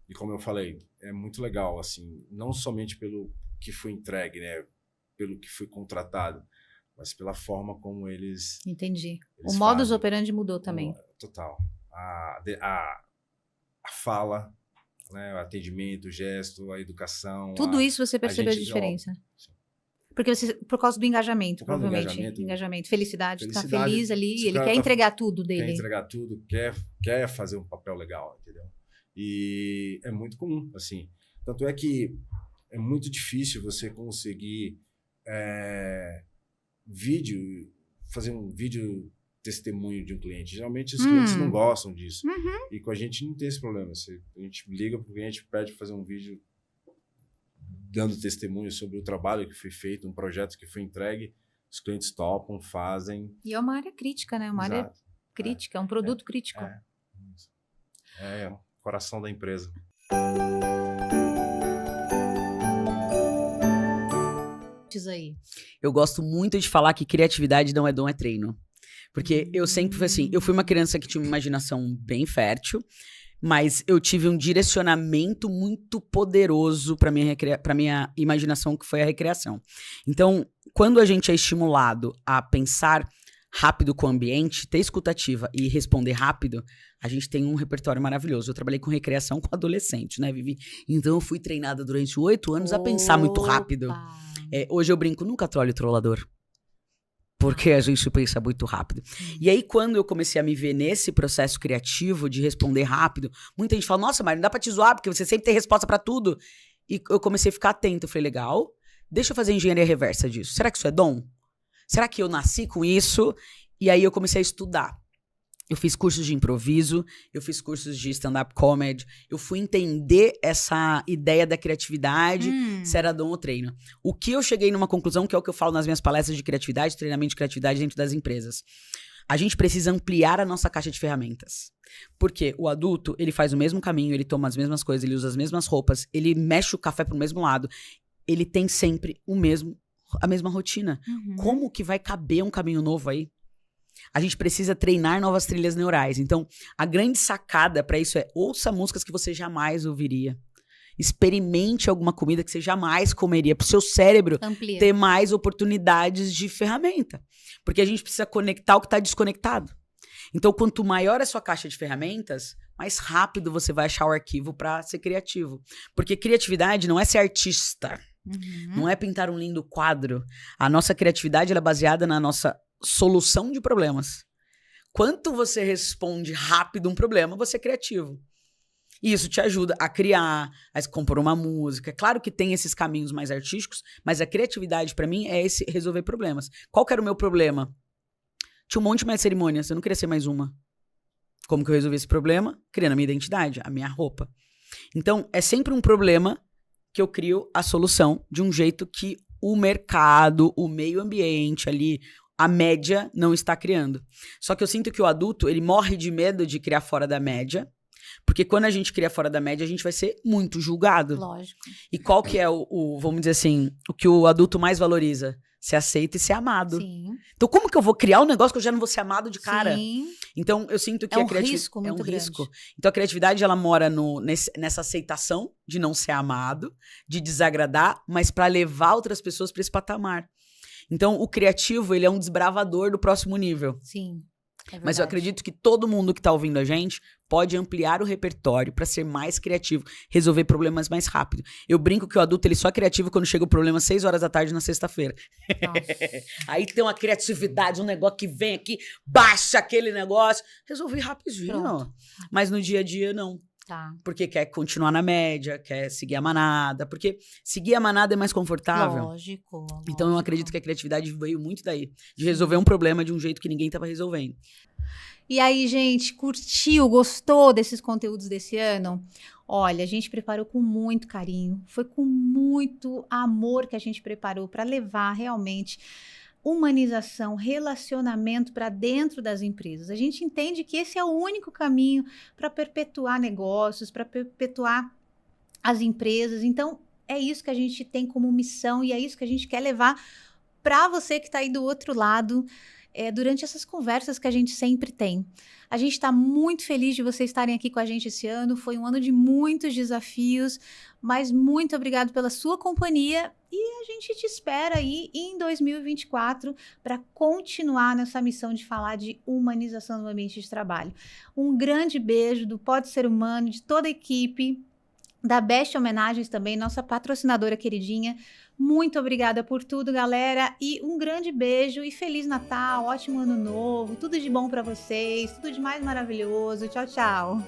E como eu falei, é muito legal, assim, não somente pelo que foi entregue, né, pelo que foi contratado, mas pela forma como eles... Entendi. O modus operandi mudou também. Total. A fala, né, o atendimento, o gesto, a educação... Tudo isso você percebeu de diferença? Porque por causa do engajamento, provavelmente. Engajamento. Felicidade. Tá feliz ali, ele quer entregar tudo dele. Quer entregar tudo, quer fazer um papel legal, entendeu? E é muito comum, assim. Tanto é que é muito difícil você conseguir fazer um vídeo testemunho de um cliente. Geralmente os clientes não gostam disso. E com a gente não tem esse problema. A gente liga para o cliente, pede para fazer um vídeo dando testemunho sobre o trabalho que foi feito, um projeto que foi entregue, os clientes topam, fazem. E é uma área crítica, né? Uma área crítica, é um produto crítico. É o coração da empresa. Aí. Eu gosto muito de falar que criatividade não é dom, é treino. Porque eu sempre fui assim, eu fui uma criança que tinha uma imaginação bem fértil, mas eu tive um direcionamento muito poderoso para minha imaginação, que foi a recreação. Então, quando a gente é estimulado a pensar rápido com o ambiente, ter escutativa e responder rápido, a gente tem um repertório maravilhoso. Eu trabalhei com recreação com adolescente, né, Vivi? Então, eu fui treinada durante 8 anos a pensar muito rápido. Hoje eu brinco, nunca trolho o trollador. Porque a gente pensa muito rápido. E aí, quando eu comecei a me ver nesse processo criativo de responder rápido, muita gente fala, nossa, Mari, não dá pra te zoar, porque você sempre tem resposta pra tudo. E eu comecei a ficar atento. Eu falei, legal, deixa eu fazer engenharia reversa disso. Será que isso é dom? Será que eu nasci com isso? E aí eu comecei a estudar. Eu fiz cursos de improviso, eu fiz cursos de stand-up comedy, eu fui entender essa ideia da criatividade, se era dom ou treino. O que eu cheguei numa conclusão, que é o que eu falo nas minhas palestras de criatividade, treinamento de criatividade dentro das empresas. A gente precisa ampliar a nossa caixa de ferramentas. Porque o adulto, ele faz o mesmo caminho, ele toma as mesmas coisas, ele usa as mesmas roupas, ele mexe o café pro mesmo lado, ele tem sempre a mesma rotina. Como que vai caber um caminho novo aí? A gente precisa treinar novas trilhas neurais. Então, a grande sacada para isso é ouça músicas que você jamais ouviria. Experimente alguma comida que você jamais comeria, para o seu cérebro ter mais oportunidades de ferramenta. Porque a gente precisa conectar o que está desconectado. Então, quanto maior a sua caixa de ferramentas, mais rápido você vai achar o arquivo para ser criativo. Porque criatividade não é ser artista. Não é pintar um lindo quadro. A nossa criatividade ela é baseada na nossa solução de problemas. Quanto você responde rápido um problema, você é criativo. E isso te ajuda a criar, a compor uma música. É claro que tem esses caminhos mais artísticos, mas a criatividade, pra mim, é esse resolver problemas. Qual que era o meu problema? Tinha um monte mais de cerimônias, eu não queria ser mais uma. Como que eu resolvi esse problema? Criando a minha identidade, a minha roupa. Então, é sempre um problema que eu crio a solução de um jeito que o mercado, o meio ambiente ali, a média não está criando. Só que eu sinto que o adulto, ele morre de medo de criar fora da média, porque quando a gente cria fora da média, a gente vai ser muito julgado. Lógico. E qual que é vamos dizer assim, o que o adulto mais valoriza? Ser aceito e ser amado. Sim. Então, como que eu vou criar um negócio que eu já não vou ser amado de cara? Sim. Então, eu sinto que é um risco muito grande. Então, a criatividade, ela mora nessa aceitação de não ser amado, de desagradar, mas para levar outras pessoas para esse patamar. Então, o criativo, ele é um desbravador do próximo nível. Sim, é mas eu acredito que todo mundo que está ouvindo a gente pode ampliar o repertório para ser mais criativo, resolver problemas mais rápido. Eu brinco que o adulto, ele só é criativo quando chega o problema às 6 horas da tarde na sexta-feira. Aí tem uma criatividade, um negócio que vem aqui, baixa aquele negócio. Resolvi rapidinho. Pronto. Mas no dia a dia, não. Tá. Porque quer continuar na média, quer seguir a manada. Porque seguir a manada é mais confortável. Lógico. Então eu acredito que a criatividade veio muito daí. De resolver um problema de um jeito que ninguém estava resolvendo. E aí, gente, curtiu, gostou desses conteúdos desse ano? Olha, a gente preparou com muito carinho. Foi com muito amor que a gente preparou para levar realmente humanização, relacionamento para dentro das empresas. A gente entende que esse é o único caminho para perpetuar negócios, para perpetuar as empresas. Então, é isso que a gente tem como missão e é isso que a gente quer levar para você que está aí do outro lado, durante essas conversas que a gente sempre tem. A gente está muito feliz de vocês estarem aqui com a gente esse ano. Foi um ano de muitos desafios, mas muito obrigado pela sua companhia e a gente te espera aí em 2024 para continuar nessa missão de falar de humanização do ambiente de trabalho. Um grande beijo do Pode Ser Humano, de toda a equipe, da Best Homenagens também, nossa patrocinadora queridinha. Muito obrigada por tudo, galera, e um grande beijo e Feliz Natal, ótimo ano novo, tudo de bom para vocês, tudo de mais maravilhoso. Tchau, tchau.